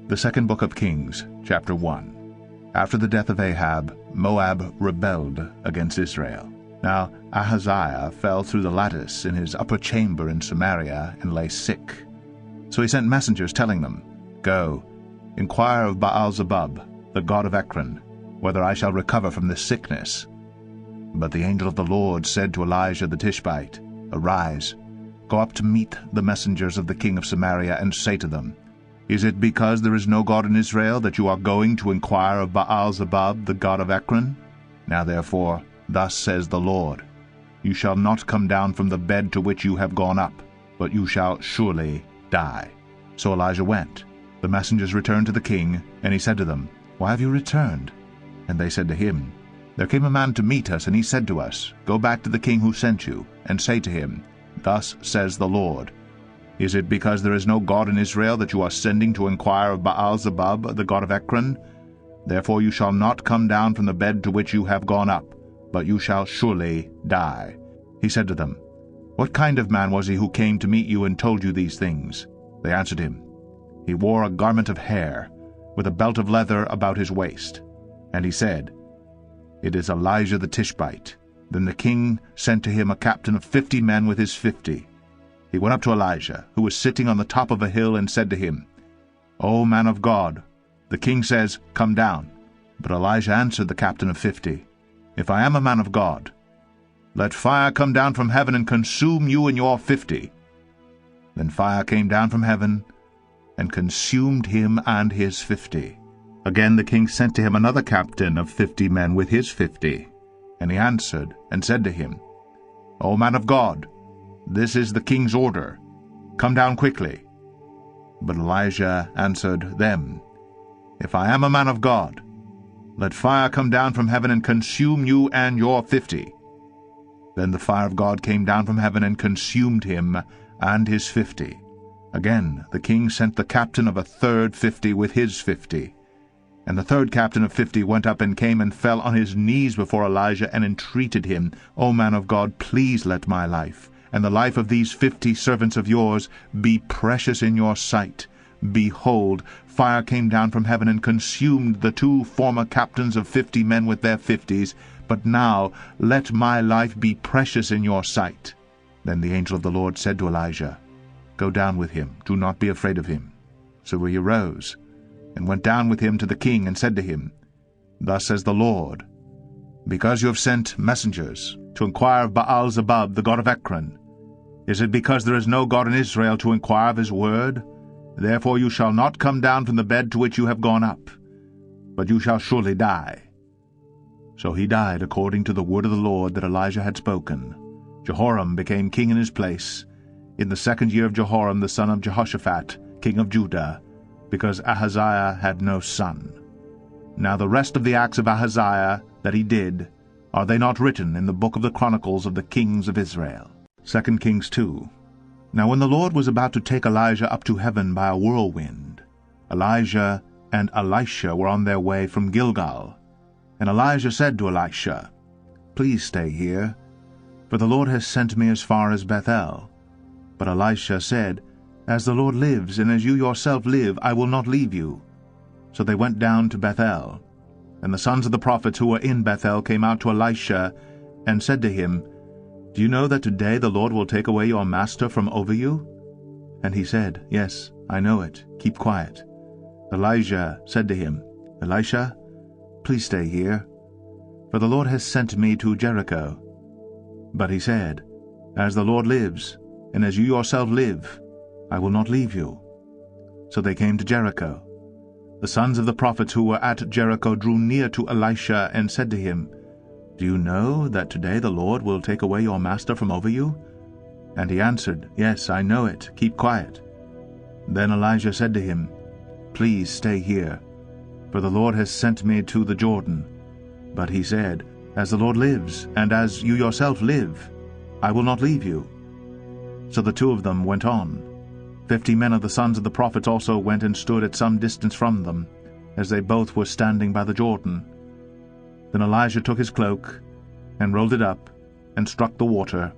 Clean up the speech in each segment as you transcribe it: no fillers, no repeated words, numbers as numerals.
The second book of Kings, chapter 1. After the death of Ahab, Moab rebelled against Israel. Now Ahaziah fell through the lattice in his upper chamber in Samaria and lay sick. So he sent messengers telling them, "Go, inquire of Baal-zebub, the god of Ekron, whether I shall recover from this sickness." But the angel of the Lord said to Elijah the Tishbite, "Arise, go up to meet the messengers of the king of Samaria, and say to them, Is it because there is no God in Israel that you are going to inquire of Baal-zebub, the god of Ekron? Now therefore, thus says the Lord, You shall not come down from the bed to which you have gone up, but you shall surely die." So Elijah went. The messengers returned to the king, and he said to them, "Why have you returned?" And they said to him, "There came a man to meet us, and he said to us, Go back to the king who sent you, and say to him, Thus says the Lord, Is it because there is no God in Israel that you are sending to inquire of Baal-zebub, the god of Ekron? Therefore you shall not come down from the bed to which you have gone up, but you shall surely die." He said to them, "What kind of man was he who came to meet you and told you these things?" They answered him, "He wore a garment of hair, with a belt of leather about his waist." And he said, "It is Elijah the Tishbite." Then the king sent to him a captain of 50 men with his 50. He went up to Elijah, who was sitting on the top of a hill, and said to him, "O man of God, the king says, Come down." But Elijah answered the captain of 50, "If I am a man of God, let fire come down from heaven and consume you and your 50. Then fire came down from heaven and consumed him and his 50. Again the king sent to him another captain of 50 men with his 50. And he answered and said to him, "O man of God, this is the king's order. Come down quickly." But Elijah answered them, "If I am a man of God, let fire come down from heaven and consume you and your 50. Then the fire of God came down from heaven and consumed him and his 50. Again the king sent the captain of a third 50 with his 50. And the third captain of 50 went up and came and fell on his knees before Elijah and entreated him, "O man of God, please let my life, and the life of these 50 servants of yours, be precious in your sight. Behold, fire came down from heaven and consumed the 2 former captains of 50 men with their 50s, but now let my life be precious in your sight." Then the angel of the Lord said to Elijah, "Go down with him, do not be afraid of him." So he arose, and went down with him to the king, and said to him, "Thus says the Lord, Because you have sent messengers to inquire of Baal-zebub, the god of Ekron, is it because there is no God in Israel to inquire of his word? Therefore you shall not come down from the bed to which you have gone up, but you shall surely die." So he died according to the word of the Lord that Elijah had spoken. Jehoram became king in his place, in the 2nd year of Jehoram the son of Jehoshaphat, king of Judah, because Ahaziah had no son. Now the rest of the acts of Ahaziah that he did, are they not written in the book of the Chronicles of the kings of Israel? 2 Kings 2. Now when the Lord was about to take Elijah up to heaven by a whirlwind, Elijah and Elisha were on their way from Gilgal. And Elijah said to Elisha, "Please stay here, for the Lord has sent me as far as Bethel." But Elisha said, "As the Lord lives, and as you yourself live, I will not leave you." So they went down to Bethel. And the sons of the prophets who were in Bethel came out to Elisha, and said to him, "Do you know that today the Lord will take away your master from over you?" And he said, "Yes, I know it. Keep quiet." Elijah said to him, "Elisha, please stay here, for the Lord has sent me to Jericho." But he said, "As the Lord lives, and as you yourself live, I will not leave you." So they came to Jericho. The sons of the prophets who were at Jericho drew near to Elisha and said to him, "Do you know that today the Lord will take away your master from over you?" And he answered, "Yes, I know it. Keep quiet." Then Elijah said to him, "Please stay here, for the Lord has sent me to the Jordan." But he said, "As the Lord lives, and as you yourself live, I will not leave you." So the 2 of them went on. 50 men of the sons of the prophets also went and stood at some distance from them, as they both were standing by the Jordan. Then Elijah took his cloak, and rolled it up, and struck the water,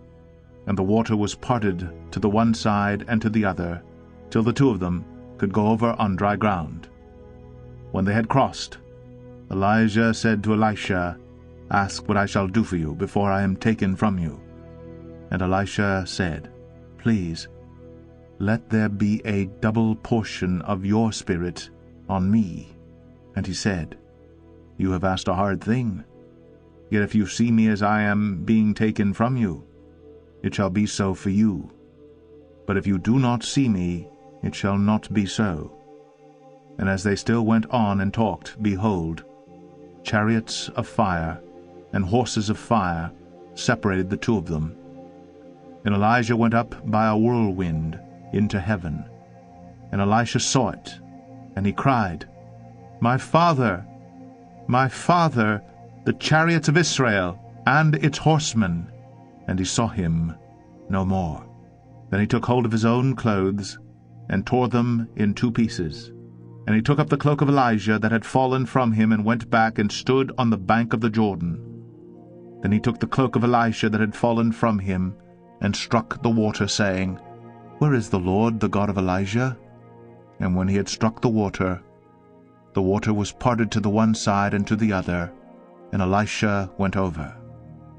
and the water was parted to the one side and to the other, till the 2 of them could go over on dry ground. When they had crossed, Elijah said to Elisha, "Ask what I shall do for you before I am taken from you." And Elisha said, "Please, let there be a double portion of your spirit on me." And he said, "You have asked a hard thing. Yet if you see me as I am being taken from you, it shall be so for you. But if you do not see me, it shall not be so." And as they still went on and talked, behold, chariots of fire and horses of fire separated the two of them. And Elijah went up by a whirlwind into heaven. And Elisha saw it, and he cried, my father, the chariots of Israel, and its horsemen." And he saw him no more. Then he took hold of his own clothes, and tore them in 2 pieces. And he took up the cloak of Elijah that had fallen from him, and went back and stood on the bank of the Jordan. Then he took the cloak of Elisha that had fallen from him, and struck the water, saying, "Where is the Lord, the God of Elijah?" And when he had struck the water was parted to the one side and to the other, and Elisha went over.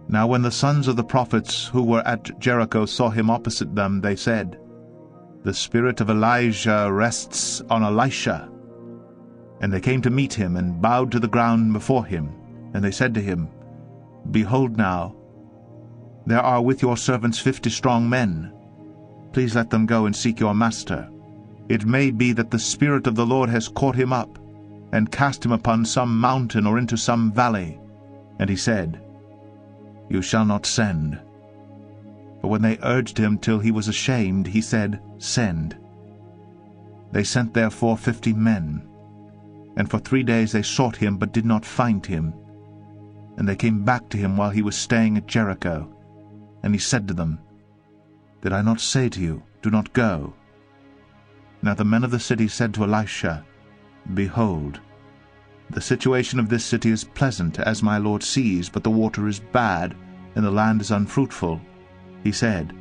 Now when the sons of the prophets who were at Jericho saw him opposite them, they said, "The spirit of Elijah rests on Elisha." And they came to meet him, and bowed to the ground before him. And they said to him, "Behold now, there are with your servants 50 strong men. Please let them go and seek your master. It may be that the Spirit of the Lord has caught him up, and cast him upon some mountain or into some valley." And he said, "You shall not send." But when they urged him till he was ashamed, he said, "Send." They sent therefore 50 men, and for 3 days they sought him, but did not find him. And they came back to him while he was staying at Jericho. And he said to them, "Did I not say to you, do not go?" Now the men of the city said to Elisha, "Behold, the situation of this city is pleasant, as my lord sees, but the water is bad, and the land is unfruitful." He said,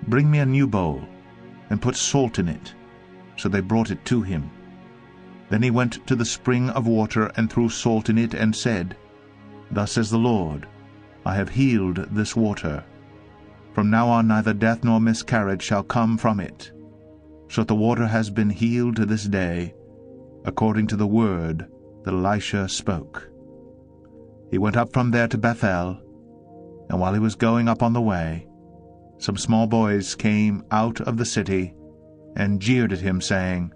"Bring me a new bowl, and put salt in it." So they brought it to him. Then he went to the spring of water, and threw salt in it, and said, "Thus says the Lord, I have healed this water. From now on neither death nor miscarriage shall come from it. So the water has been healed to this day, according to the word that Elisha spoke." He went up from there to Bethel, and while he was going up on the way, some small boys came out of the city, and jeered at him, saying,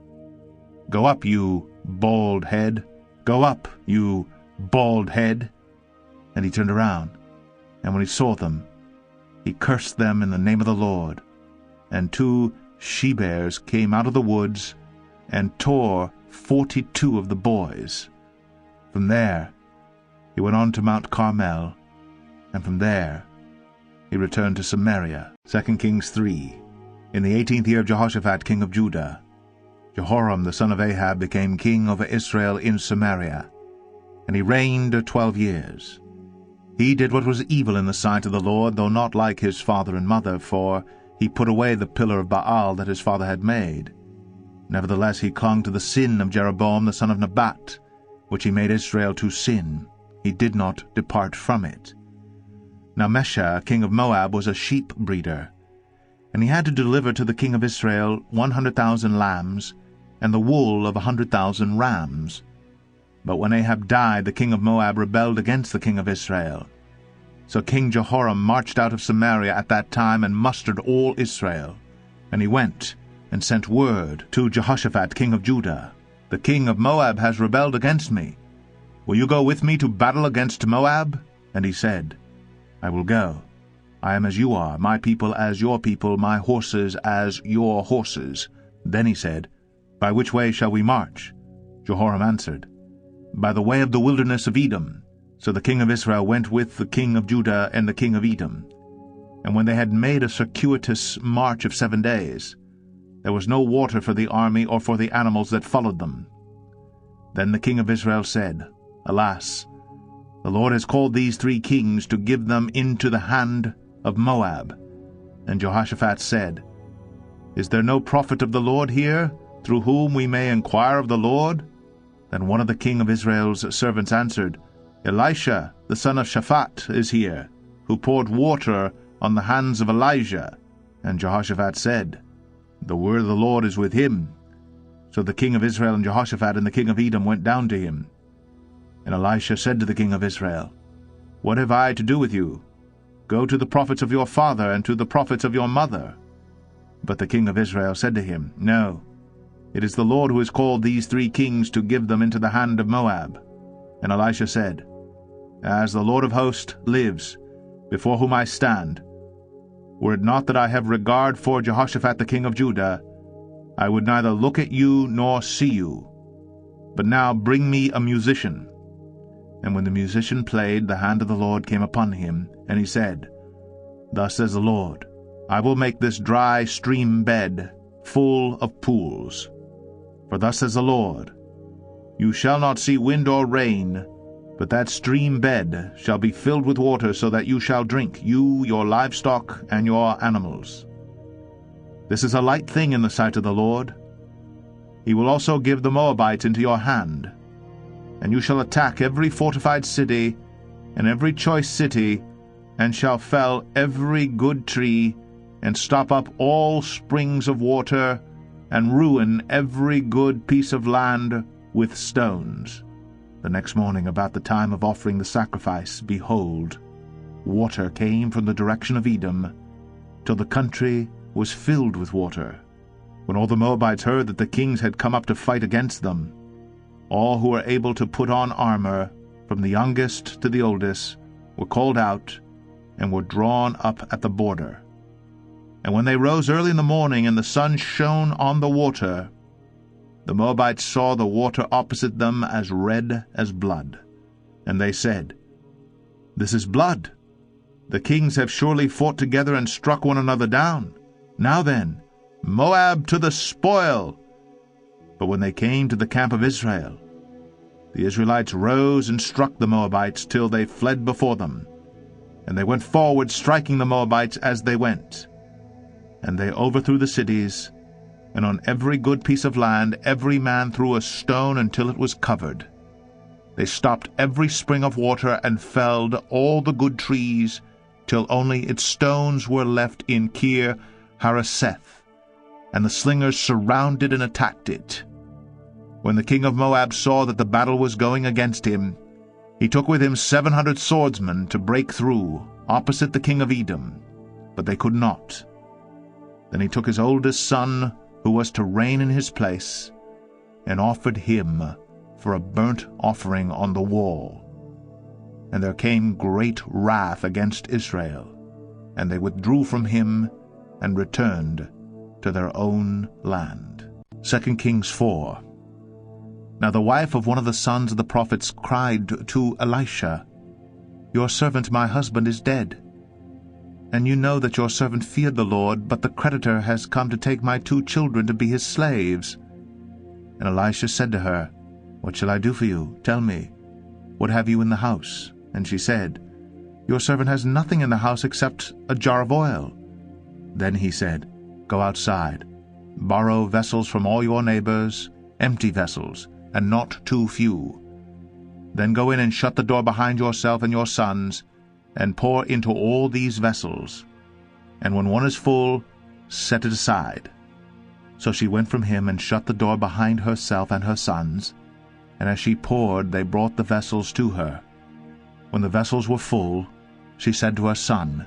"Go up, you bald head! Go up, you bald head!" And he turned around, and when he saw them, he cursed them in the name of the Lord. And 2 she-bears came out of the woods, and tore 42 of the boys. From there he went on to Mount Carmel, and from there he returned to Samaria. 2 Kings 3. In the 18th year of Jehoshaphat king of Judah, Jehoram the son of Ahab became king over Israel in Samaria, and he reigned 12 years. He did what was evil in the sight of the Lord, though not like his father and mother, for he put away the pillar of Baal that his father had made. Nevertheless he clung to the sin of Jeroboam the son of Nebat, which he made Israel to sin. He did not depart from it. Now Mesha, king of Moab, was a sheep breeder, and he had to deliver to the king of Israel 100,000 lambs, and the wool of 100,000 rams. But when Ahab died, the king of Moab rebelled against the king of Israel. So King Jehoram marched out of Samaria at that time, and mustered all Israel. And he went and sent word to Jehoshaphat king of Judah, "The king of Moab has rebelled against me. Will you go with me to battle against Moab?" And he said, "I will go. I am as you are, my people as your people, my horses as your horses." Then he said, "By which way shall we march?" Jehoram answered, "By the way of the wilderness of Edom." So the king of Israel went with the king of Judah and the king of Edom. And when they had made a circuitous march of 7 days, there was no water for the army or for the animals that followed them. Then the king of Israel said, "Alas, the Lord has called these 3 kings to give them into the hand of Moab." And Jehoshaphat said, "Is there no prophet of the Lord here, through whom we may inquire of the Lord?" Then one of the king of Israel's servants answered, Elisha, the son of Shaphat, is here, who poured water on the hands of Elijah. And Jehoshaphat said, The word of the Lord is with him. So the king of Israel and Jehoshaphat and the king of Edom went down to him. And Elisha said to the king of Israel, What have I to do with you? Go to the prophets of your father and to the prophets of your mother. But the king of Israel said to him, No, it is the Lord who has called these 3 kings to give them into the hand of Moab. And Elisha said, As the Lord of hosts lives, before whom I stand, were it not that I have regard for Jehoshaphat the king of Judah, I would neither look at you nor see you. But now bring me a musician. And when the musician played, the hand of the Lord came upon him, and he said, Thus says the Lord, I will make this dry stream bed full of pools. For thus says the Lord, You shall not see wind or rain, but that stream bed shall be filled with water, so that you shall drink, you, your livestock, and your animals. This is a light thing in the sight of the Lord. He will also give the Moabites into your hand, and you shall attack every fortified city and every choice city, and shall fell every good tree, and stop up all springs of water, and ruin every good piece of land with stones. The next morning, about the time of offering the sacrifice, behold, water came from the direction of Edom, till the country was filled with water. When all the Moabites heard that the kings had come up to fight against them, all who were able to put on armor, from the youngest to the oldest, were called out, and were drawn up at the border. And when they rose early in the morning, and the sun shone on the water, the Moabites saw the water opposite them as red as blood. And they said, This is blood. The kings have surely fought together and struck one another down. Now then, Moab to the spoil! But when they came to the camp of Israel, the Israelites rose and struck the Moabites till they fled before them. And they went forward, striking the Moabites as they went. And they overthrew the cities, and on every good piece of land every man threw a stone until it was covered. They stopped every spring of water, and felled all the good trees, till only its stones were left in Kir Hareseth, and the slingers surrounded and attacked it. When the king of Moab saw that the battle was going against him, he took with him 700 swordsmen to break through, opposite the king of Edom, but they could not. Then he took his oldest son, who was to reign in his place, and offered him for a burnt offering on the wall. And there came great wrath against Israel, and they withdrew from him, and returned to their own land. 2 Kings 4. Now the wife of one of the sons of the prophets cried to Elisha, Your servant my husband is dead. And you know that your servant feared the Lord, but the creditor has come to take my 2 children to be his slaves. And Elisha said to her, What shall I do for you? Tell me. What have you in the house? And she said, Your servant has nothing in the house except a jar of oil. Then he said, Go outside, borrow vessels from all your neighbors, empty vessels, and not too few. Then go in and shut the door behind yourself and your sons, and pour into all these vessels. And when one is full, set it aside. So she went from him and shut the door behind herself and her sons, and as she poured, they brought the vessels to her. When the vessels were full, she said to her son,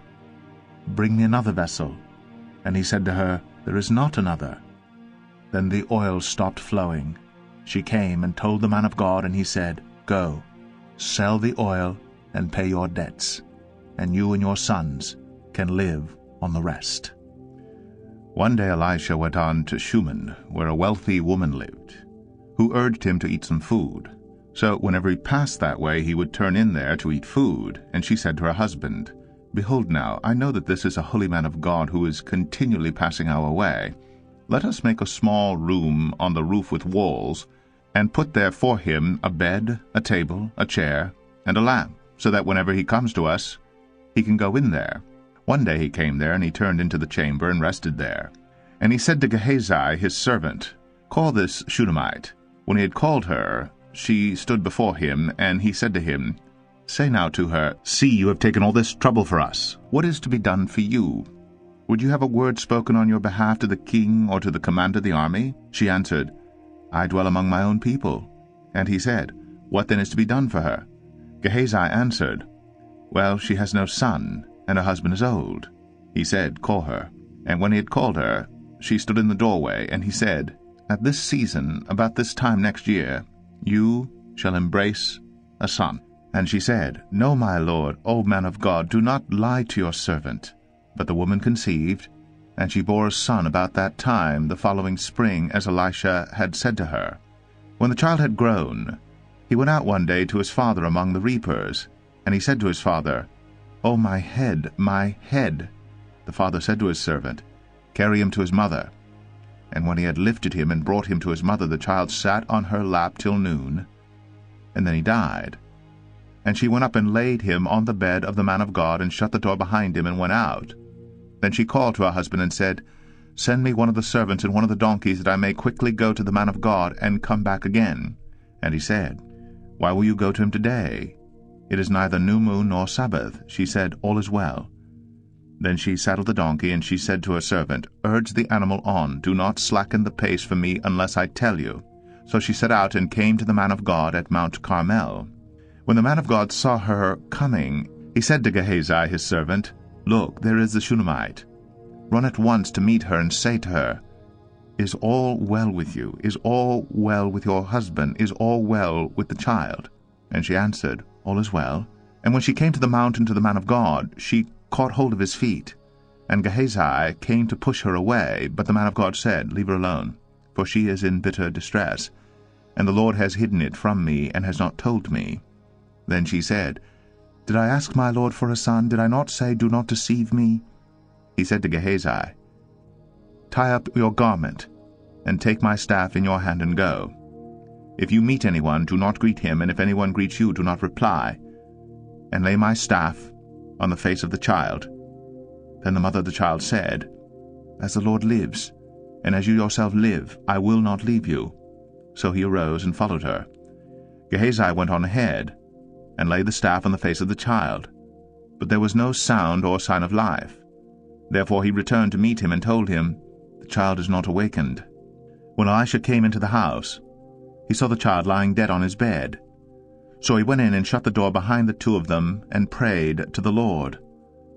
Bring me another vessel. And he said to her, There is not another. Then the oil stopped flowing. She came and told the man of God, and he said, Go, sell the oil and pay your debts, and you and your sons can live on the rest. One day Elisha went on to Shunem, where a wealthy woman lived, who urged him to eat some food. So whenever he passed that way, he would turn in there to eat food. And she said to her husband, Behold now, I know that this is a holy man of God who is continually passing our way. Let us make a small room on the roof with walls, and put there for him a bed, a table, a chair, and a lamp, so that whenever he comes to us, he can go in there. One day he came there, and he turned into the chamber and rested there. And he said to Gehazi his servant, Call this Shunammite. When he had called her, she stood before him, and he said to him, Say now to her, See, you have taken all this trouble for us. What is to be done for you? Would you have a word spoken on your behalf to the king or to the commander of the army? She answered, I dwell among my own people. And he said, What then is to be done for her? Gehazi answered, Well, she has no son, and her husband is old. He said, Call her. And when he had called her, she stood in the doorway, and he said, At this season, about this time next year, you shall embrace a son. And she said, No, my lord, O man of God, do not lie to your servant. But the woman conceived, and she bore a son about that time the following spring, as Elisha had said to her. When the child had grown, he went out one day to his father among the reapers, and he said to his father, O my head, my head. The father said to his servant, Carry him to his mother. And when he had lifted him and brought him to his mother, the child sat on her lap till noon, and then he died. And she went up and laid him on the bed of the man of God, and shut the door behind him, and went out. Then she called to her husband and said, Send me one of the servants and one of the donkeys, that I may quickly go to the man of God, and come back again. And he said, Why will you go to him today? It is neither new moon nor Sabbath. She said, All is well. Then she saddled the donkey, and she said to her servant, Urge the animal on, do not slacken the pace for me unless I tell you. So she set out and came to the man of God at Mount Carmel. When the man of God saw her coming, he said to Gehazi his servant, Look, there is the Shunammite. Run at once to meet her, and say to her, Is all well with you? Is all well with your husband? Is all well with the child? And she answered, All is well. And when she came to the mountain to the man of God, she caught hold of his feet. And Gehazi came to push her away, but the man of God said, Leave her alone, for she is in bitter distress, and the Lord has hidden it from me, and has not told me. Then she said, Did I ask my Lord for a son? Did I not say, Do not deceive me? He said to Gehazi, Tie up your garment, and take my staff in your hand, and go. If you meet anyone, do not greet him, and if anyone greets you, do not reply. And lay my staff on the face of the child. Then the mother of the child said, As the Lord lives, and as you yourself live, I will not leave you. So he arose and followed her. Gehazi went on ahead, and laid the staff on the face of the child. But there was no sound or sign of life. Therefore he returned to meet him, and told him, The child is not awakened. When Elisha came into the house, he saw the child lying dead on his bed. So he went in and shut the door behind the two of them, and prayed to the Lord.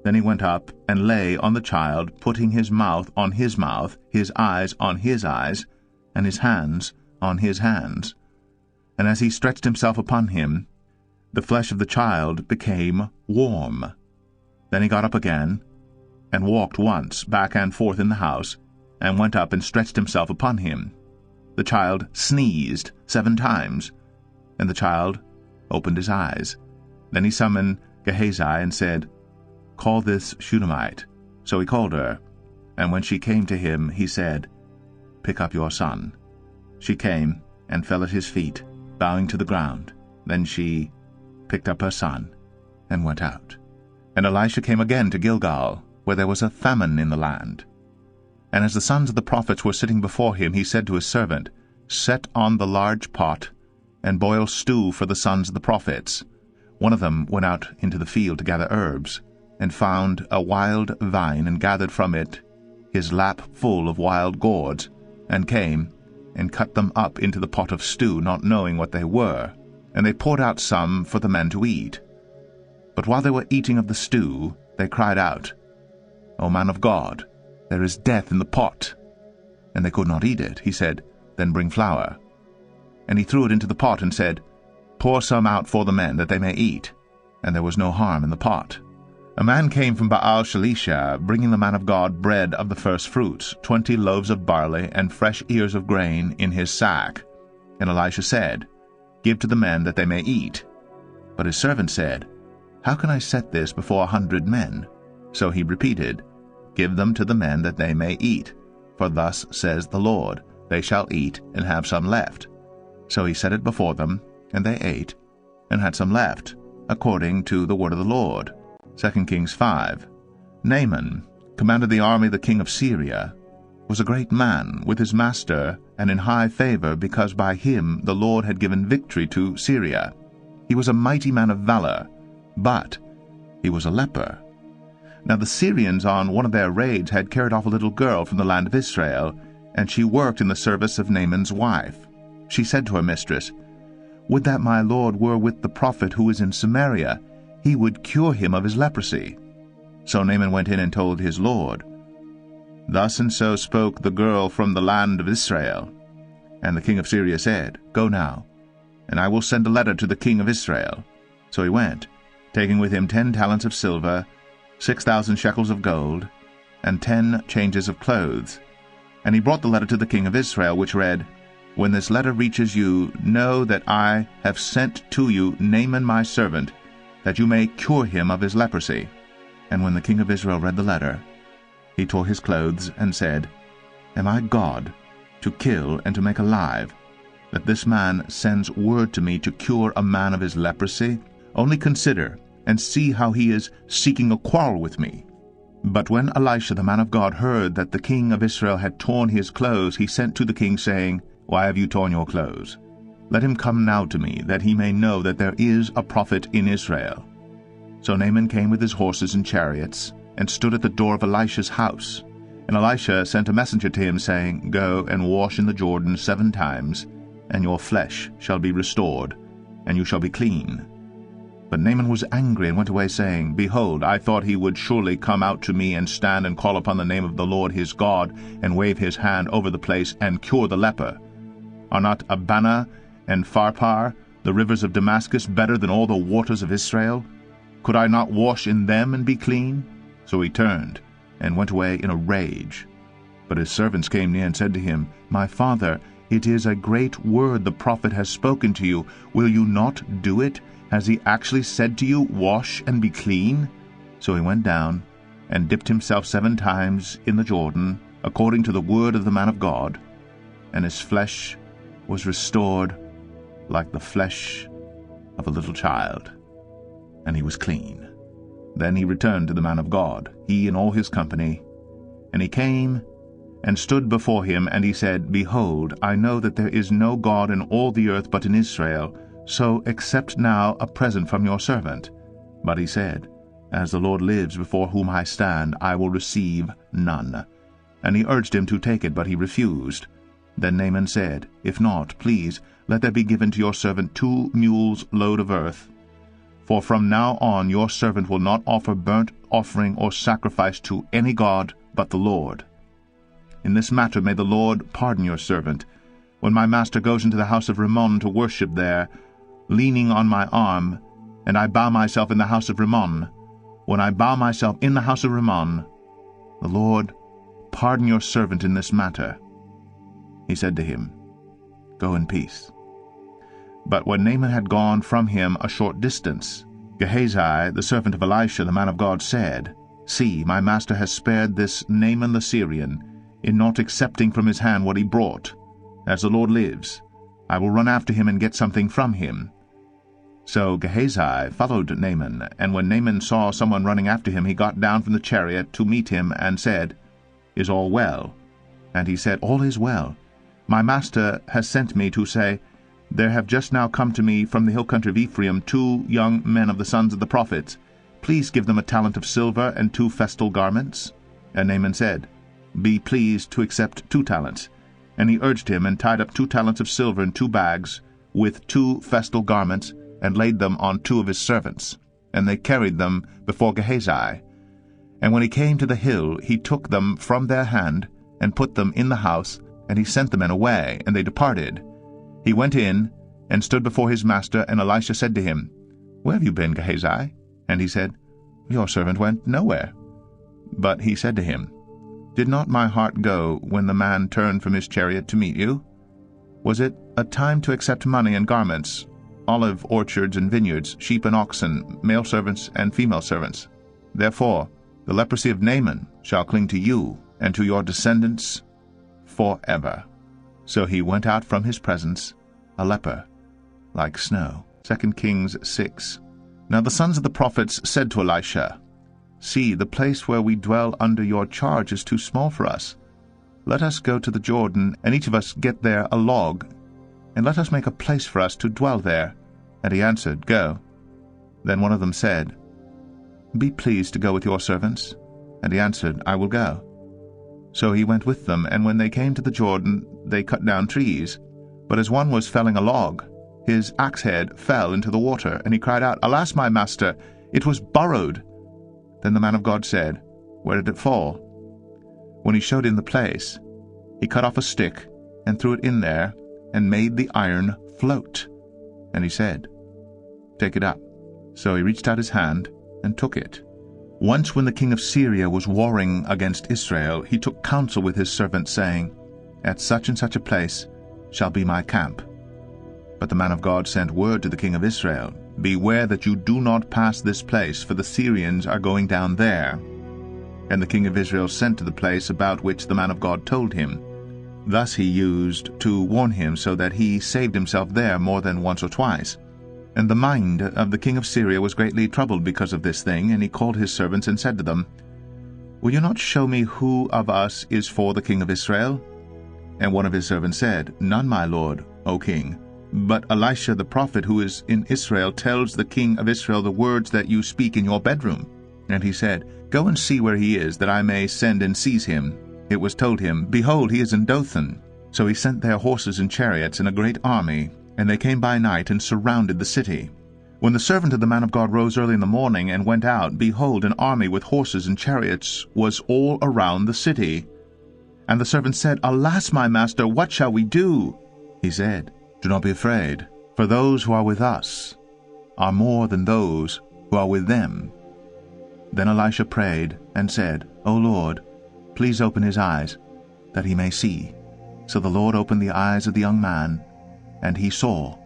Then he went up and lay on the child, putting his mouth on his mouth, his eyes on his eyes, and his hands on his hands. And as he stretched himself upon him, the flesh of the child became warm. Then he got up again, and walked once back and forth in the house, and went up and stretched himself upon him. The child sneezed 7 times, and the child opened his eyes. Then he summoned Gehazi and said, Call this Shunammite. So he called her, and when she came to him, he said, Pick up your son. She came and fell at his feet, bowing to the ground. Then she picked up her son and went out. And Elisha came again to Gilgal, where there was a famine in the land. And as the sons of the prophets were sitting before him, he said to his servant, Set on the large pot, and boil stew for the sons of the prophets. One of them went out into the field to gather herbs, and found a wild vine, and gathered from it his lap full of wild gourds, and came and cut them up into the pot of stew, not knowing what they were. And they poured out some for the men to eat. But while they were eating of the stew, they cried out, O man of God, there is death in the pot. And they could not eat it. He said, Then bring flour. And he threw it into the pot, and said, Pour some out for the men, that they may eat. And there was no harm in the pot. A man came from Baal-Shalisha, bringing the man of God bread of the first fruits, 20 loaves of barley, and fresh ears of grain in his sack. And Elisha said, Give to the men, that they may eat. But his servant said, How can I set this before 100 men? So he repeated, Give them to the men, that they may eat. For thus says the Lord, They shall eat, and have some left. So he set it before them, and they ate, and had some left, according to the word of the Lord. 2 Kings 5. Naaman, commander of the army of the king of Syria, was a great man with his master, and in high favor, because by him the Lord had given victory to Syria. He was a mighty man of valor, but he was a leper. Now the Syrians on one of their raids had carried off a little girl from the land of Israel, and she worked in the service of Naaman's wife. She said to her mistress, "Would that my lord were with the prophet who is in Samaria, he would cure him of his leprosy." So Naaman went in and told his lord. Thus and so spoke the girl from the land of Israel. And the king of Syria said, "Go now, and I will send a letter to the king of Israel." So he went, taking with him 10 talents of silver, 6,000 shekels of gold, and 10 changes of clothes. And he brought the letter to the king of Israel, which read, "When this letter reaches you, know that I have sent to you Naaman my servant, that you may cure him of his leprosy." And when the king of Israel read the letter, he tore his clothes and said, "Am I God, to kill and to make alive, that this man sends word to me to cure a man of his leprosy? Only consider, and see how he is seeking a quarrel with me." But when Elisha the man of God heard that the king of Israel had torn his clothes, he sent to the king, saying, "Why have you torn your clothes? Let him come now to me, that he may know that there is a prophet in Israel." So Naaman came with his horses and chariots, and stood at the door of Elisha's house. And Elisha sent a messenger to him, saying, "Go and wash in the Jordan 7 times, and your flesh shall be restored, and you shall be clean." But Naaman was angry and went away, saying, "Behold, I thought he would surely come out to me and stand and call upon the name of the Lord his God, and wave his hand over the place, and cure the leper. Are not Abana and Pharpar, the rivers of Damascus, better than all the waters of Israel? Could I not wash in them and be clean?" So he turned and went away in a rage. But his servants came near and said to him, "My father, it is a great word the prophet has spoken to you. Will you not do it? Has he actually said to you, 'Wash and be clean'?" So he went down and dipped himself 7 times in the Jordan, according to the word of the man of God, and his flesh was restored like the flesh of a little child, and he was clean. Then he returned to the man of God, he and all his company. And he came and stood before him, and he said, "Behold, I know that there is no God in all the earth but in Israel, so accept now a present from your servant." But he said, "As the Lord lives before whom I stand, I will receive none." And he urged him to take it, but he refused. Then Naaman said, "If not, please, let there be given to your servant 2 mules' load of earth. For from now on your servant will not offer burnt offering or sacrifice to any god but the Lord. In this matter may the Lord pardon your servant. When my master goes into the house of Rimmon to worship there, leaning on my arm, and I bow myself in the house of Rimmon, when I bow myself in the house of Rimmon, the Lord pardon your servant in this matter." He said to him, "Go in peace." But when Naaman had gone from him a short distance, Gehazi, the servant of Elisha the man of God, said, "See, my master has spared this Naaman the Syrian, in not accepting from his hand what he brought. As the Lord lives, I will run after him and get something from him." So Gehazi followed Naaman, and when Naaman saw someone running after him, he got down from the chariot to meet him, and said, "Is all well?" And he said, "All is well. My master has sent me to say, There have just now come to me from the hill country of Ephraim 2 young men of the sons of the prophets. Please give them a talent of silver and 2 festal garments." And Naaman said, "Be pleased to accept 2 talents. And he urged him, and tied up 2 talents of silver in 2 bags, with 2 festal garments, and laid them on 2 of his servants. And they carried them before Gehazi. And when he came to the hill, he took them from their hand, and put them in the house, and he sent the men away, and they departed. He went in, and stood before his master, and Elisha said to him, "Where have you been, Gehazi?" And he said, "Your servant went nowhere." But he said to him, "Did not my heart go when the man turned from his chariot to meet you? Was it a time to accept money and garments, olive orchards and vineyards, sheep and oxen, male servants and female servants? Therefore the leprosy of Naaman shall cling to you and to your descendants forever." So he went out from his presence, a leper, like snow. 2 Kings 6. Now the sons of the prophets said to Elisha, "See, the place where we dwell under your charge is too small for us. Let us go to the Jordan, and each of us get there a log, and let us make a place for us to dwell there. And he answered, Go. Then one of them said, Be pleased to go with your servants. And he answered, I will go. So he went with them, and when they came to the Jordan, they cut down trees. But as one was felling a log, his axe head fell into the water, and he cried out, Alas, my master, it was borrowed. Then the man of God said, Where did it fall? When he showed him the place, he cut off a stick, and threw it in there, and made the iron float. And he said, Take it up. So he reached out his hand, and took it. Once when the king of Syria was warring against Israel, he took counsel with his servants, saying, At such and such a place shall be my camp. But the man of God sent word to the king of Israel, Beware that you do not pass this place, for the Syrians are going down there. And the king of Israel sent to the place about which the man of God told him. Thus he used to warn him, so that he saved himself there more than once or twice. And the mind of the king of Syria was greatly troubled because of this thing, and he called his servants and said to them, Will you not show me who of us is for the king of Israel? And one of his servants said, None, my lord, O king. But Elisha the prophet who is in Israel tells the king of Israel the words that you speak in your bedroom. And he said, Go and see where he is, that I may send and seize him. It was told him, Behold, he is in Dothan. So he sent their horses and chariots and a great army, and they came by night and surrounded the city. When the servant of the man of God rose early in the morning and went out, behold, an army with horses and chariots was all around the city. And the servant said, Alas, my master, what shall we do? He said, Do not be afraid, for those who are with us are more than those who are with them. Then Elisha prayed and said, O Lord, please open his eyes, that he may see. So the Lord opened the eyes of the young man, and he saw,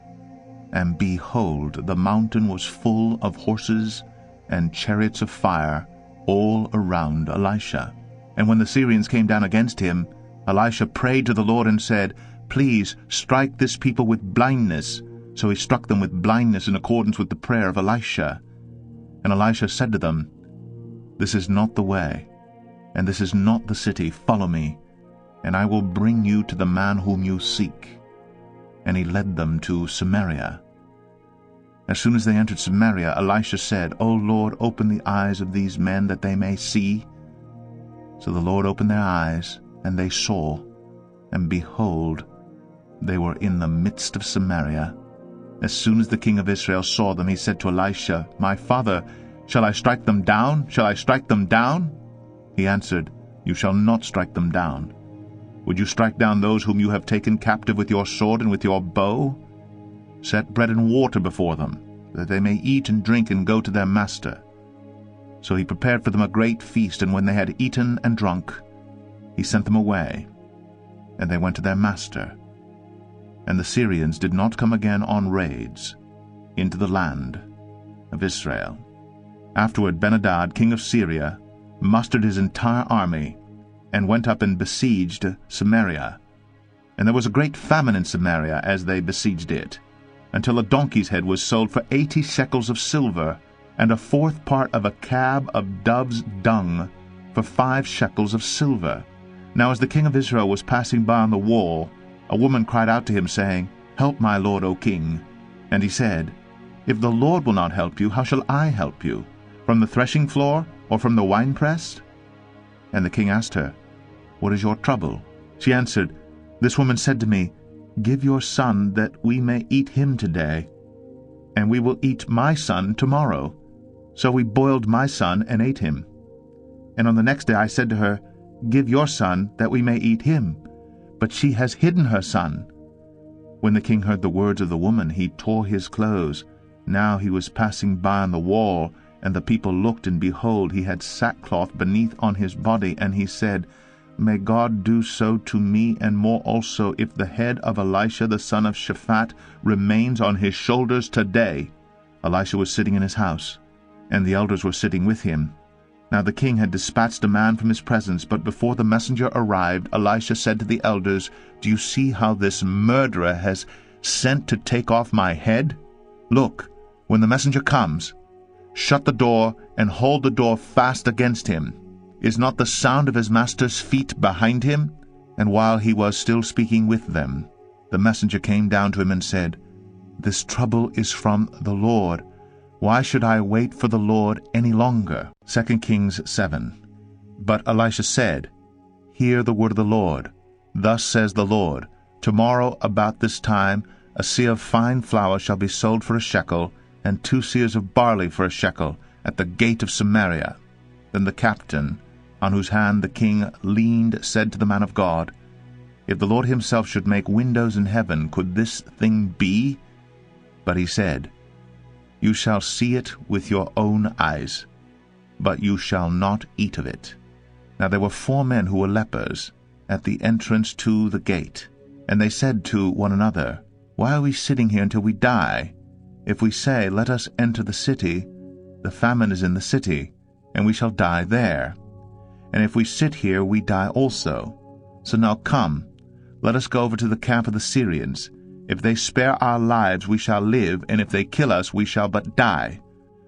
and behold, the mountain was full of horses and chariots of fire all around Elisha. And when the Syrians came down against him, Elisha prayed to the Lord and said, Please strike this people with blindness. So he struck them with blindness in accordance with the prayer of Elisha. And Elisha said to them, This is not the way, and this is not the city. Follow me, and I will bring you to the man whom you seek. And he led them to Samaria. As soon as they entered Samaria, Elisha said, O Lord, open the eyes of these men, that they may see. So the Lord opened their eyes, and they saw, and behold, they were in the midst of Samaria. As soon as the king of Israel saw them, he said to Elisha, My father, shall I strike them down? Shall I strike them down? He answered, You shall not strike them down. Would you strike down those whom you have taken captive with your sword and with your bow? Set bread and water before them, that they may eat and drink and go to their master. So he prepared for them a great feast, and when they had eaten and drunk, he sent them away, and they went to their master. And the Syrians did not come again on raids into the land of Israel. Afterward Ben-hadad, king of Syria, mustered his entire army, and went up and besieged Samaria. And there was a great famine in Samaria as they besieged it, until a donkey's head was sold for 80 shekels of silver, and a fourth part of a cab of dove's dung for 5 shekels of silver. Now as the king of Israel was passing by on the wall, a woman cried out to him, saying, Help, my lord, O king. And he said, If the Lord will not help you, how shall I help you? From the threshing floor, or from the winepress? And the king asked her, What is your trouble? She answered, This woman said to me, Give your son, that we may eat him today, and we will eat my son tomorrow. So we boiled my son and ate him. And on the next day I said to her, Give your son, that we may eat him. But she has hidden her son. When the king heard the words of the woman, he tore his clothes. Now he was passing by on the wall, and the people looked, and behold, he had sackcloth beneath on his body. And he said, May God do so to me, and more also, if the head of Elisha the son of Shaphat remains on his shoulders today. Elisha was sitting in his house, and the elders were sitting with him. Now the king had dispatched a man from his presence, but before the messenger arrived, Elisha said to the elders, Do you see how this murderer has sent to take off my head? Look, when the messenger comes, shut the door and hold the door fast against him. Is not the sound of his master's feet behind him? And while he was still speaking with them, the messenger came down to him and said, This trouble is from the Lord. Why should I wait for the Lord any longer? 2 Kings 7. But Elisha said, Hear the word of the Lord. Thus says the Lord, Tomorrow about this time a seah of fine flour shall be sold for a shekel, and 2 seahs of barley for a shekel, at the gate of Samaria. Then the captain, on whose hand the king leaned, said to the man of God, If the Lord himself should make windows in heaven, could this thing be? But he said, You shall see it with your own eyes, but you shall not eat of it. Now there were 4 men who were lepers at the entrance to the gate, and they said to one another, Why are we sitting here until we die? If we say, Let us enter the city, the famine is in the city, and we shall die there. And if we sit here, we die also. So now come, let us go over to the camp of the Syrians. If they spare our lives, we shall live, and if they kill us, we shall but die.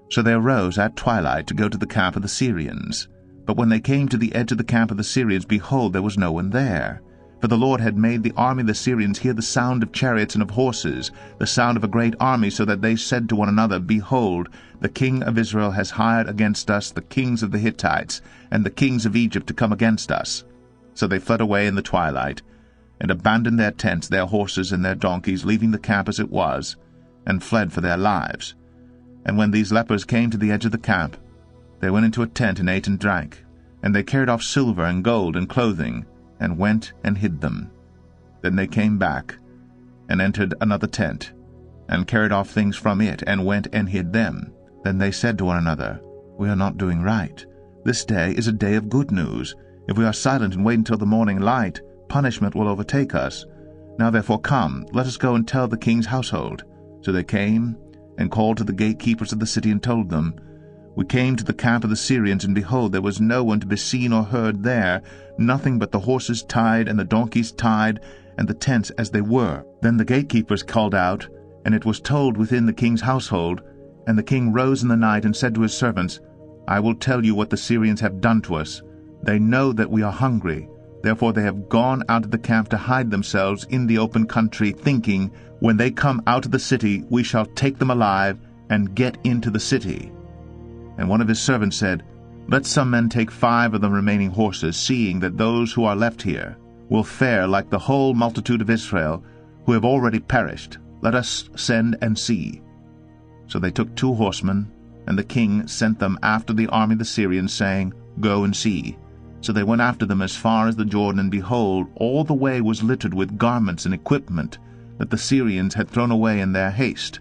So they arose at twilight to go to the camp of the Syrians. But when they came to the edge of the camp of the Syrians, behold, there was no one there. For the Lord had made the army of the Syrians hear the sound of chariots and of horses, the sound of a great army, so that they said to one another, Behold, the king of Israel has hired against us the kings of the Hittites and the kings of Egypt to come against us. So they fled away in the twilight, and abandoned their tents, their horses, and their donkeys, leaving the camp as it was, and fled for their lives. And when these lepers came to the edge of the camp, they went into a tent and ate and drank, and they carried off silver and gold and clothing, and went and hid them. Then they came back, and entered another tent, and carried off things from it, and went and hid them. Then they said to one another, We are not doing right. This day is a day of good news. If we are silent and wait until the morning light, punishment will overtake us. Now therefore come, let us go and tell the king's household. So they came, and called to the gatekeepers of the city, and told them, We came to the camp of the Syrians, and behold, there was no one to be seen or heard there, nothing but the horses tied, and the donkeys tied, and the tents as they were. Then the gatekeepers called out, and it was told within the king's household. And the king rose in the night, and said to his servants, I will tell you what the Syrians have done to us. They know that we are hungry. Therefore they have gone out of the camp to hide themselves in the open country, thinking, When they come out of the city, we shall take them alive, and get into the city. And one of his servants said, Let some men take 5 of the remaining horses, seeing that those who are left here will fare like the whole multitude of Israel, who have already perished. Let us send and see. So they took 2 horsemen, and the king sent them after the army of the Syrians, saying, Go and see. So they went after them as far as the Jordan, and behold, all the way was littered with garments and equipment that the Syrians had thrown away in their haste.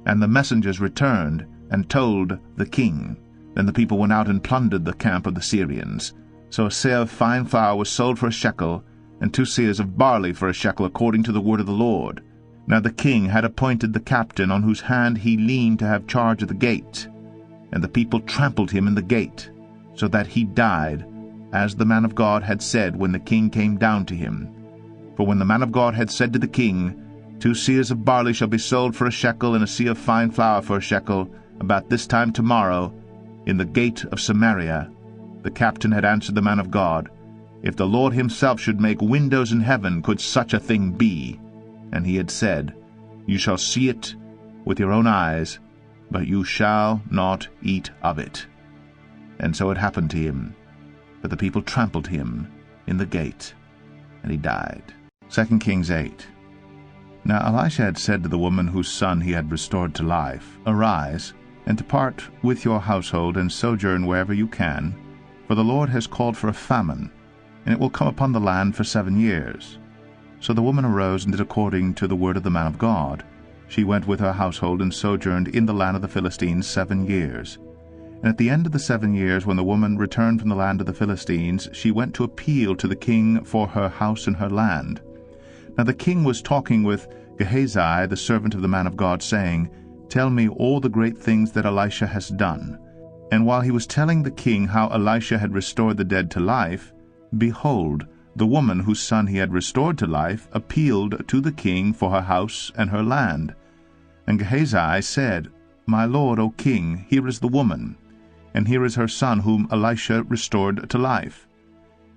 And the messengers returned, and told the king. Then the people went out and plundered the camp of the Syrians. So a seah of fine flour was sold for a shekel, and 2 seahs of barley for a shekel, according to the word of the Lord. Now the king had appointed the captain on whose hand he leaned to have charge of the gate. And the people trampled him in the gate, so that he died, as the man of God had said when the king came down to him. For when the man of God had said to the king, 2 seahs of barley shall be sold for a shekel, and a seah of fine flour for a shekel, about this time tomorrow, in the gate of Samaria, the captain had answered the man of God, If the Lord himself should make windows in heaven, could such a thing be? And he had said, You shall see it with your own eyes, but you shall not eat of it. And so it happened to him, for the people trampled him in the gate, and he died. 2 Kings 8. Now Elisha had said to the woman whose son he had restored to life, Arise, and depart with your household, and sojourn wherever you can, for the Lord has called for a famine, and it will come upon the land for 7 years. So the woman arose and did according to the word of the man of God. She went with her household, and sojourned in the land of the Philistines 7 years. And at the end of the 7 years, when the woman returned from the land of the Philistines, she went to appeal to the king for her house and her land. Now the king was talking with Gehazi, the servant of the man of God, saying, Tell me all the great things that Elisha has done. And while he was telling the king how Elisha had restored the dead to life, behold, the woman whose son he had restored to life appealed to the king for her house and her land. And Gehazi said, My lord, O king, here is the woman, and here is her son whom Elisha restored to life.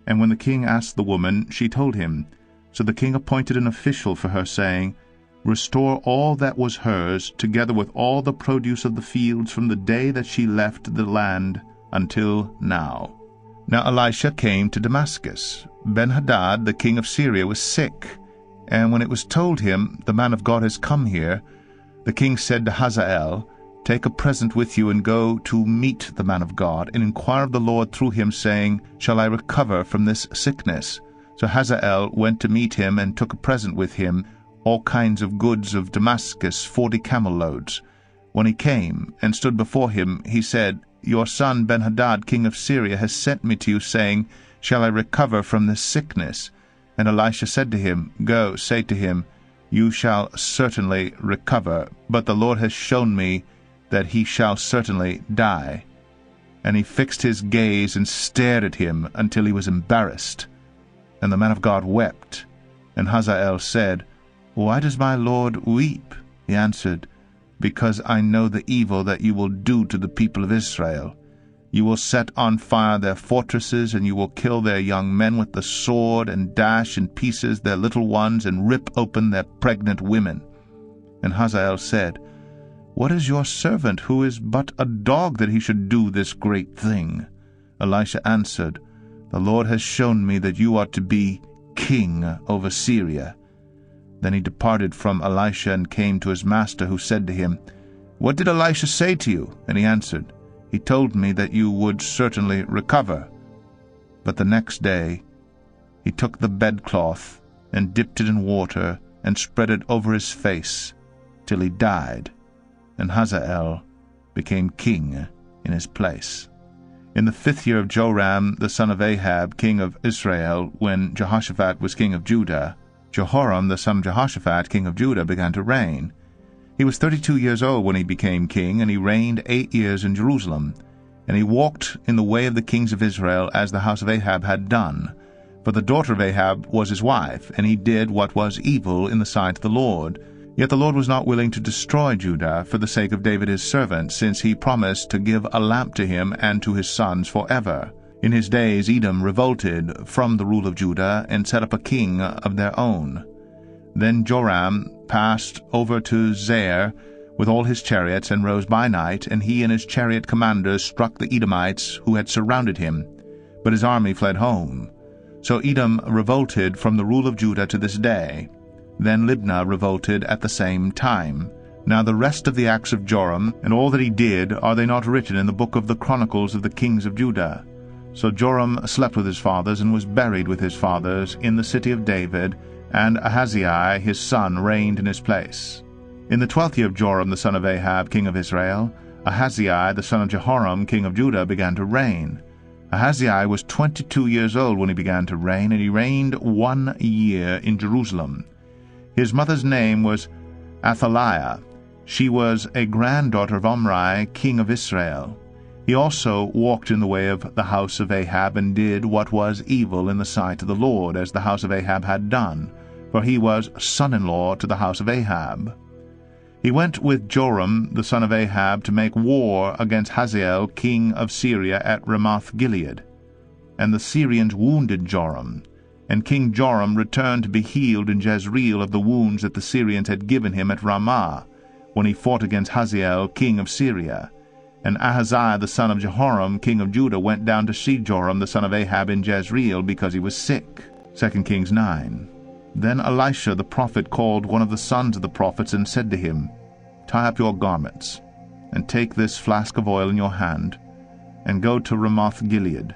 And when the king asked the woman, she told him. So the king appointed an official for her, saying, Restore all that was hers, together with all the produce of the fields, from the day that she left the land until now. Now Elisha came to Damascus. Ben-Hadad, the king of Syria, was sick. And when it was told him, The man of God has come here, the king said to Hazael, Take a present with you, and go to meet the man of God, and inquire of the Lord through him, saying, Shall I recover from this sickness? So Hazael went to meet him, and took a present with him, all kinds of goods of Damascus, 40 camel loads. When he came and stood before him, he said, Your son Ben-Hadad, king of Syria, has sent me to you, saying, Shall I recover from this sickness? And Elisha said to him, Go, say to him, You shall certainly recover, but the Lord has shown me that he shall certainly die. And he fixed his gaze and stared at him until he was embarrassed. And the man of God wept. And Hazael said, Why does my Lord weep? He answered, Because I know the evil that you will do to the people of Israel. You will set on fire their fortresses, and you will kill their young men with the sword, and dash in pieces their little ones, and rip open their pregnant women. And Hazael said, What is your servant, who is but a dog, that he should do this great thing? Elisha answered, The Lord has shown me that you are to be king over Syria. Then he departed from Elisha and came to his master, who said to him, What did Elisha say to you? And he answered, He told me that you would certainly recover. But the next day he took the bedcloth and dipped it in water and spread it over his face till he died. And Hazael became king in his place. In the 5th year of Joram the son of Ahab, king of Israel, when Jehoshaphat was king of Judah, Jehoram the son of Jehoshaphat, king of Judah, began to reign. He was 32 years old when he became king, and he reigned 8 years in Jerusalem. And he walked in the way of the kings of Israel, as the house of Ahab had done. For the daughter of Ahab was his wife, and he did what was evil in the sight of the Lord. Yet the Lord was not willing to destroy Judah for the sake of David his servant, since he promised to give a lamp to him and to his sons forever. In his days Edom revolted from the rule of Judah, and set up a king of their own. Then Joram passed over to Zair with all his chariots, and rose by night, and he and his chariot commanders struck the Edomites who had surrounded him. But his army fled home. So Edom revolted from the rule of Judah to this day. Then Libnah revolted at the same time. Now the rest of the acts of Joram, and all that he did, are they not written in the book of the Chronicles of the kings of Judah? So Joram slept with his fathers, and was buried with his fathers in the city of David, and Ahaziah his son reigned in his place. In the 12th year of Joram the son of Ahab, king of Israel, Ahaziah the son of Jehoram, king of Judah, began to reign. Ahaziah was 22 years old when he began to reign, and he reigned 1 year in Jerusalem. His mother's name was Athaliah. She was a granddaughter of Omri, king of Israel. He also walked in the way of the house of Ahab, and did what was evil in the sight of the Lord, as the house of Ahab had done, for he was son-in-law to the house of Ahab. He went with Joram the son of Ahab to make war against Hazael king of Syria at Ramoth-Gilead. And the Syrians wounded Joram, and King Joram returned to be healed in Jezreel of the wounds that the Syrians had given him at Ramah, when he fought against Hazael king of Syria. And Ahaziah the son of Jehoram king of Judah went down to see Joram the son of Ahab in Jezreel, because he was sick. 2 Kings 9. Then Elisha the prophet called one of the sons of the prophets, and said to him, Tie up your garments, and take this flask of oil in your hand, and go to Ramoth-Gilead.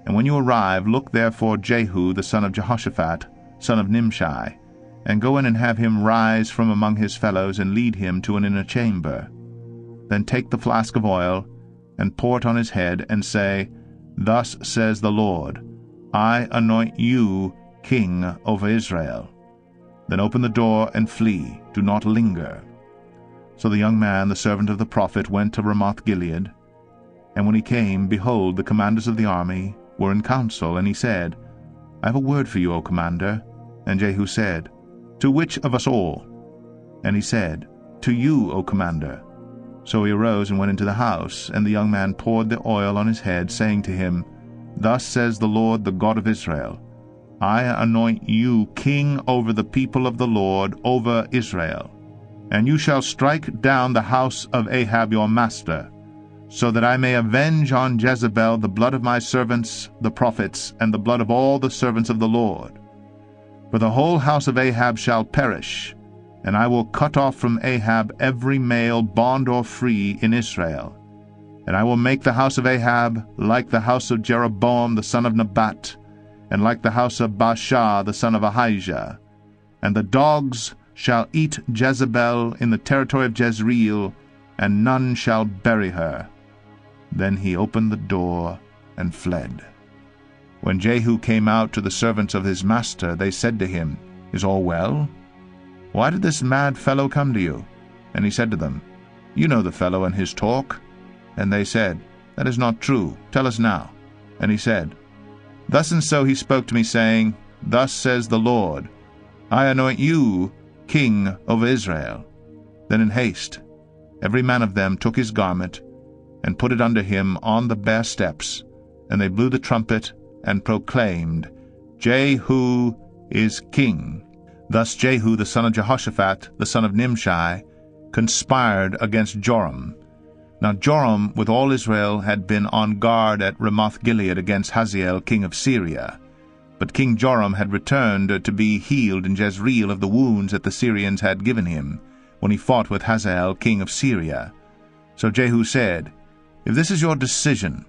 And when you arrive, look there for Jehu the son of Jehoshaphat, son of Nimshi, and go in and have him rise from among his fellows, and lead him to an inner chamber. Then take the flask of oil, and pour it on his head, and say, Thus says the Lord, I anoint you king over Israel. Then open the door and flee, do not linger. So the young man, the servant of the prophet, went to Ramoth-Gilead. And when he came, behold, the commanders of the army were in council, and he said, I have a word for you, O commander. And Jehu said, To which of us all? And he said, To you, O commander. So he arose and went into the house, and the young man poured the oil on his head, saying to him, Thus says the Lord, the God of Israel, I anoint you king over the people of the Lord, over Israel. And you shall strike down the house of Ahab your master, so that I may avenge on Jezebel the blood of my servants the prophets, and the blood of all the servants of the Lord. For the whole house of Ahab shall perish, and I will cut off from Ahab every male, bond or free, in Israel. And I will make the house of Ahab like the house of Jeroboam the son of Nebat, and like the house of Baasha the son of Ahijah. And the dogs shall eat Jezebel in the territory of Jezreel, and none shall bury her. Then he opened the door and fled. When Jehu came out to the servants of his master, they said to him, Is all well? Why did this mad fellow come to you? And he said to them, You know the fellow and his talk. And they said, That is not true. Tell us now. And he said, Thus and so he spoke to me, saying, Thus says the Lord, I anoint you king over Israel. Then in haste every man of them took his garment, and put it under him on the bare steps, and they blew the trumpet, and proclaimed, Jehu is king. Thus Jehu the son of Jehoshaphat, the son of Nimshi, conspired against Joram. Now Joram with all Israel had been on guard at Ramoth-Gilead against Hazael king of Syria. But King Joram had returned to be healed in Jezreel of the wounds that the Syrians had given him, when he fought with Hazael king of Syria. So Jehu said, If this is your decision,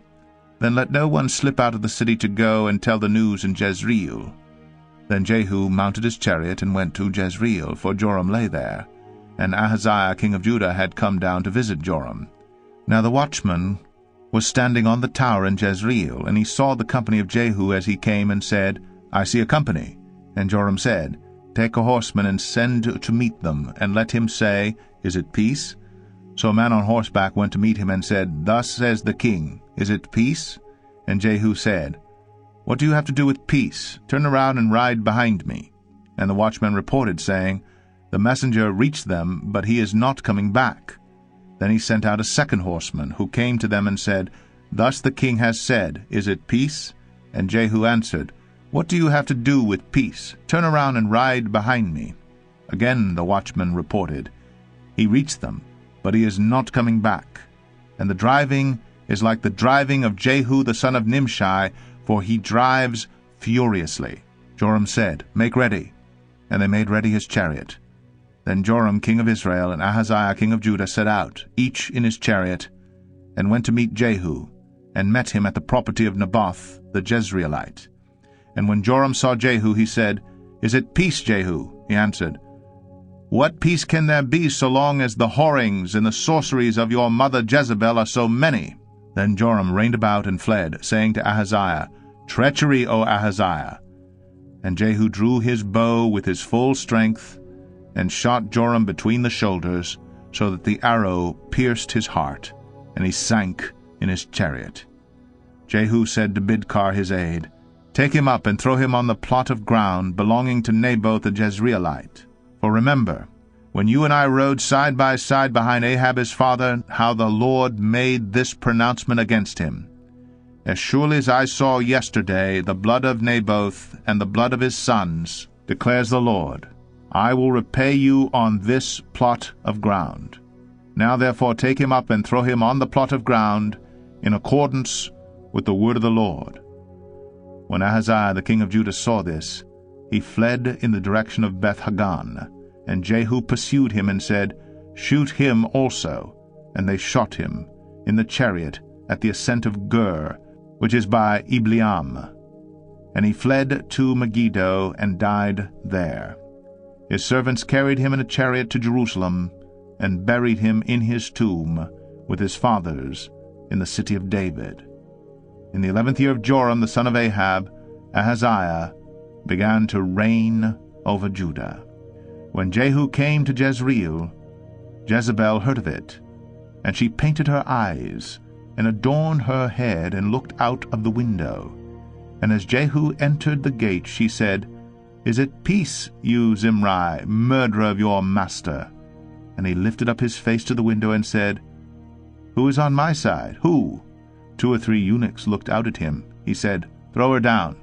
then let no one slip out of the city to go and tell the news in Jezreel. Then Jehu mounted his chariot and went to Jezreel, for Joram lay there, and Ahaziah king of Judah had come down to visit Joram. Now the watchman was standing on the tower in Jezreel, and he saw the company of Jehu as he came, and said, I see a company. And Joram said, Take a horseman and send to meet them, and let him say, Is it peace? So a man on horseback went to meet him and said, Thus says the king, Is it peace? And Jehu said, What do you have to do with peace? Turn around and ride behind me. And the watchman reported, saying, The messenger reached them, but he is not coming back. Then he sent out a second horseman, who came to them and said, Thus the king has said, Is it peace? And Jehu answered, What do you have to do with peace? Turn around and ride behind me. Again the watchman reported, He reached them, but he is not coming back. And the driving is like the driving of Jehu the son of Nimshi, for he drives furiously. Joram said, Make ready. And they made ready his chariot. Then Joram king of Israel and Ahaziah king of Judah set out, each in his chariot, and went to meet Jehu, and met him at the property of Naboth the Jezreelite. And when Joram saw Jehu, he said, Is it peace, Jehu? He answered, What peace can there be so long as the whorings and the sorceries of your mother Jezebel are so many? Then Joram reined about and fled, saying to Ahaziah, Treachery, O Ahaziah! And Jehu drew his bow with his full strength, and shot Joram between the shoulders, so that the arrow pierced his heart, and he sank in his chariot. Jehu said to Bidkar his aide, Take him up and throw him on the plot of ground belonging to Naboth the Jezreelite. For remember, when you and I rode side by side behind Ahab his father, how the Lord made this pronouncement against him. As surely as I saw yesterday the blood of Naboth and the blood of his sons, declares the Lord, I will repay you on this plot of ground. Now therefore take him up and throw him on the plot of ground, in accordance with the word of the Lord. When Ahaziah the king of Judah saw this, he fled in the direction of Beth-Hagan, and Jehu pursued him and said, Shoot him also. And they shot him in the chariot at the ascent of Gur, which is by Ibleam. And he fled to Megiddo and died there. His servants carried him in a chariot to Jerusalem, and buried him in his tomb with his fathers in the city of David. In the 11th year of Joram the son of Ahab, Ahaziah began to reign over Judah. When Jehu came to Jezreel, Jezebel heard of it, and she painted her eyes, and adorned her head, and looked out of the window. And as Jehu entered the gate, she said, Is it peace, you Zimri, murderer of your master? And he lifted up his face to the window and said, Who is on my side? Who? 2 or 3 eunuchs looked out at him, He said, "Throw her down."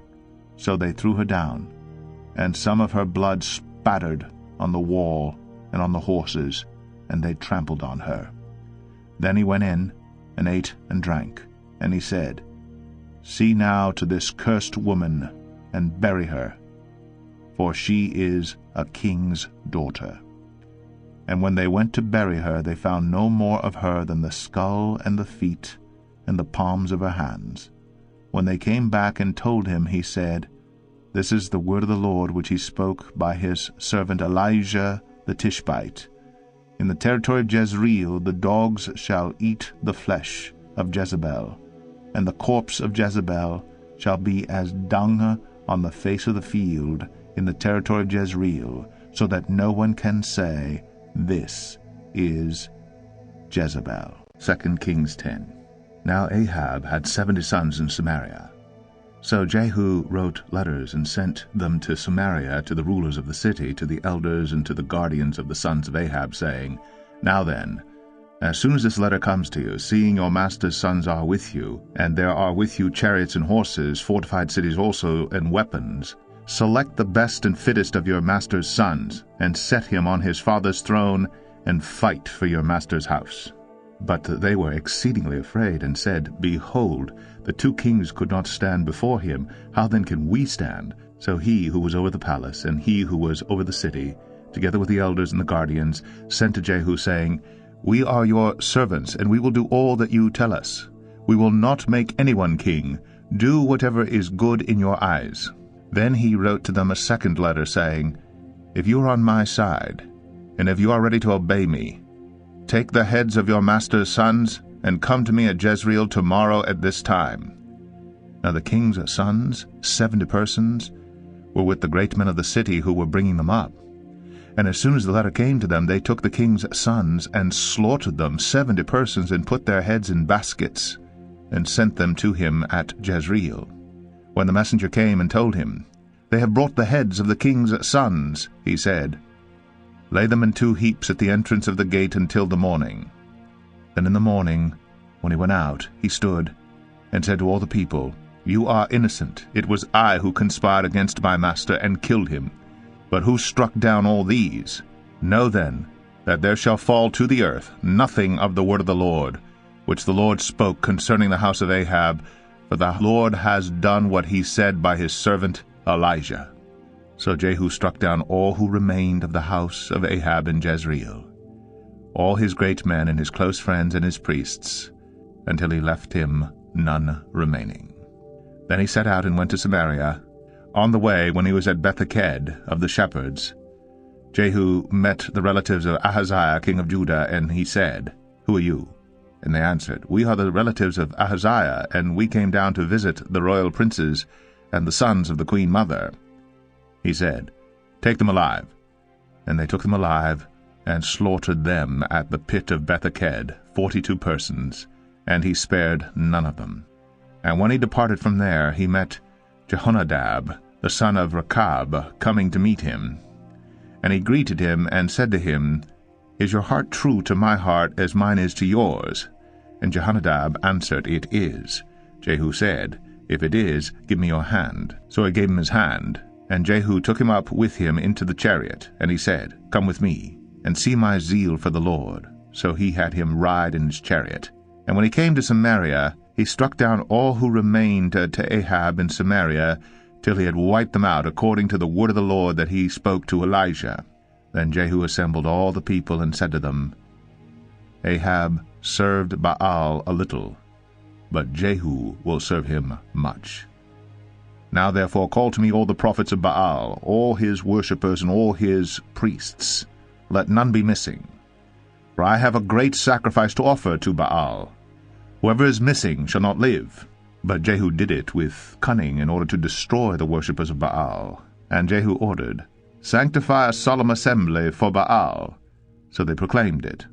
So they threw her down, and some of her blood spattered on the wall and on the horses, and they trampled on her. Then he went in and ate and drank, and he said, "See now to this cursed woman, and bury her, for she is a king's daughter." And when they went to bury her, they found no more of her than the skull and the feet and the palms of her hands. When they came back and told him, he said, "This is the word of the Lord which he spoke by his servant Elijah the Tishbite. In the territory of Jezreel the dogs shall eat the flesh of Jezebel, and the corpse of Jezebel shall be as dung on the face of the field in the territory of Jezreel, so that no one can say, 'This is Jezebel.'" 2 Kings 10. Now Ahab had 70 sons in Samaria. So Jehu wrote letters and sent them to Samaria to the rulers of the city, to the elders and to the guardians of the sons of Ahab, saying, "Now then, as soon as this letter comes to you, seeing your master's sons are with you, and there are with you chariots and horses, fortified cities also, and weapons, select the best and fittest of your master's sons, and set him on his father's throne, and fight for your master's house." But they were exceedingly afraid, and said, "Behold, the 2 kings could not stand before him. How then can we stand?" So he who was over the palace, and he who was over the city, together with the elders and the guardians, sent to Jehu, saying, "We are your servants, and we will do all that you tell us. We will not make anyone king. Do whatever is good in your eyes." Then he wrote to them a second letter, saying, "If you are on my side, and if you are ready to obey me, take the heads of your master's sons, and come to me at Jezreel tomorrow at this time." Now the king's sons, 70 persons, were with the great men of the city who were bringing them up. And as soon as the letter came to them, they took the king's sons, and slaughtered them, 70 persons, and put their heads in baskets, and sent them to him at Jezreel. When the messenger came and told him, "They have brought the heads of the king's sons," he said, "Lay them in 2 heaps at the entrance of the gate until the morning." Then in the morning, when he went out, he stood and said to all the people, "You are innocent. It was I who conspired against my master and killed him. But who struck down all these? Know then that there shall fall to the earth nothing of the word of the Lord, which the Lord spoke concerning the house of Ahab, for the Lord has done what he said by his servant Elijah." So Jehu struck down all who remained of the house of Ahab in Jezreel, all his great men and his close friends and his priests, until he left him none remaining. Then he set out and went to Samaria. On the way, when he was at Betheked of the shepherds, Jehu met the relatives of Ahaziah king of Judah, and he said, "Who are you?" And they answered, "We are the relatives of Ahaziah, and we came down to visit the royal princes and the sons of the queen mother." He said, "Take them alive." And they took them alive, and slaughtered them at the pit of Betheked, 42 persons, and he spared none of them. And when he departed from there, he met Jehonadab, the son of Rechab, coming to meet him. And he greeted him, and said to him, "Is your heart true to my heart as mine is to yours?" And Jehonadab answered, "It is." Jehu said, "If it is, give me your hand." So he gave him his hand, and Jehu took him up with him into the chariot, and he said, "Come with me, and see my zeal for the Lord." So he had him ride in his chariot. And when he came to Samaria, he struck down all who remained to Ahab in Samaria, till he had wiped them out, according to the word of the Lord that he spoke to Elijah. Then Jehu assembled all the people, and said to them, "Ahab served Baal a little, but Jehu will serve him much. Now therefore call to me all the prophets of Baal, all his worshippers, and all his priests. Let none be missing. For I have a great sacrifice to offer to Baal. Whoever is missing shall not live." But Jehu did it with cunning in order to destroy the worshippers of Baal. And Jehu ordered, "Sanctify a solemn assembly for Baal." So they proclaimed it.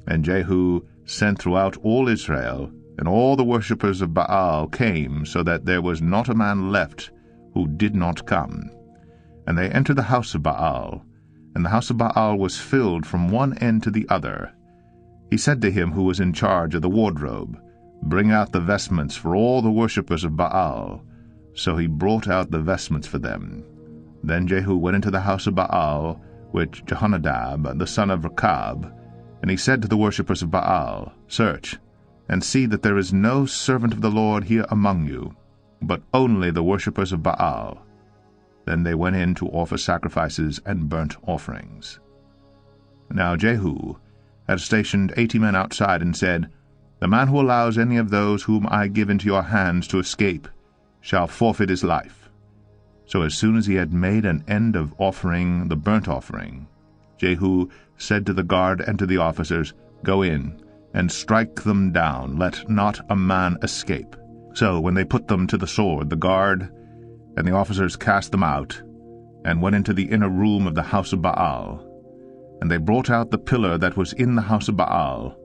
And Jehu sent throughout all Israel, and all the worshippers of Baal came, so that there was not a man left who did not come. And they entered the house of Baal, and the house of Baal was filled from one end to the other. He said to him who was in charge of the wardrobe, Bring out the vestments for all the worshippers of Baal. So he brought out the vestments for them. Then Jehu went into the house of Baal with Jehonadab the son of Rechab, and he said to the worshippers of Baal, Search, and see that there is no servant of the Lord here among you, but only the worshippers of Baal. Then they went in to offer sacrifices and burnt offerings. Now Jehu had stationed 80 men outside, and said, The man who allows any of those whom I give into your hands to escape shall forfeit his life. So as soon as he had made an end of offering the burnt offering, Jehu said to the guard and to the officers, Go in, and strike them down, let not a man escape. So when they put them to the sword, the guard and the officers cast them out, and went into the inner room of the house of Baal. And they brought out the pillar that was in the house of Baal,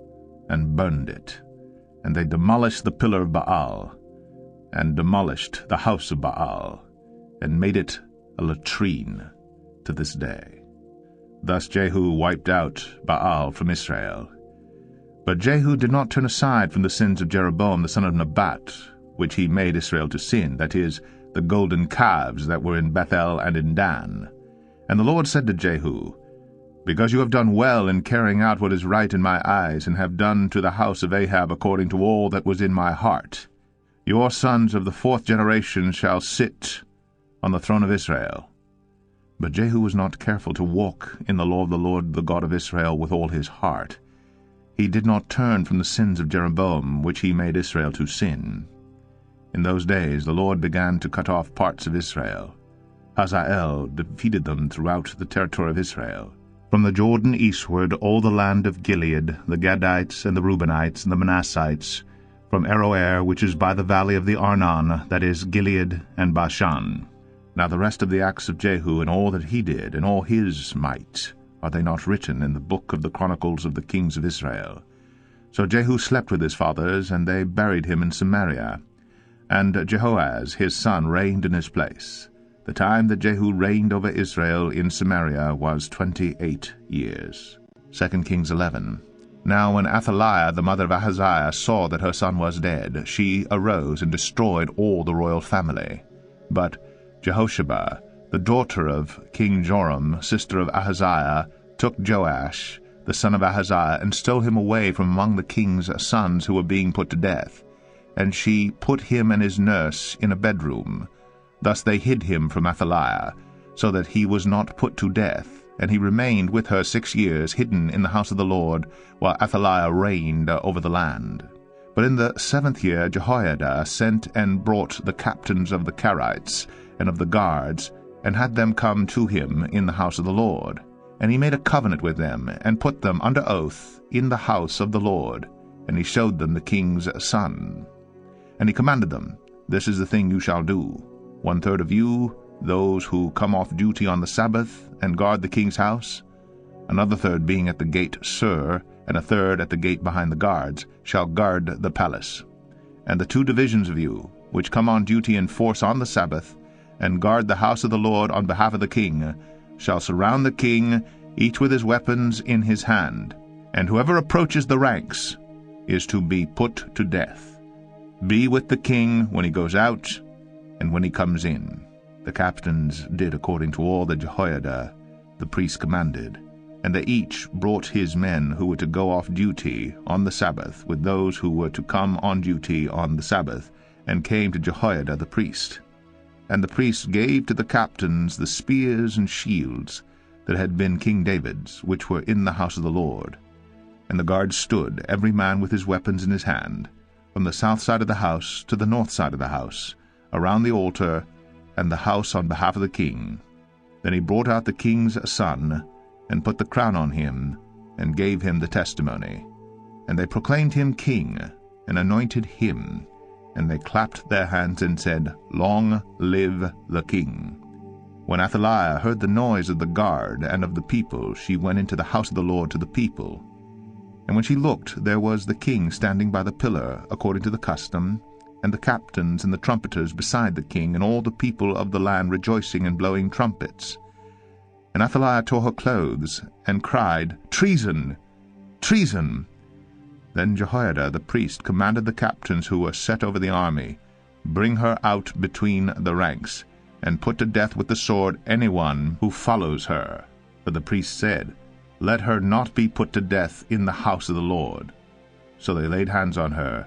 and burned it. And they demolished the pillar of Baal, and demolished the house of Baal, and made it a latrine to this day. Thus Jehu wiped out Baal from Israel. But Jehu did not turn aside from the sins of Jeroboam the son of Nebat, which he made Israel to sin, that is, the golden calves that were in Bethel and in Dan. And the Lord said to Jehu, Because you have done well in carrying out what is right in my eyes, and have done to the house of Ahab according to all that was in my heart, your sons of the 4th generation shall sit on the throne of Israel. But Jehu was not careful to walk in the law of the Lord the God of Israel with all his heart. He did not turn from the sins of Jeroboam, which he made Israel to sin. In those days the Lord began to cut off parts of Israel. Hazael defeated them throughout the territory of Israel. From the Jordan eastward, all the land of Gilead, the Gadites and the Reubenites and the Manassites, from Aroer, which is by the valley of the Arnon, that is, Gilead and Bashan. Now the rest of the acts of Jehu, and all that he did, and all his might, are they not written in the book of the chronicles of the kings of Israel? So Jehu slept with his fathers, and they buried him in Samaria. And Jehoaz his son reigned in his place. The time that Jehu reigned over Israel in Samaria was 28 years. 2 Kings 11. Now when Athaliah the mother of Ahaziah saw that her son was dead, she arose and destroyed all the royal family. But Jehosheba, the daughter of King Joram, sister of Ahaziah, took Joash, the son of Ahaziah, and stole him away from among the king's sons who were being put to death. And she put him and his nurse in a bedroom. Thus they hid him from Athaliah, so that he was not put to death. And he remained with her 6 years, hidden in the house of the Lord, while Athaliah reigned over the land. But in the 7th year Jehoiada sent and brought the captains of the Carites and of the guards, and had them come to him in the house of the Lord. And he made a covenant with them, and put them under oath in the house of the Lord. And he showed them the king's son. And he commanded them, This is the thing you shall do. 1/3 of you, those who come off duty on the Sabbath, and guard the king's house, another third being at the gate Sur, and a third at the gate behind the guards, shall guard the palace. And the 2 divisions of you, which come on duty in force on the Sabbath, and guard the house of the Lord on behalf of the king, shall surround the king, each with his weapons in his hand. And whoever approaches the ranks is to be put to death. Be with the king when he goes out, and when he comes in. The captains did according to all that Jehoiada the priest commanded, and they each brought his men who were to go off duty on the Sabbath with those who were to come on duty on the Sabbath, and came to Jehoiada the priest. And the priests gave to the captains the spears and shields that had been King David's, which were in the house of the Lord. And the guards stood, every man with his weapons in his hand, from the south side of the house to the north side of the house, around the altar and the house on behalf of the king. Then he brought out the king's son, and put the crown on him, and gave him the testimony. And they proclaimed him king, and anointed him. And they clapped their hands and said, Long live the king. When Athaliah heard the noise of the guard and of the people, she went into the house of the Lord to the people. And when she looked, there was the king standing by the pillar, according to the custom, and the captains and the trumpeters beside the king, and all the people of the land rejoicing and blowing trumpets. And Athaliah tore her clothes, and cried, Treason! Treason! Then Jehoiada the priest commanded the captains who were set over the army, Bring her out between the ranks, and put to death with the sword anyone who follows her. But the priest said, Let her not be put to death in the house of the Lord. So they laid hands on her,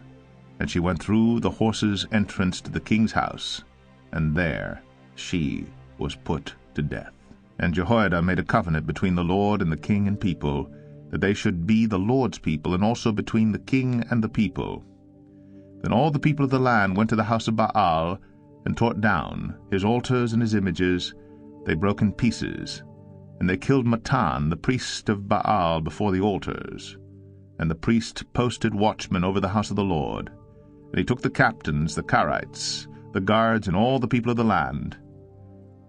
and she went through the horses' entrance to the king's house, and there she was put to death. And Jehoiada made a covenant between the Lord and the king and people, that they should be the Lord's people, and also between the king and the people. Then all the people of the land went to the house of Baal, and tore down his altars and his images. They broke in pieces, and they killed Mattan the priest of Baal before the altars. And the priest posted watchmen over the house of the Lord. And he took the captains, the Karites, the guards, and all the people of the land.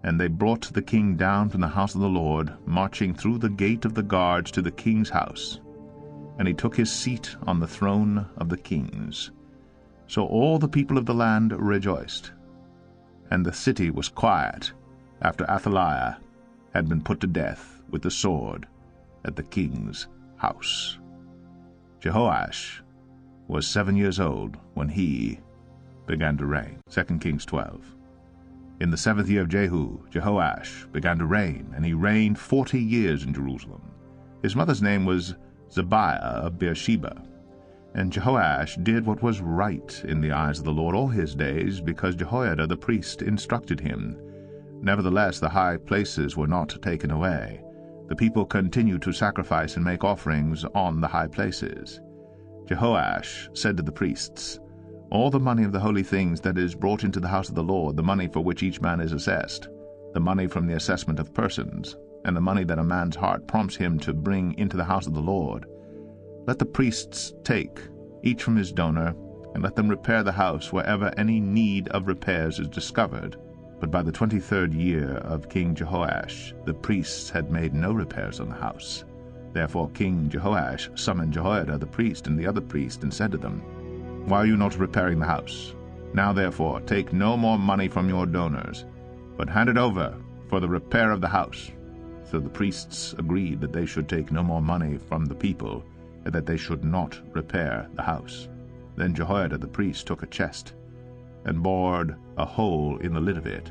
And they brought the king down from the house of the Lord, marching through the gate of the guards to the king's house. And he took his seat on the throne of the kings. So all the people of the land rejoiced. And the city was quiet after Athaliah had been put to death with the sword at the king's house. Jehoash was 7 years old when he began to reign. 2 Kings 12. In the 7th year of Jehu, Jehoash began to reign, and he reigned 40 years in Jerusalem. His mother's name was Zebiah of Beersheba. And Jehoash did what was right in the eyes of the Lord all his days, because Jehoiada the priest instructed him. Nevertheless, the high places were not taken away. The people continued to sacrifice and make offerings on the high places. Jehoash said to the priests, All the money of the holy things that is brought into the house of the Lord, the money for which each man is assessed, the money from the assessment of persons, and the money that a man's heart prompts him to bring into the house of the Lord, let the priests take, each from his donor, and let them repair the house wherever any need of repairs is discovered. But by the 23rd year of King Jehoash, the priests had made no repairs on the house. Therefore King Jehoash summoned Jehoiada the priest and the other priest, and said to them, Why are you not repairing the house? Now therefore take no more money from your donors, but hand it over for the repair of the house. So the priests agreed that they should take no more money from the people, and that they should not repair the house. Then Jehoiada the priest took a chest, and bored a hole in the lid of it,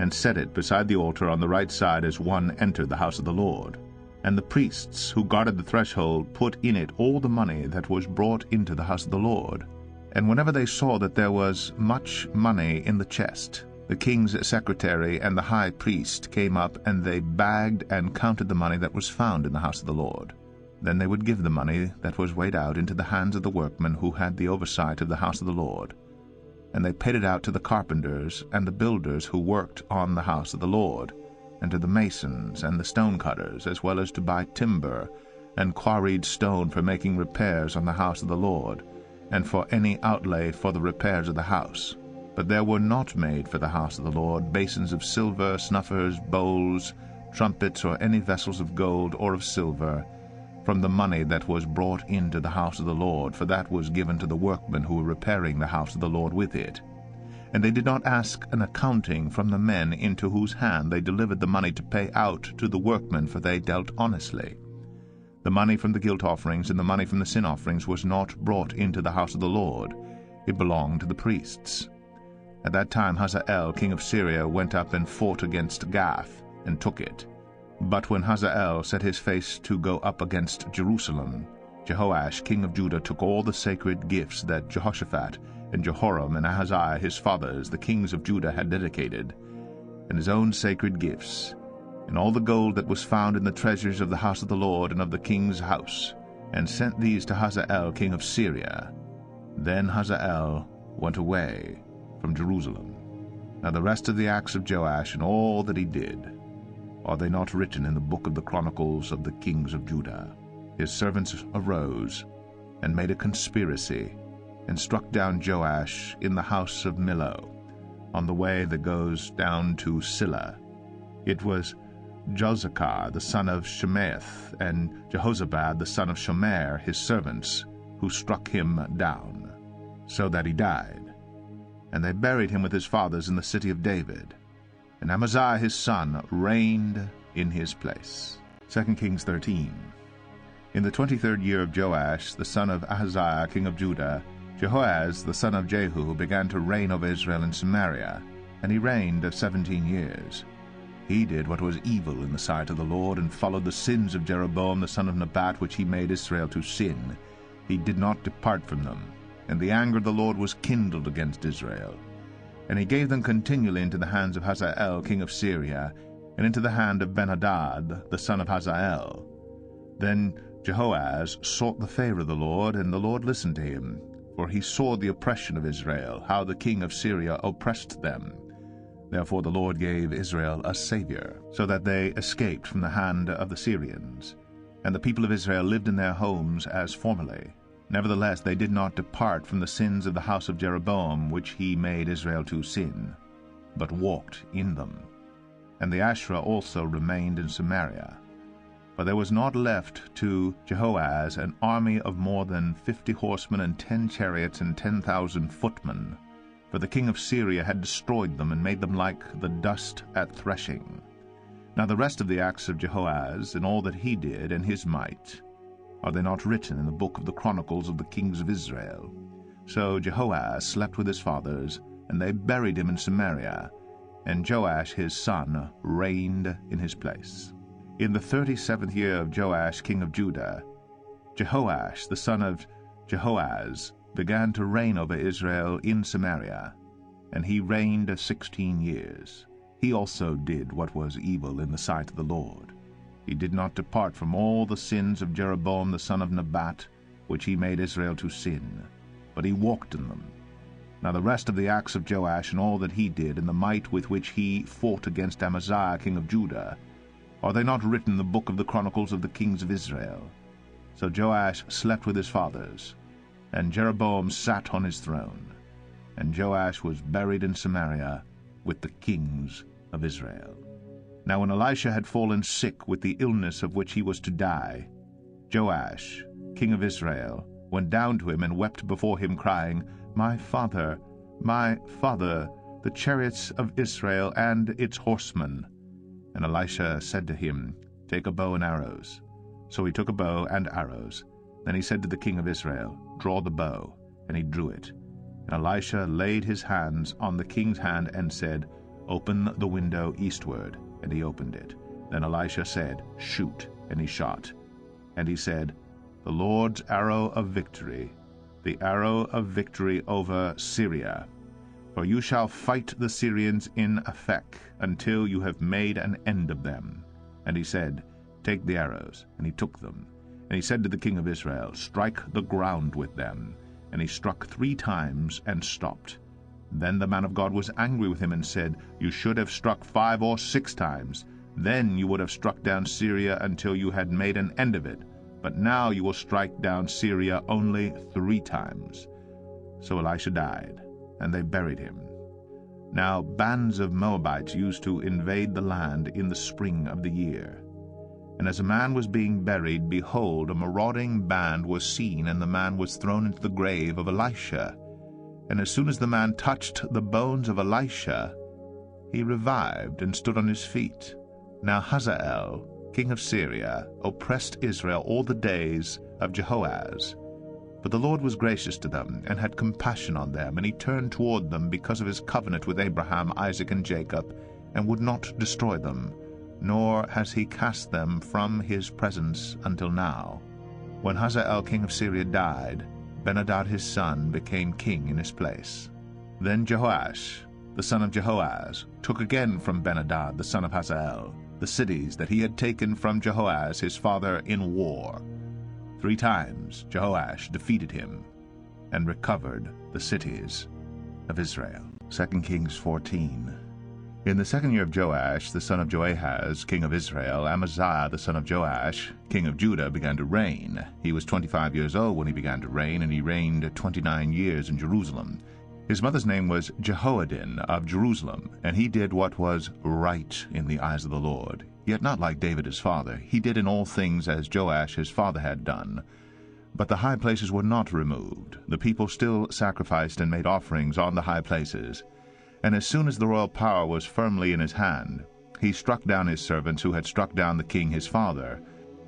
and set it beside the altar on the right side as one entered the house of the Lord. And the priests who guarded the threshold put in it all the money that was brought into the house of the Lord. And whenever they saw that there was much money in the chest, the king's secretary and the high priest came up, and they bagged and counted the money that was found in the house of the Lord. Then they would give the money that was weighed out into the hands of the workmen who had the oversight of the house of the Lord. And they paid it out to the carpenters and the builders who worked on the house of the Lord, and to the masons and the stone-cutters, as well as to buy timber and quarried stone for making repairs on the house of the Lord, and for any outlay for the repairs of the house. But there were not made for the house of the Lord basins of silver, snuffers, bowls, trumpets, or any vessels of gold or of silver, from the money that was brought into the house of the Lord, for that was given to the workmen who were repairing the house of the Lord with it. And they did not ask an accounting from the men into whose hand they delivered the money to pay out to the workmen, for they dealt honestly. The money from the guilt offerings and the money from the sin offerings was not brought into the house of the Lord. It belonged to the priests. At that time Hazael king of Syria went up and fought against Gath, and took it. But when Hazael set his face to go up against Jerusalem, Jehoash king of Judah took all the sacred gifts that Jehoshaphat and Jehoram and Ahaziah his fathers, the kings of Judah, had dedicated, and his own sacred gifts, and all the gold that was found in the treasures of the house of the Lord and of the king's house, and sent these to Hazael king of Syria. Then Hazael went away from Jerusalem. Now the rest of the acts of Joash and all that he did, are they not written in the book of the chronicles of the kings of Judah? His servants arose and made a conspiracy, and struck down Joash in the house of Millo, on the way that goes down to Silla. It was Jozachar the son of Shemaeth, and Jehozabad the son of Shomer, his servants, who struck him down, so that he died. And they buried him with his fathers in the city of David. And Amaziah his son reigned in his place. 2 Kings 13. In the 23rd year of Joash, the son of Ahaziah, king of Judah, Jehoahaz, the son of Jehu, began to reign over Israel in Samaria, and he reigned 17 years. He did what was evil in the sight of the Lord, and followed the sins of Jeroboam the son of Nebat, which he made Israel to sin. He did not depart from them, and the anger of the Lord was kindled against Israel. And he gave them continually into the hands of Hazael king of Syria, and into the hand of Ben-Hadad the son of Hazael. Then Jehoahaz sought the favor of the Lord, and the Lord listened to him, for he saw the oppression of Israel, how the king of Syria oppressed them. Therefore the Lord gave Israel a Savior, so that they escaped from the hand of the Syrians. And the people of Israel lived in their homes as formerly. Nevertheless they did not depart from the sins of the house of Jeroboam, which he made Israel to sin, but walked in them. And the Asherah also remained in Samaria. For there was not left to Jehoahaz an army of more than 50 horsemen and 10 chariots and 10,000 footmen, for the king of Syria had destroyed them and made them like the dust at threshing. Now the rest of the acts of Jehoahaz, and all that he did, and his might, are they not written in the book of the chronicles of the kings of Israel? So Jehoahaz slept with his fathers, and they buried him in Samaria, and Joash his son reigned in his place. In the 37th year of Joash king of Judah, Jehoash the son of Jehoahaz began to reign over Israel in Samaria, and he reigned 16 years. He also did what was evil in the sight of the Lord. He did not depart from all the sins of Jeroboam the son of Nebat, which he made Israel to sin, but he walked in them. Now the rest of the acts of Joash, and all that he did, and the might with which he fought against Amaziah king of Judah, are they not written in the book of the chronicles of the kings of Israel? So Joash slept with his fathers, and Jeroboam sat on his throne, and Joash was buried in Samaria with the kings of Israel. Now when Elisha had fallen sick with the illness of which he was to die, Joash, king of Israel, went down to him and wept before him, crying, my father, the chariots of Israel and its horsemen. And Elisha said to him, take a bow and arrows. So he took a bow and arrows. Then he said to the king of Israel, draw the bow. And he drew it. And Elisha laid his hands on the king's hand and said, open the window eastward. And he opened it. Then Elisha said, shoot. And he shot. And he said, the Lord's arrow of victory, the arrow of victory over Syria. For you shall fight the Syrians in Aphek, until you have made an end of them. And he said, take the arrows. And he took them. And he said to the king of Israel, strike the ground with them. And he struck 3 times and stopped. Then the man of God was angry with him and said, you should have struck 5 or 6 times. Then you would have struck down Syria until you had made an end of it. But now you will strike down Syria only 3 times. So Elisha died, and they buried him. Now bands of Moabites used to invade the land in the spring of the year. And as a man was being buried, behold, a marauding band was seen, and the man was thrown into the grave of Elisha. And as soon as the man touched the bones of Elisha, he revived and stood on his feet. Now Hazael, king of Syria, oppressed Israel all the days of Jehoahaz. But the Lord was gracious to them, and had compassion on them, and he turned toward them because of his covenant with Abraham, Isaac, and Jacob, and would not destroy them, nor has he cast them from his presence until now. When Hazael king of Syria died, Ben-Hadad his son became king in his place. Then Jehoash, the son of Jehoahaz, took again from Ben-Hadad the son of Hazael the cities that he had taken from Jehoahaz his father in war. 3 times Jehoash defeated him, and recovered the cities of Israel. 2 Kings 14. In the 2nd year of Joash, the son of Joahaz, king of Israel, Amaziah, the son of Joash, king of Judah, began to reign. He was 25 years old when he began to reign, and he reigned 29 years in Jerusalem. His mother's name was Jehoaddin of Jerusalem, and he did what was right in the eyes of the Lord. Yet not like David his father. He did in all things as Joash his father had done. But the high places were not removed. The people still sacrificed and made offerings on the high places. And as soon as the royal power was firmly in his hand, he struck down his servants who had struck down the king his father,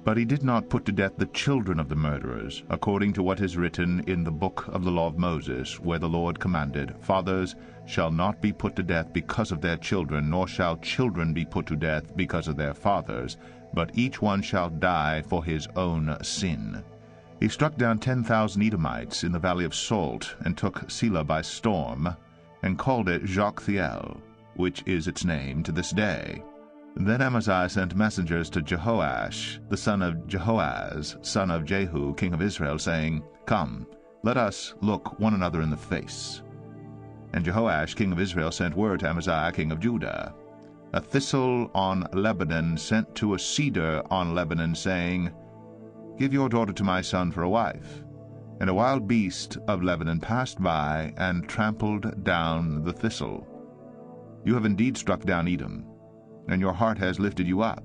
But he did not put to death the children of the murderers, according to what is written in the book of the law of Moses, where the Lord commanded, Fathers shall not be put to death because of their children, nor shall children be put to death because of their fathers, but each one shall die for his own sin. He struck down 10,000 Edomites in the valley of Salt, and took Selah by storm, and called it Joktheel, which is its name to this day. Then Amaziah sent messengers to Jehoash, the son of Jehoahaz, son of Jehu, king of Israel, saying, Come, let us look one another in the face. And Jehoash, king of Israel, sent word to Amaziah, king of Judah, A thistle on Lebanon sent to a cedar on Lebanon, saying, Give your daughter to my son for a wife. And a wild beast of Lebanon passed by and trampled down the thistle. You have indeed struck down Edom, and your heart has lifted you up.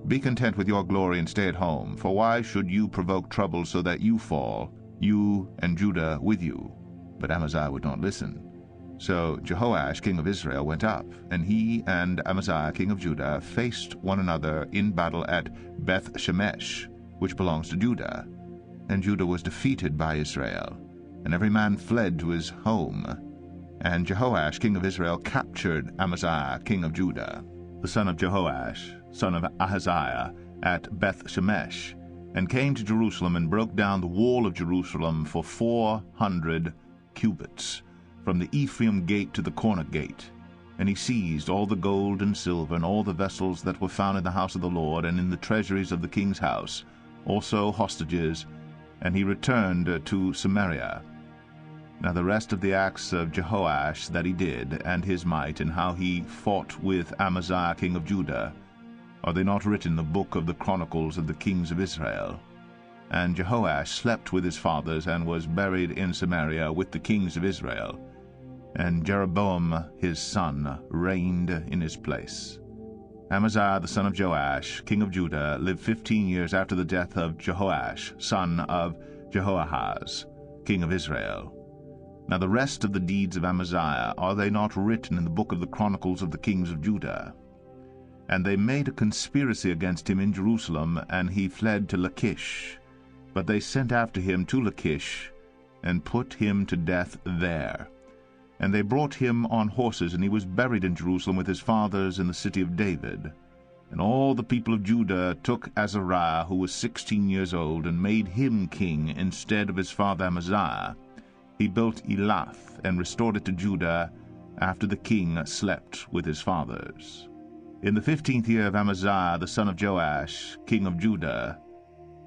Be content with your glory and stay at home, for why should you provoke trouble so that you fall, you and Judah with you? But Amaziah would not listen. So Jehoash, king of Israel, went up, and he and Amaziah, king of Judah, faced one another in battle at Beth-Shemesh, which belongs to Judah. And Judah was defeated by Israel, and every man fled to his home. And Jehoash, king of Israel, captured Amaziah, king of Judah, the son of Jehoash, son of Ahaziah, at Beth-Shemesh, and came to Jerusalem and broke down the wall of Jerusalem for 400 cubits, from the Ephraim gate to the corner gate. And he seized all the gold and silver and all the vessels that were found in the house of the Lord and in the treasuries of the king's house, also hostages, and he returned to Samaria. Now the rest of the acts of Jehoash that he did, and his might, and how he fought with Amaziah king of Judah, are they not written in the book of the Chronicles of the kings of Israel? And Jehoash slept with his fathers, and was buried in Samaria with the kings of Israel. And Jeroboam his son reigned in his place. Amaziah the son of Joash, king of Judah, lived 15 years after the death of Jehoash, son of Jehoahaz, king of Israel. Now the rest of the deeds of Amaziah, are they not written in the book of the Chronicles of the kings of Judah? And they made a conspiracy against him in Jerusalem, and he fled to Lachish. But they sent after him to Lachish, and put him to death there. And they brought him on horses, and he was buried in Jerusalem with his fathers in the city of David. And all the people of Judah took Azariah, who was 16 years old, and made him king instead of his father Amaziah. He built Elath, and restored it to Judah, after the king slept with his fathers. In the 15th year of Amaziah the son of Joash, king of Judah,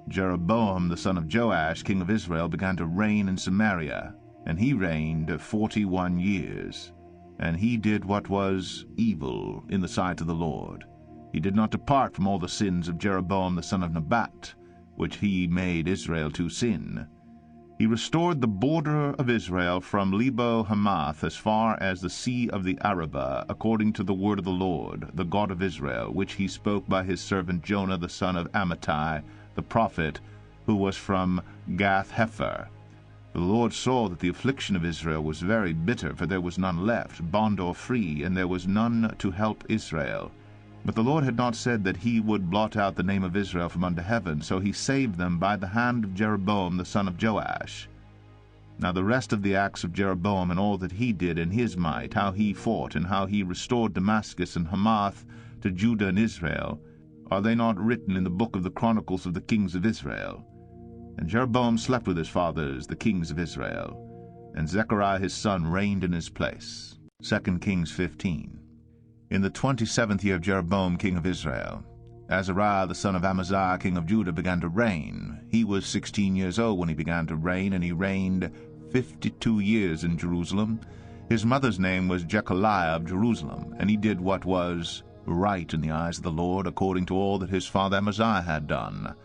Jeroboam the son of Joash, king of Israel, began to reign in Samaria, and he reigned 41 years. And he did what was evil in the sight of the Lord. He did not depart from all the sins of Jeroboam the son of Nebat, which he made Israel to sin. He restored the border of Israel from Lebo-Hamath as far as the sea of the Arabah, according to the word of the Lord, the God of Israel, which he spoke by his servant Jonah the son of Amittai, the prophet, who was from Gath-Hepher. The Lord saw that the affliction of Israel was very bitter, for there was none left, bond or free, and there was none to help Israel. But the Lord had not said that he would blot out the name of Israel from under heaven, so he saved them by the hand of Jeroboam the son of Joash. Now the rest of the acts of Jeroboam, and all that he did in his might, how he fought, and how he restored Damascus and Hamath to Judah and Israel, are they not written in the book of the Chronicles of the kings of Israel? And Jeroboam slept with his fathers, the kings of Israel, and Zechariah his son reigned in his place. 2 Kings 15. In the 27th year of Jeroboam king of Israel, Azariah the son of Amaziah king of Judah began to reign. He was 16 years old when he began to reign, and he reigned 52 years in Jerusalem. His mother's name was Jechaliah of Jerusalem, and he did what was right in the eyes of the Lord, according to all that his father Amaziah had done.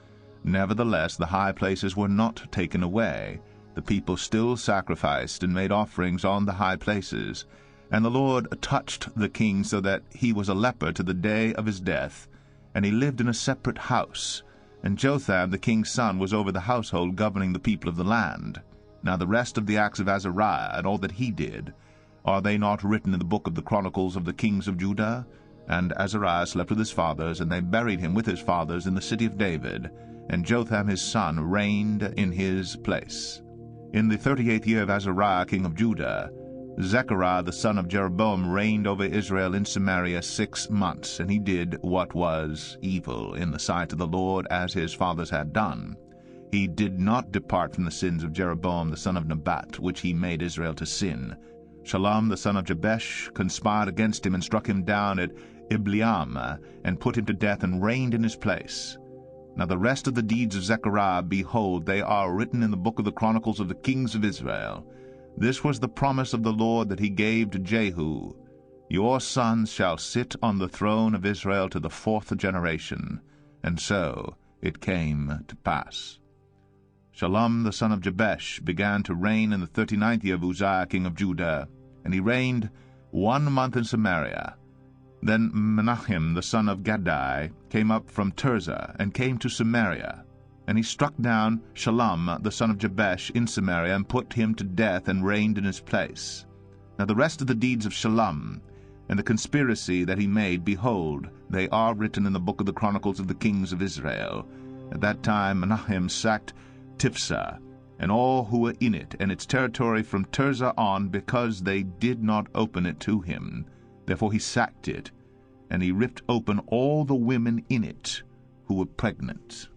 Nevertheless, the high places were not taken away. The people still sacrificed and made offerings on the high places. And the Lord touched the king so that he was a leper to the day of his death, and he lived in a separate house. And Jotham the king's son was over the household, governing the people of the land. Now the rest of the acts of Azariah, and all that he did, are they not written in the book of the Chronicles of the kings of Judah? And Azariah slept with his fathers, and they buried him with his fathers in the city of David, and Jotham his son reigned in his place. In the 38th year of Azariah king of Judah, Zechariah the son of Jeroboam reigned over Israel in Samaria 6 months, and he did what was evil in the sight of the Lord, as his fathers had done. He did not depart from the sins of Jeroboam the son of Nebat, which he made Israel to sin. Shallum the son of Jabesh conspired against him, and struck him down at Ibleam, and put him to death, and reigned in his place. Now the rest of the deeds of Zechariah, behold, they are written in the book of the Chronicles of the kings of Israel. This was the promise of the Lord that he gave to Jehu. Your sons shall sit on the throne of Israel to the 4th generation. And so it came to pass. Shallum the son of Jabesh began to reign in the 39th year of Uzziah king of Judah, and he reigned 1 month in Samaria. Then Menahem the son of Gadai came up from Tirzah, and came to Samaria. And he struck down Shallum the son of Jabesh in Samaria, and put him to death, and reigned in his place. Now the rest of the deeds of Shallum, and the conspiracy that he made, behold, they are written in the book of the Chronicles of the kings of Israel. At that time Menahem sacked Tiphsah, and all who were in it, and its territory from Tirzah on, because they did not open it to him. Therefore he sacked it, and he ripped open all the women in it who were pregnant.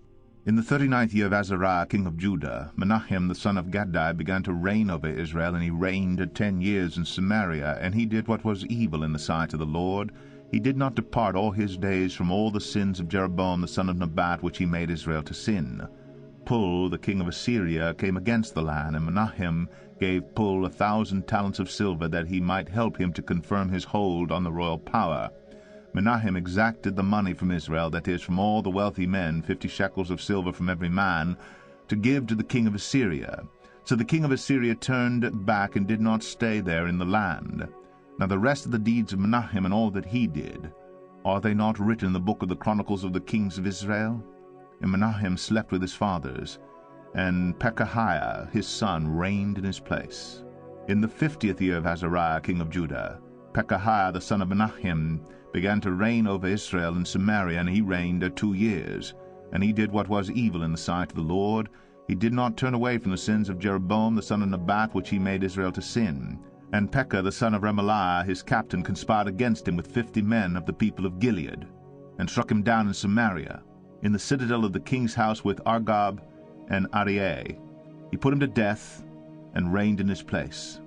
In the 39th year of Azariah king of Judah, Menahem the son of Gadai began to reign over Israel, and he reigned 10 years in Samaria, and he did what was evil in the sight of the Lord. He did not depart all his days from all the sins of Jeroboam the son of Nebat, which he made Israel to sin. Pul the king of Assyria came against the land, and Menahem gave Pul 1,000 talents of silver, that he might help him to confirm his hold on the royal power. Menahem exacted the money from Israel, that is, from all the wealthy men, 50 shekels of silver from every man, to give to the king of Assyria. So the king of Assyria turned back, and did not stay there in the land. Now the rest of the deeds of Menahem, and all that he did, are they not written in the book of the Chronicles of the kings of Israel? And Menahem slept with his fathers, and Pekahiah his son reigned in his place. In the 50th year of Azariah king of Judah, Pekahiah the son of Menahem began to reign over Israel in Samaria, and he reigned 2 years. And he did what was evil in the sight of the Lord. He did not turn away from the sins of Jeroboam the son of Nebat, which he made Israel to sin. And Pekah the son of Remaliah his captain conspired against him with 50 men of the people of Gilead, and struck him down in Samaria, in the citadel of the king's house, with Argob and Arieh. He put him to death, and reigned in his place.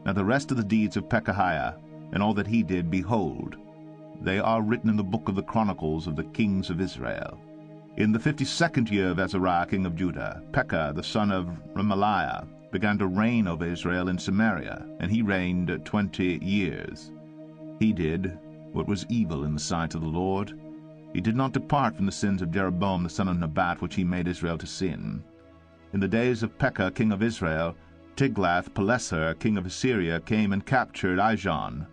Now the rest of the deeds of Pekahiah, and all that he did, behold, they are written in the book of the Chronicles of the kings of Israel. In the 52nd year of Azariah king of Judah, Pekah the son of Remaliah began to reign over Israel in Samaria, and he reigned 20 years. He did what was evil in the sight of the Lord. He did not depart from the sins of Jeroboam the son of Nebat, which he made Israel to sin. In the days of Pekah king of Israel, Tiglath-Pileser king of Assyria came and captured Ijon,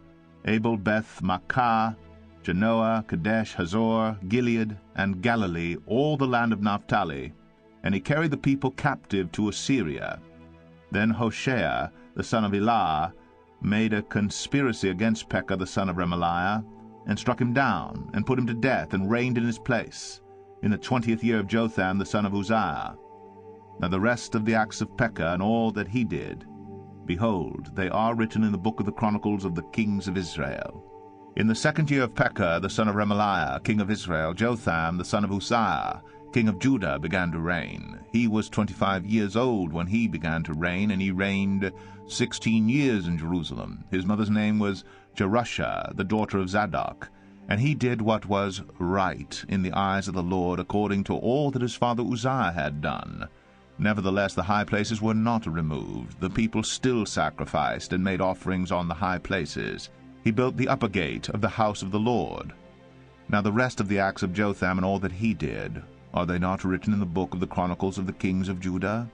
Abel-Beth-Maachah, Genoa, Kadesh, Hazor, Gilead, and Galilee, all the land of Naphtali, and he carried the people captive to Assyria. Then Hoshea, the son of Elah, made a conspiracy against Pekah the son of Remaliah, and struck him down, and put him to death, and reigned in his place, in the 20th year of Jotham the son of Uzziah. Now the rest of the acts of Pekah, and all that he did, behold, they are written in the book of the Chronicles of the kings of Israel. In the 2nd year of Pekah the son of Remaliah, king of Israel, Jotham the son of Uzziah, king of Judah, began to reign. He was 25 years old when he began to reign, and he reigned 16 years in Jerusalem. His mother's name was Jerusha, the daughter of Zadok, and he did what was right in the eyes of the Lord, according to all that his father Uzziah had done. Nevertheless the high places were not removed. The people still sacrificed and made offerings on the high places. He built the upper gate of the house of the Lord. Now the rest of the acts of Jotham, and all that he did, are they not written in the book of the Chronicles of the kings of Judah?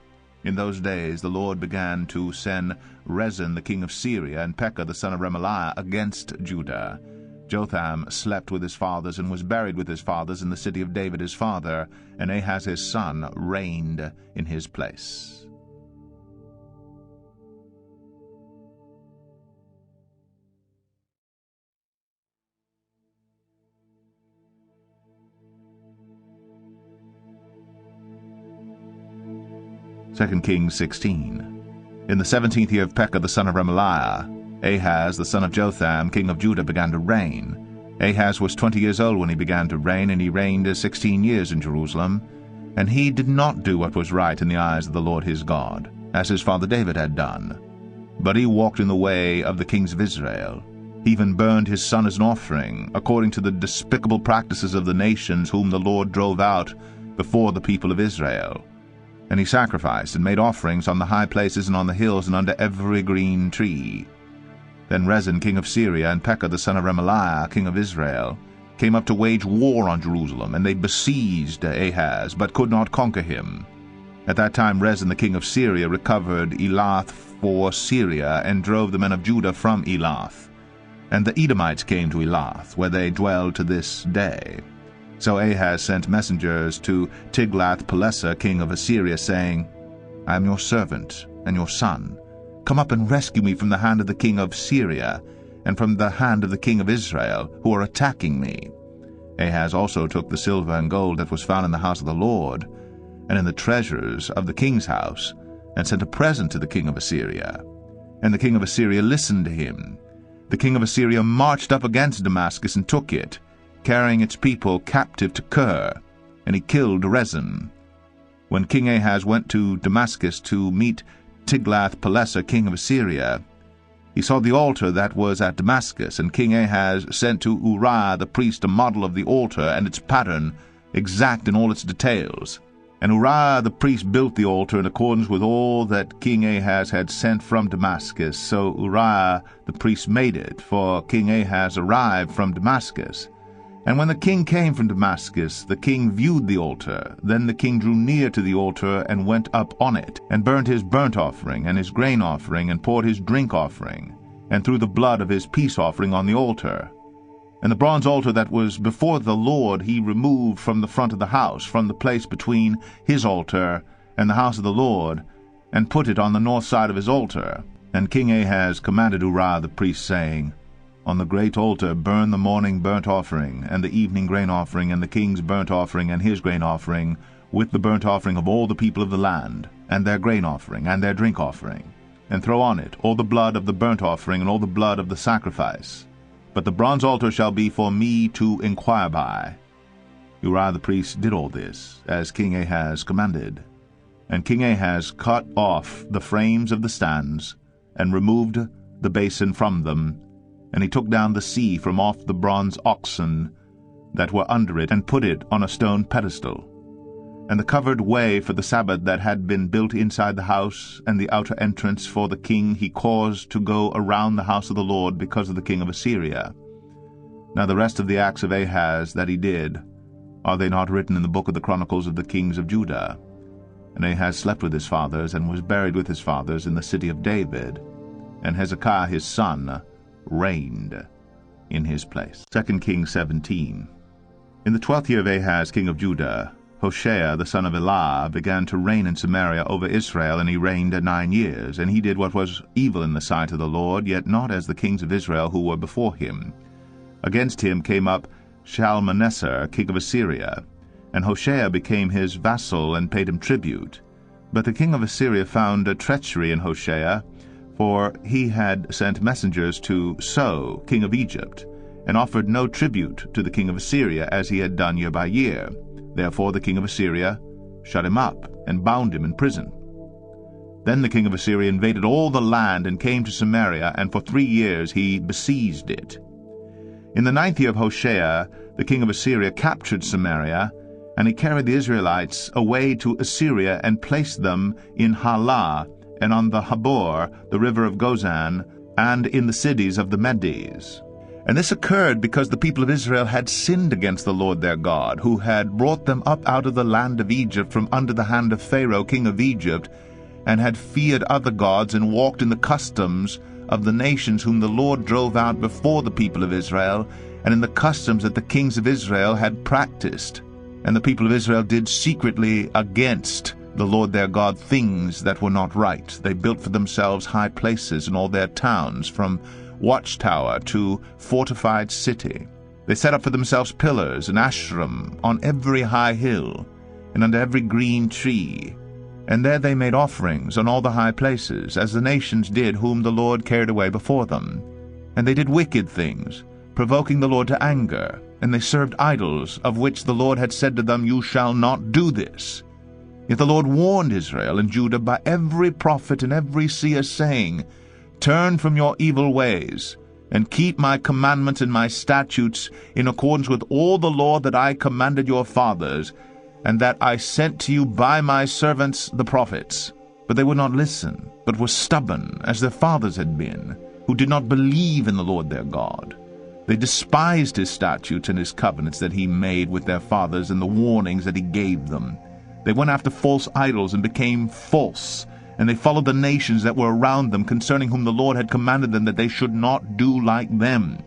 In those days the Lord began to send Rezin the king of Syria, and Pekah the son of Remaliah, against Judah. Jotham slept with his fathers, and was buried with his fathers in the city of David his father, and Ahaz his son reigned in his place. 2 Kings 16. In the 17th year of Pekah the son of Remaliah, Ahaz the son of Jotham, king of Judah, began to reign. Ahaz was 20 years old when he began to reign, and he reigned 16 years in Jerusalem. And he did not do what was right in the eyes of the Lord his God, as his father David had done. But he walked in the way of the kings of Israel. He even burned his son as an offering, according to the despicable practices of the nations whom the Lord drove out before the people of Israel. And he sacrificed and made offerings on the high places and on the hills and under every green tree. Then Rezin king of Syria and Pekah the son of Remaliah king of Israel came up to wage war on Jerusalem, and they besieged Ahaz, but could not conquer him. At that time Rezin the king of Syria recovered Elath for Syria, and drove the men of Judah from Elath. And the Edomites came to Elath, where they dwell to this day. So Ahaz sent messengers to Tiglath-Pileser king of Assyria, saying, I am your servant and your son. Come up and rescue me from the hand of the king of Syria, and from the hand of the king of Israel, who are attacking me. Ahaz also took the silver and gold that was found in the house of the Lord, and in the treasures of the king's house, and sent a present to the king of Assyria. And the king of Assyria listened to him. The king of Assyria marched up against Damascus and took it, carrying its people captive to Kir, and he killed Rezin. When King Ahaz went to Damascus to meet Tiglath-Pileser king of Assyria, he saw the altar that was at Damascus, and King Ahaz sent to Uriah the priest a model of the altar and its pattern, exact in all its details. And Uriah the priest built the altar in accordance with all that King Ahaz had sent from Damascus. So Uriah the priest made it, for King Ahaz arrived from Damascus. And when the king came from Damascus, the king viewed the altar. Then the king drew near to the altar and went up on it, and burnt his burnt offering and his grain offering, and poured his drink offering, and threw the blood of his peace offering on the altar. And the bronze altar that was before the Lord he removed from the front of the house, from the place between his altar and the house of the Lord, and put it on the north side of his altar. And King Ahaz commanded Uriah the priest, saying, On the great altar burn the morning burnt offering, and the evening grain offering, and the king's burnt offering, and his grain offering, with the burnt offering of all the people of the land, and their grain offering, and their drink offering. And throw on it all the blood of the burnt offering, and all the blood of the sacrifice. But the bronze altar shall be for me to inquire by. Uriah the priest did all this, as King Ahaz commanded. And King Ahaz cut off the frames of the stands, and removed the basin from them, and he took down the sea from off the bronze oxen that were under it, and put it on a stone pedestal. And the covered way for the Sabbath that had been built inside the house, and the outer entrance for the king, he caused to go around the house of the Lord because of the king of Assyria. Now the rest of the acts of Ahaz that he did, are they not written in the book of the Chronicles of the kings of Judah? And Ahaz slept with his fathers, and was buried with his fathers in the city of David. And Hezekiah his son reigned in his place. 2 Kings 17. In the 12th year of Ahaz king of Judah, Hoshea the son of Elah began to reign in Samaria over Israel, and he reigned 9 years. And he did what was evil in the sight of the Lord, yet not as the kings of Israel who were before him. Against him came up Shalmaneser king of Assyria, and Hoshea became his vassal and paid him tribute. But the king of Assyria found a treachery in Hoshea, for he had sent messengers to So king of Egypt, and offered no tribute to the king of Assyria, as he had done year by year. Therefore the king of Assyria shut him up, and bound him in prison. Then the king of Assyria invaded all the land, and came to Samaria, and for 3 years he besieged it. In the 9th year of Hoshea, the king of Assyria captured Samaria, and he carried the Israelites away to Assyria, and placed them in Halah, and on the Habor, the river of Gozan, and in the cities of the Medes. And this occurred because the people of Israel had sinned against the Lord their God, who had brought them up out of the land of Egypt from under the hand of Pharaoh king of Egypt, and had feared other gods, and walked in the customs of the nations whom the Lord drove out before the people of Israel, and in the customs that the kings of Israel had practiced. And the people of Israel did secretly against the Lord their God things that were not right. They built for themselves high places in all their towns, from watchtower to fortified city. They set up for themselves pillars and Asherim on every high hill, and under every green tree. And there they made offerings on all the high places, as the nations did whom the Lord carried away before them. And they did wicked things, provoking the Lord to anger, and they served idols, of which the Lord had said to them, You shall not do this. Yet the Lord warned Israel and Judah by every prophet and every seer, saying, Turn from your evil ways, and keep my commandments and my statutes in accordance with all the law that I commanded your fathers, and that I sent to you by my servants the prophets. But they would not listen, but were stubborn, as their fathers had been, who did not believe in the Lord their God. They despised his statutes and his covenants that he made with their fathers, and the warnings that he gave them. They went after false idols and became false, and they followed the nations that were around them, concerning whom the Lord had commanded them that they should not do like them.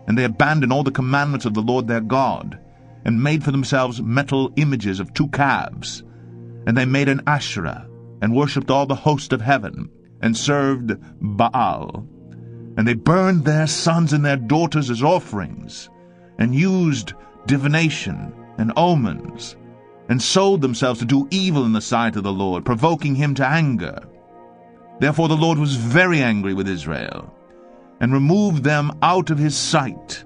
And they abandoned all the commandments of the Lord their God, and made for themselves metal images of 2 calves. And they made an Asherah, and worshipped all the host of heaven, and served Baal. And they burned their sons and their daughters as offerings, and used divination and omens, and sold themselves to do evil in the sight of the Lord, provoking him to anger. Therefore the Lord was very angry with Israel, and removed them out of his sight.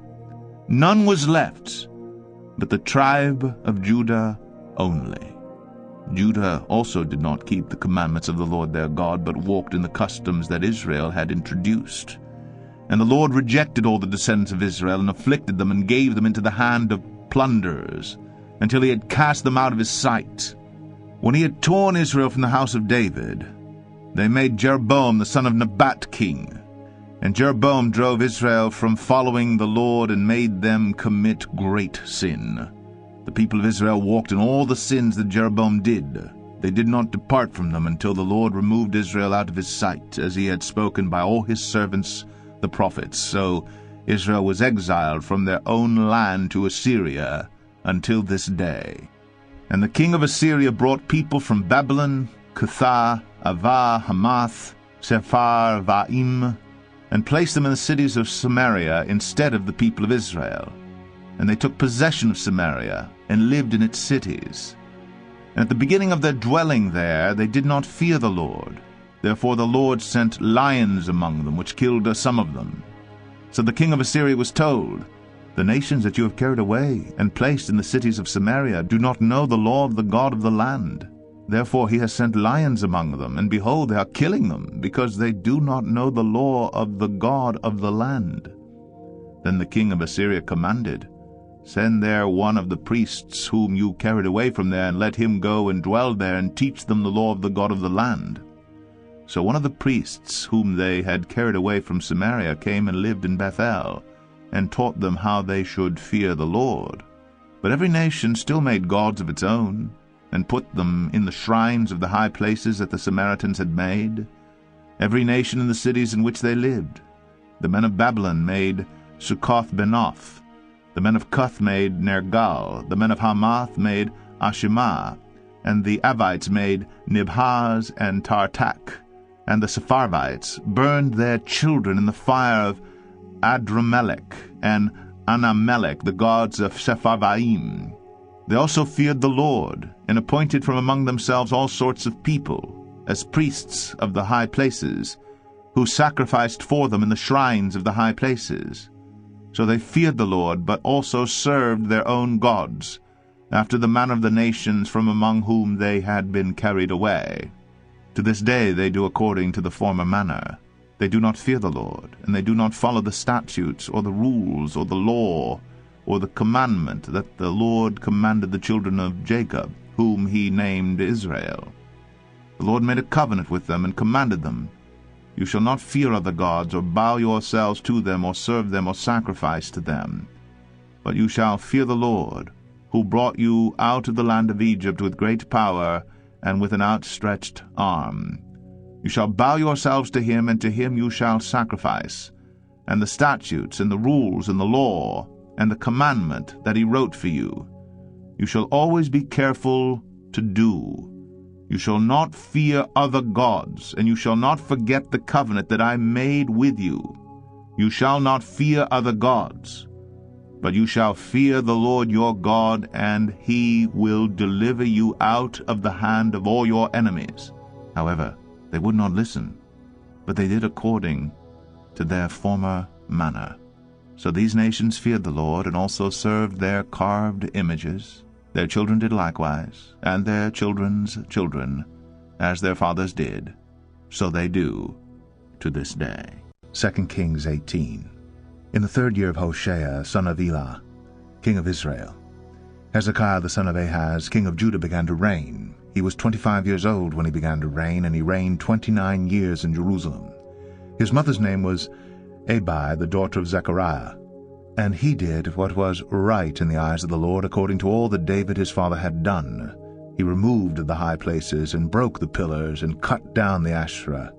None was left, but the tribe of Judah only. Judah also did not keep the commandments of the Lord their God, but walked in the customs that Israel had introduced. And the Lord rejected all the descendants of Israel, and afflicted them, and gave them into the hand of plunderers, until he had cast them out of his sight. When he had torn Israel from the house of David, they made Jeroboam the son of Nebat king. And Jeroboam drove Israel from following the Lord, and made them commit great sin. The people of Israel walked in all the sins that Jeroboam did. They did not depart from them until the Lord removed Israel out of his sight, as he had spoken by all his servants the prophets. So Israel was exiled from their own land to Assyria until this day. And the king of Assyria brought people from Babylon, Cuthah, Avah, Hamath, Sepharvaim, and placed them in the cities of Samaria instead of the people of Israel. And they took possession of Samaria, and lived in its cities. And at the beginning of their dwelling there they did not fear the Lord. Therefore the Lord sent lions among them, which killed some of them. So the king of Assyria was told, The nations that you have carried away, and placed in the cities of Samaria, do not know the law of the God of the land. Therefore he has sent lions among them, and behold, they are killing them, because they do not know the law of the God of the land. Then the king of Assyria commanded, Send there one of the priests whom you carried away from there, and let him go and dwell there, and teach them the law of the God of the land. So one of the priests whom they had carried away from Samaria came and lived in Bethel, and taught them how they should fear the Lord. But every nation still made gods of its own, and put them in the shrines of the high places that the Samaritans had made, every nation in the cities in which they lived. The men of Babylon made Succoth-Benoth, the men of Cuth made Nergal, the men of Hamath made Ashimah, and the Avites made Nibhaz and Tartak, and the Sepharvites burned their children in the fire of Adramelech and Anamelech, the gods of Sepharvaim. They also feared the Lord, and appointed from among themselves all sorts of people, as priests of the high places, who sacrificed for them in the shrines of the high places. So they feared the Lord, but also served their own gods, after the manner of the nations from among whom they had been carried away. To this day they do according to the former manner. They do not fear the Lord, and they do not follow the statutes, or the rules, or the law, or the commandment that the Lord commanded the children of Jacob, whom he named Israel. The Lord made a covenant with them, and commanded them, You shall not fear other gods, or bow yourselves to them, or serve them, or sacrifice to them. But you shall fear the Lord, who brought you out of the land of Egypt with great power, and with an outstretched arm. You shall bow yourselves to him, and to him you shall sacrifice. And the statutes, and the rules, and the law, and the commandment that he wrote for you, you shall always be careful to do. You shall not fear other gods, and you shall not forget the covenant that I made with you. You shall not fear other gods. but you shall fear the Lord your God, and he will deliver you out of the hand of all your enemies. However, they would not listen, but they did according to their former manner. So these nations feared the Lord, and also served their carved images. Their children did likewise, and their children's children, as their fathers did, so they do to this day. 2 Kings 18. In the 3rd year of Hoshea, son of Elah, king of Israel, Hezekiah the son of Ahaz, king of Judah, began to reign. He was 25 years old when he began to reign, and he reigned 29 years in Jerusalem. His mother's name was Abi, the daughter of Zechariah. And he did what was right in the eyes of the Lord, according to all that David his father had done. He removed the high places, and broke the pillars, and cut down the Asherah.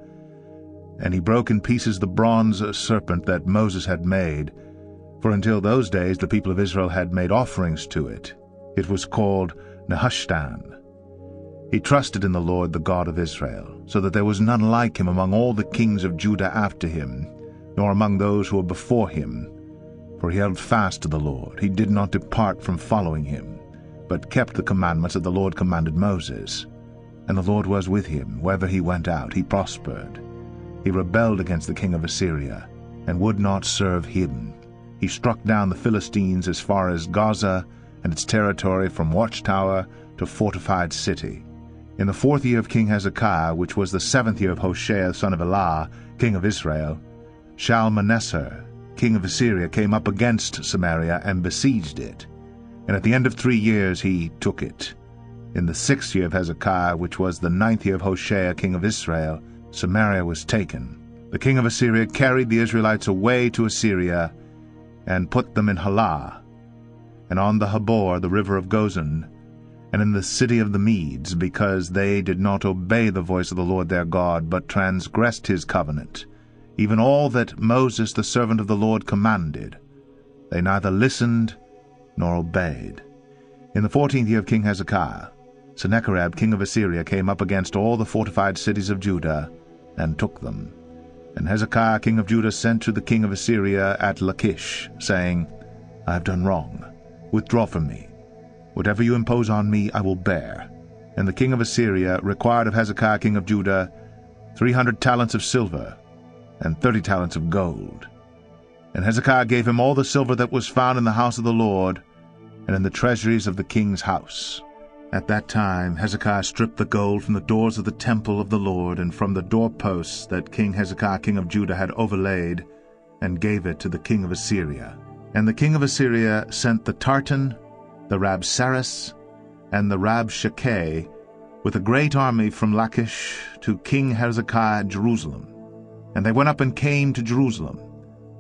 And he broke in pieces the bronze serpent that Moses had made, for until those days the people of Israel had made offerings to it. It was called Nehushtan. He trusted in the Lord, the God of Israel, so that there was none like him among all the kings of Judah after him, nor among those who were before him. For he held fast to the Lord. He did not depart from following him, but kept the commandments that the Lord commanded Moses. And the Lord was with him. Wherever he went out, he prospered. He rebelled against the king of Assyria, and would not serve him. He struck down the Philistines as far as Gaza, and its territory from watchtower to fortified city. In the 4th year of King Hezekiah, which was the 7th year of Hoshea son of Elah, king of Israel, Shalmaneser, king of Assyria, came up against Samaria and besieged it. And at the end of 3 years he took it. In the 6th year of Hezekiah, which was the 9th year of Hoshea, king of Israel, Samaria was taken. The king of Assyria carried the Israelites away to Assyria, and put them in Halah, and on the Habor, the river of Gozan, and in the city of the Medes, because they did not obey the voice of the Lord their God, but transgressed his covenant, even all that Moses the servant of the Lord commanded. They neither listened nor obeyed. In the 14th year of King Hezekiah, Sennacherib king of Assyria came up against all the fortified cities of Judah, and took them. And Hezekiah king of Judah sent to the king of Assyria at Lachish, saying, I have done wrong. Withdraw from me. Whatever you impose on me I will bear. And the king of Assyria required of Hezekiah king of Judah 300 talents of silver, and 30 talents of gold. And Hezekiah gave him all the silver that was found in the house of the Lord, and in the treasuries of the king's house. At that time Hezekiah stripped the gold from the doors of the temple of the Lord, and from the doorposts that King Hezekiah king of Judah had overlaid, and gave it to the king of Assyria. And the king of Assyria sent the Tartan, the Rabsaris, and the Rabshakeh, with a great army from Lachish to King Hezekiah at Jerusalem. And they went up and came to Jerusalem.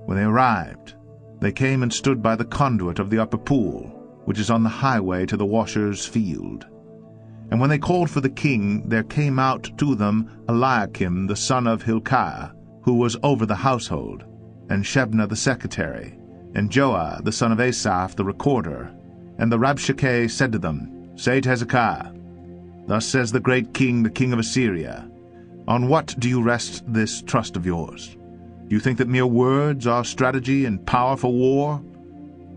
When they arrived, they came and stood by the conduit of the upper pool, which is on the highway to the washer's field. And when they called for the king, there came out to them Eliakim the son of Hilkiah, who was over the household, and Shebna the secretary, and Joah the son of Asaph the recorder. And the Rabshakeh said to them, Say to Hezekiah, Thus says the great king, the king of Assyria, On what do you rest this trust of yours? Do you think that mere words are strategy and power for war?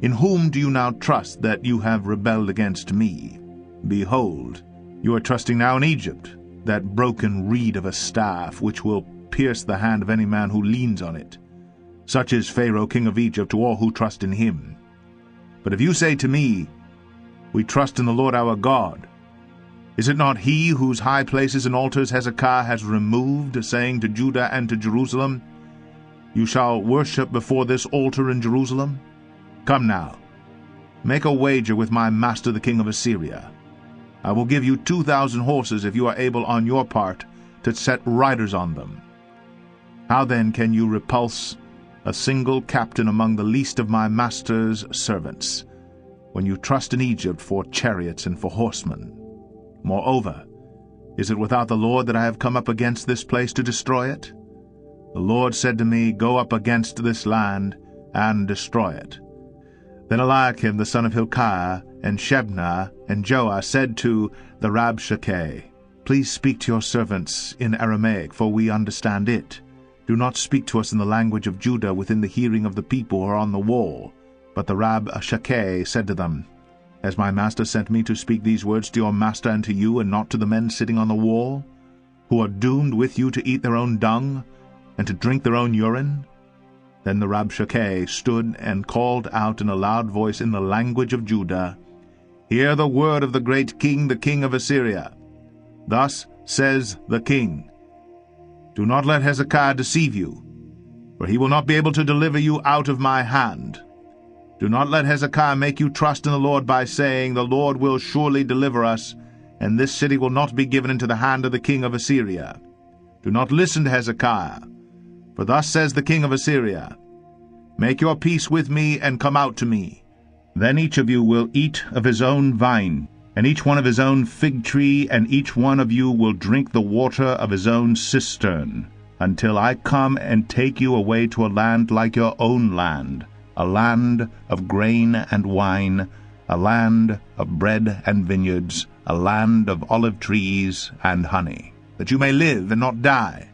In whom do you now trust that you have rebelled against me? Behold, you are trusting now in Egypt, that broken reed of a staff, which will pierce the hand of any man who leans on it. Such is Pharaoh king of Egypt to all who trust in him. But if you say to me, We trust in the Lord our God, is it not he whose high places and altars Hezekiah has removed, saying to Judah and to Jerusalem, You shall worship before this altar in Jerusalem? Come now, make a wager with my master the king of Assyria. I will give you 2,000 horses if you are able on your part to set riders on them. How then can you repulse a single captain among the least of my master's servants, when you trust in Egypt for chariots and for horsemen? Moreover, is it without the Lord that I have come up against this place to destroy it? The Lord said to me, Go up against this land and destroy it. Then Eliakim the son of Hilkiah, and Shebna, and Joah said to the Rabshakeh, Please speak to your servants in Aramaic, for we understand it. Do not speak to us in the language of Judah within the hearing of the people or on the wall, But the Rabshakeh said to them, Has my master sent me to speak these words to your master and to you, and not to the men sitting on the wall, who are doomed with you to eat their own dung, and to drink their own urine? Then the Rabshakeh stood and called out in a loud voice in the language of Judah, Hear the word of the great king, the king of Assyria. Thus says the king, Do not let Hezekiah deceive you, for he will not be able to deliver you out of my hand. Do not let Hezekiah make you trust in the Lord by saying, The Lord will surely deliver us, and this city will not be given into the hand of the king of Assyria. Do not listen to Hezekiah, for thus says the king of Assyria, Make your peace with me, and come out to me. Then each of you will eat of his own vine, and each one of his own fig tree, and each one of you will drink the water of his own cistern, until I come and take you away to a land like your own land, a land of grain and wine, a land of bread and vineyards, a land of olive trees and honey, that you may live and not die.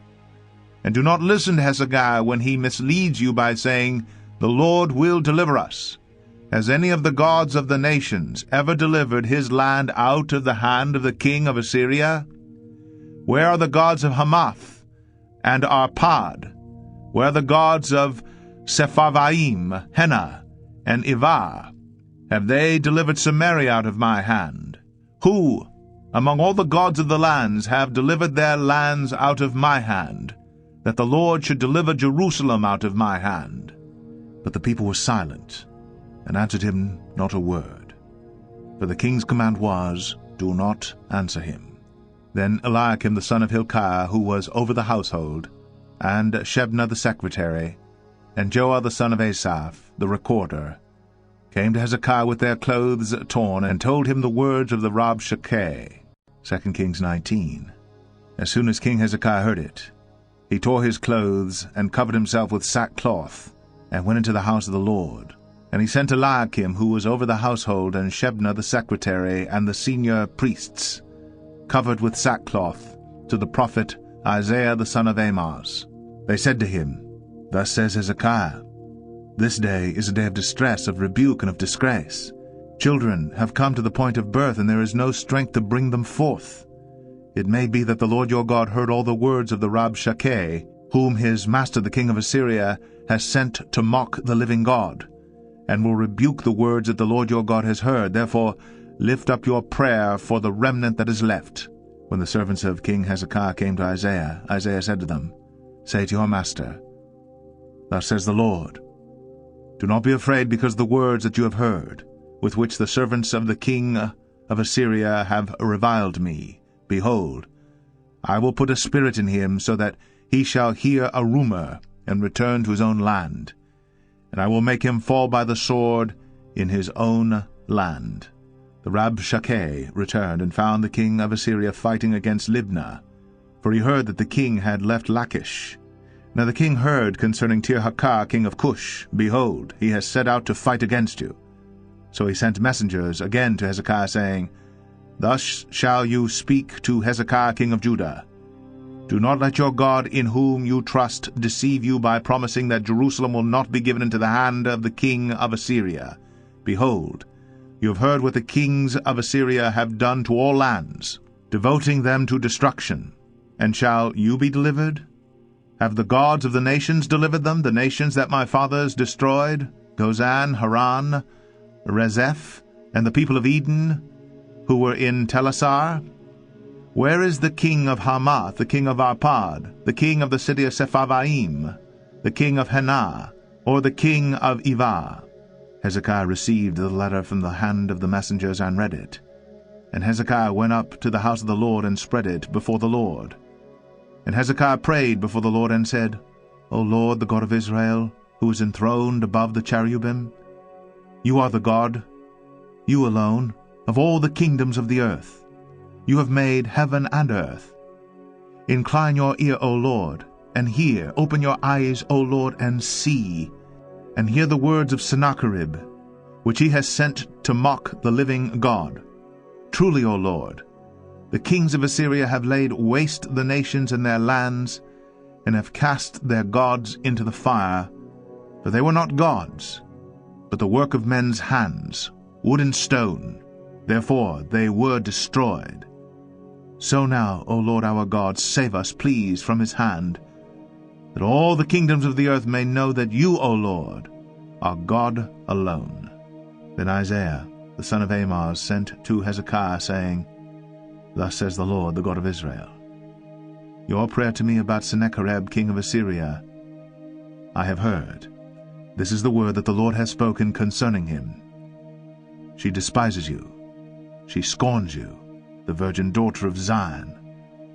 And do not listen to Hezekiah when he misleads you by saying, The Lord will deliver us. Has any of the gods of the nations ever delivered his land out of the hand of the king of Assyria? Where are the gods of Hamath and Arpad? Where are the gods of Sepharvaim, Hena, and Ivah? Have they delivered Samaria out of my hand? Who, among all the gods of the lands, have delivered their lands out of my hand, that the Lord should deliver Jerusalem out of my hand? But the people were silent, and answered him not a word. For the king's command was, Do not answer him. Then Eliakim the son of Hilkiah, who was over the household, and Shebna the secretary, and Joah the son of Asaph, the recorder, came to Hezekiah with their clothes torn, and told him the words of the Rabshakeh. 2 Kings 19. As soon as King Hezekiah heard it, he tore his clothes, and covered himself with sackcloth, and went into the house of the Lord. And he sent Eliakim, who was over the household, and Shebna the secretary, and the senior priests, covered with sackcloth, to the prophet Isaiah the son of Amoz. They said to him, Thus says Hezekiah, This day is a day of distress, of rebuke, and of disgrace. Children have come to the point of birth, and there is no strength to bring them forth. It may be that the Lord your God heard all the words of the Rabshakeh, whom his master the king of Assyria has sent to mock the living God, and will rebuke the words that the Lord your God has heard. Therefore lift up your prayer for the remnant that is left. When the servants of King Hezekiah came to Isaiah, Isaiah said to them, Say to your master, Thus says the Lord, Do not be afraid because of the words that you have heard, with which the servants of the king of Assyria have reviled me. Behold, I will put a spirit in him, so that he shall hear a rumor, and return to his own land. And I will make him fall by the sword in his own land. The Rabshakeh returned, and found the king of Assyria fighting against Libnah, for he heard that the king had left Lachish. Now the king heard concerning Tirhakah king of Cush, Behold, he has set out to fight against you. So he sent messengers again to Hezekiah, saying, Thus shall you speak to Hezekiah king of Judah. Do not let your God in whom you trust deceive you by promising that Jerusalem will not be given into the hand of the king of Assyria. Behold, you have heard what the kings of Assyria have done to all lands, devoting them to destruction. And shall you be delivered? Have the gods of the nations delivered them, the nations that my fathers destroyed, Gozan, Haran, Rezeph, and the people of Eden, who were in Telassar? Where is the king of Hamath, the king of Arpad, the king of the city of Sepharvaim, the king of Hena, or the king of Ivah? Hezekiah received the letter from the hand of the messengers and read it. And Hezekiah went up to the house of the Lord and spread it before the Lord. And Hezekiah prayed before the Lord and said, O Lord, the God of Israel, who is enthroned above the cherubim, you are the God, you alone, of all the kingdoms of the earth. You have made heaven and earth. Incline your ear, O Lord, and hear. Open your eyes, O Lord, and see, and hear the words of Sennacherib, which he has sent to mock the living God. Truly, O Lord, the kings of Assyria have laid waste the nations and their lands, and have cast their gods into the fire, for they were not gods, but the work of men's hands, wood and stone, therefore they were destroyed. So now, O Lord our God, save us, please, from his hand, that all the kingdoms of the earth may know that you, O Lord, are God alone. Then Isaiah, the son of Amoz, sent to Hezekiah, saying, Thus says the Lord, the God of Israel, Your prayer to me about Sennacherib, king of Assyria, I have heard. This is the word that the Lord has spoken concerning him. She despises you. She scorns you, the virgin daughter of Zion.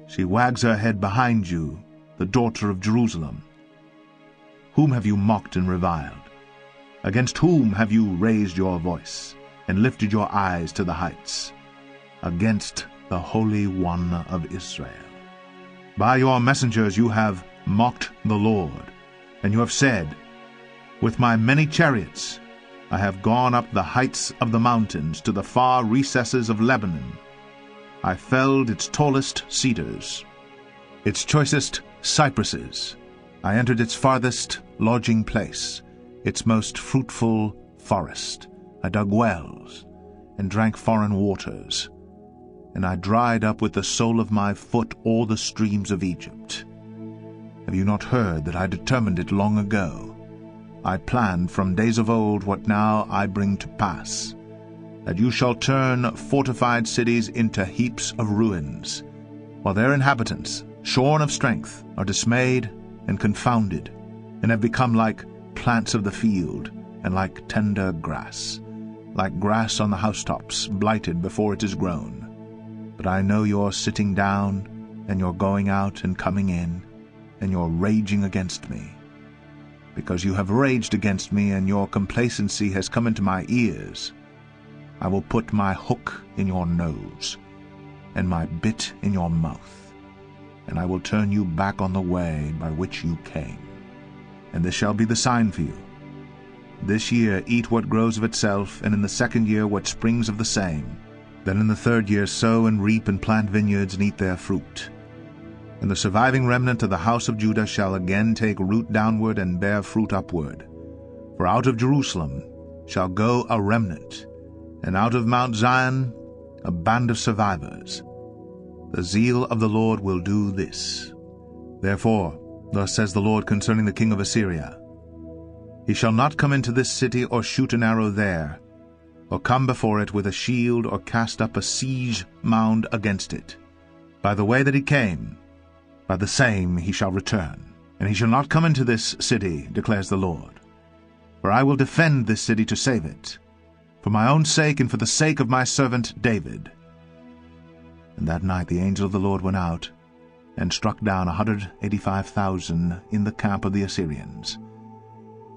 She wags her head behind you, the daughter of Jerusalem. Whom have you mocked and reviled? Against whom have you raised your voice, and lifted your eyes to the heights? Against the Holy One of Israel. By your messengers you have mocked the Lord, and you have said, With my many chariots I have gone up the heights of the mountains to the far recesses of Lebanon. I felled its tallest cedars, its choicest cypresses. I entered its farthest lodging place, its most fruitful forest. I dug wells and drank foreign waters, and I dried up with the sole of my foot all the streams of Egypt. Have you not heard that I determined it long ago? I planned from days of old what now I bring to pass, that you shall turn fortified cities into heaps of ruins, while their inhabitants, shorn of strength, are dismayed and confounded, and have become like plants of the field, and like tender grass, like grass on the housetops, blighted before it is grown. But I know your sitting down, and your going out and coming in, and your raging against me. Because you have raged against me, and your complacency has come into my ears, I will put my hook in your nose, and my bit in your mouth, and I will turn you back on the way by which you came. And this shall be the sign for you. This year eat what grows of itself, and in the second year what springs of the same. Then in the third year sow and reap and plant vineyards and eat their fruit. And the surviving remnant of the house of Judah shall again take root downward and bear fruit upward. For out of Jerusalem shall go a remnant, and out of Mount Zion a band of survivors. The zeal of the Lord will do this. Therefore, thus says the Lord concerning the king of Assyria, He shall not come into this city or shoot an arrow there, or come before it with a shield, or cast up a siege mound against it. By the way that he came, by the same he shall return. And he shall not come into this city, declares the Lord. For I will defend this city to save it, for my own sake and for the sake of my servant David. And that night the angel of the Lord went out, and struck down 185,000 in the camp of the Assyrians.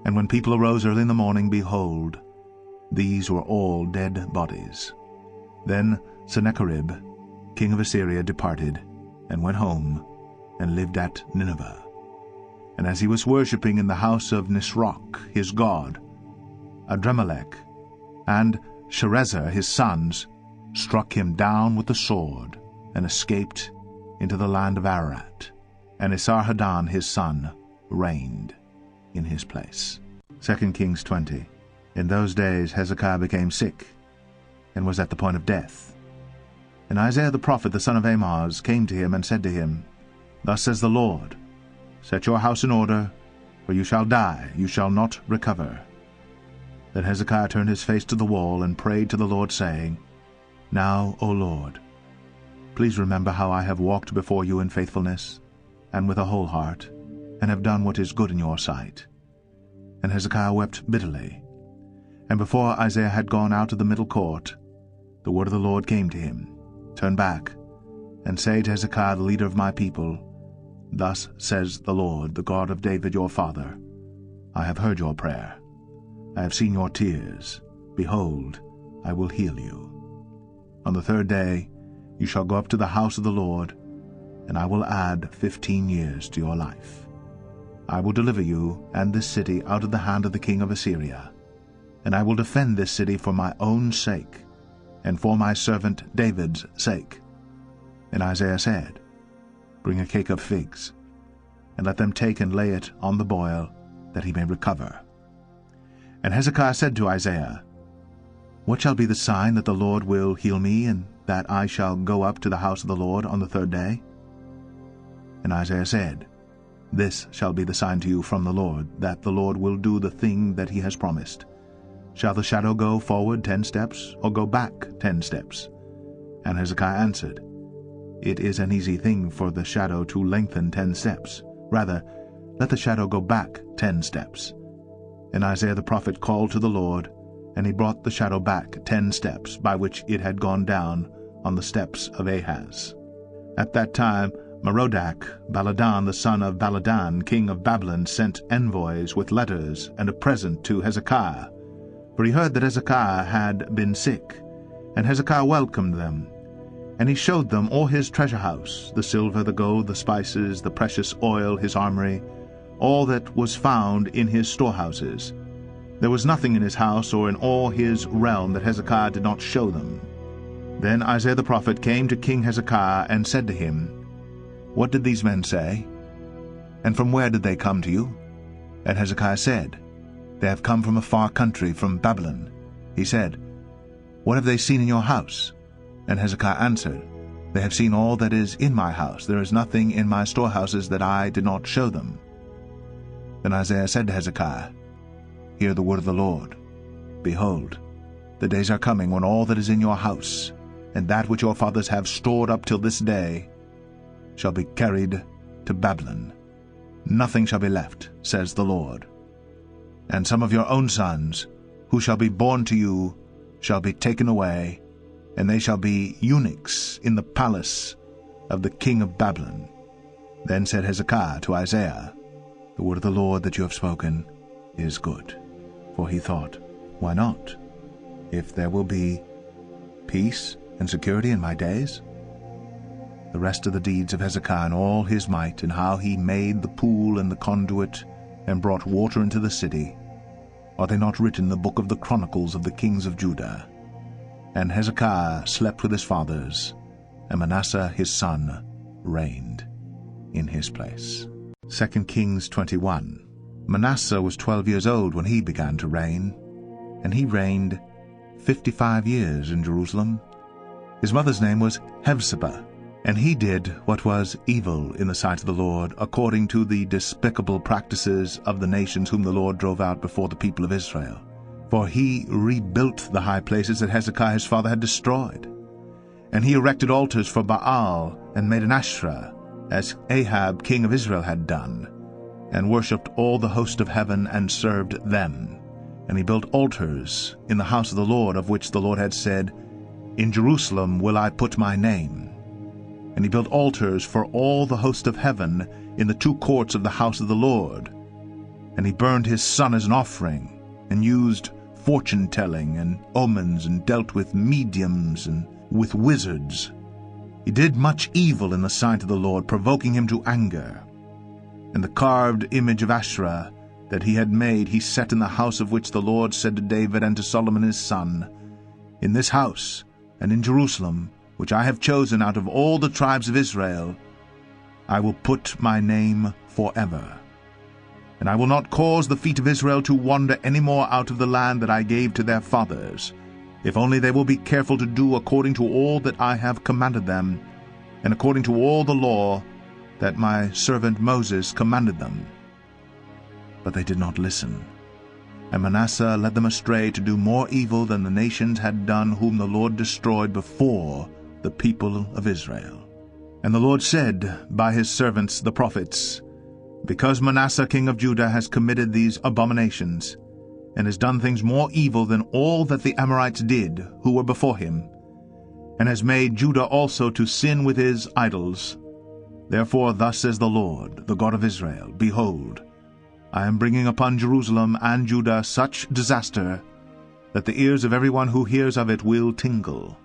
And when people arose early in the morning, behold, these were all dead bodies. Then Sennacherib, king of Assyria, departed, and went home, and lived at Nineveh. And as he was worshipping in the house of Nisroch his god, Adremelech and Sharezer his sons struck him down with the sword, and escaped into the land of Ararat. And Esarhaddon his son reigned in his place. 2 Kings 20. In those days Hezekiah became sick, and was at the point of death. And Isaiah the prophet, the son of Amoz, came to him and said to him, Thus says the Lord, Set your house in order, for you shall die, you shall not recover. Then Hezekiah turned his face to the wall, and prayed to the Lord, saying, Now, O Lord, please remember how I have walked before you in faithfulness, and with a whole heart, and have done what is good in your sight. And Hezekiah wept bitterly. And before Isaiah had gone out of the middle court, the word of the Lord came to him, Turn back, and say to Hezekiah the leader of my people, Thus says the Lord, the God of David your father, I have heard your prayer. I have seen your tears. Behold, I will heal you. On the third day you shall go up to the house of the Lord, and I will add 15 years to your life. I will deliver you and this city out of the hand of the king of Assyria, and I will defend this city for my own sake, and for my servant David's sake. And Isaiah said, Bring a cake of figs, and let them take and lay it on the boil, that he may recover. And Hezekiah said to Isaiah, What shall be the sign that the Lord will heal me, and that I shall go up to the house of the Lord on the 3rd day? And Isaiah said, This shall be the sign to you from the Lord, that the Lord will do the thing that he has promised. Shall the shadow go forward 10 steps, or go back 10 steps? And Hezekiah answered, It is an easy thing for the shadow to lengthen 10 steps. Rather, let the shadow go back 10 steps. And Isaiah the prophet called to the Lord, and he brought the shadow back 10 steps, by which it had gone down on the steps of Ahaz. At that time Merodach-Baladan the son of Baladan, king of Babylon, sent envoys with letters and a present to Hezekiah, for he heard that Hezekiah had been sick. And Hezekiah welcomed them, and he showed them all his treasure house, the silver, the gold, the spices, the precious oil, his armory, all that was found in his storehouses. There was nothing in his house or in all his realm that Hezekiah did not show them. Then Isaiah the prophet came to King Hezekiah and said to him, What did these men say? And from where did they come to you? And Hezekiah said, They have come from a far country, from Babylon. He said, What have they seen in your house? And Hezekiah answered, They have seen all that is in my house. There is nothing in my storehouses that I did not show them. Then Isaiah said to Hezekiah, Hear the word of the Lord. Behold, the days are coming when all that is in your house, and that which your fathers have stored up till this day, shall be carried to Babylon. Nothing shall be left, says the Lord. And some of your own sons, who shall be born to you, shall be taken away, and they shall be eunuchs in the palace of the king of Babylon. Then said Hezekiah to Isaiah, The word of the Lord that you have spoken is good. For he thought, Why not? If there will be peace and security in my days? The rest of the deeds of Hezekiah and all his might, and how he made the pool and the conduit, and brought water into the city, are they not written in the book of the Chronicles of the kings of Judah? And Hezekiah slept with his fathers, and Manasseh his son reigned in his place. 2 Kings 21. Manasseh was 12 years old when he began to reign, and he reigned 55 years in Jerusalem. His mother's name was Hephzibah, and he did what was evil in the sight of the Lord, according to the despicable practices of the nations whom the Lord drove out before the people of Israel. For he rebuilt the high places that Hezekiah his father had destroyed. And he erected altars for Baal, and made an Asherah, as Ahab king of Israel had done, and worshipped all the host of heaven, and served them. And he built altars in the house of the Lord, of which the Lord had said, In Jerusalem will I put my name. And he built altars for all the host of heaven in the 2 courts of the house of the Lord. And he burned his son as an offering, and used fortune-telling and omens, and dealt with mediums and with wizards. He did much evil in the sight of the Lord, provoking him to anger. And the carved image of Asherah that he had made he set in the house, of which the Lord said to David and to Solomon his son, In this house and in Jerusalem, which I have chosen out of all the tribes of Israel, I will put my name forever. And I will not cause the feet of Israel to wander any more out of the land that I gave to their fathers, if only they will be careful to do according to all that I have commanded them, and according to all the law that my servant Moses commanded them. But they did not listen. And Manasseh led them astray to do more evil than the nations had done, whom the Lord destroyed before the people of Israel. And the Lord said by his servants the prophets, Because Manasseh king of Judah has committed these abominations, and has done things more evil than all that the Amorites did, who were before him, and has made Judah also to sin with his idols, therefore thus says the Lord, the God of Israel, Behold, I am bringing upon Jerusalem and Judah such disaster, that the ears of everyone who hears of it will tingle.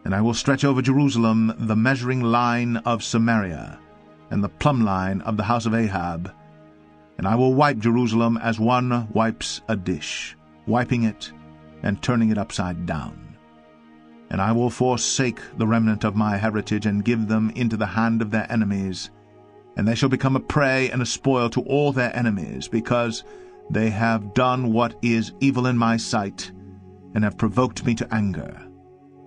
And I will stretch over Jerusalem the measuring line of Samaria, and the plumb line of the house of Ahab, and I will wipe Jerusalem as one wipes a dish, wiping it and turning it upside down. And I will forsake the remnant of my heritage, and give them into the hand of their enemies, and they shall become a prey and a spoil to all their enemies, because they have done what is evil in my sight, and have provoked me to anger,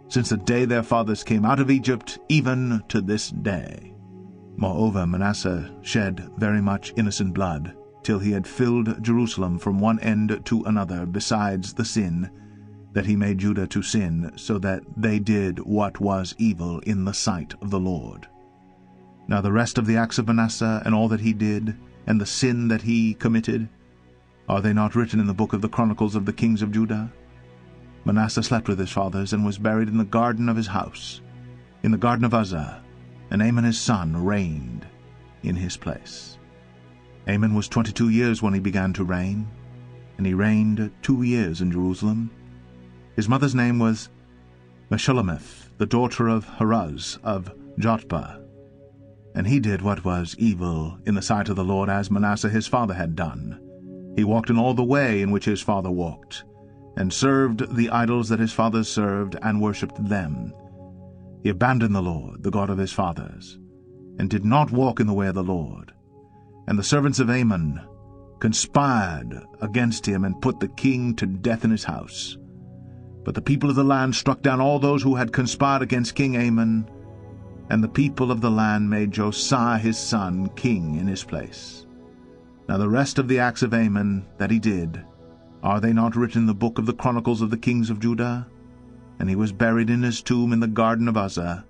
since the day their fathers came out of Egypt, even to this day. Moreover, Manasseh shed very much innocent blood, till he had filled Jerusalem from one end to another, besides the sin, that he made Judah to sin, so that they did what was evil in the sight of the Lord. Now the rest of the acts of Manasseh, and all that he did, and the sin that he committed, are they not written in the book of the Chronicles of the kings of Judah? Manasseh slept with his fathers, and was buried in the garden of his house, in the garden of Uzzah, and Amon his son reigned in his place. Amon was 22 years when he began to reign, and he reigned 2 years in Jerusalem. His mother's name was Meshullemeth, the daughter of Haruz of Jotbah. And he did what was evil in the sight of the Lord, as Manasseh his father had done. He walked in all the way in which his father walked, and served the idols that his fathers served, and worshipped them. He abandoned the Lord, the God of his fathers, and did not walk in the way of the Lord. And the servants of Amon conspired against him, and put the king to death in his house. But the people of the land struck down all those who had conspired against King Amon, and the people of the land made Josiah his son king in his place. Now the rest of the acts of Amon that he did, are they not written in the book of the Chronicles of the kings of Judah? And he was buried in his tomb in the garden of Uzzah,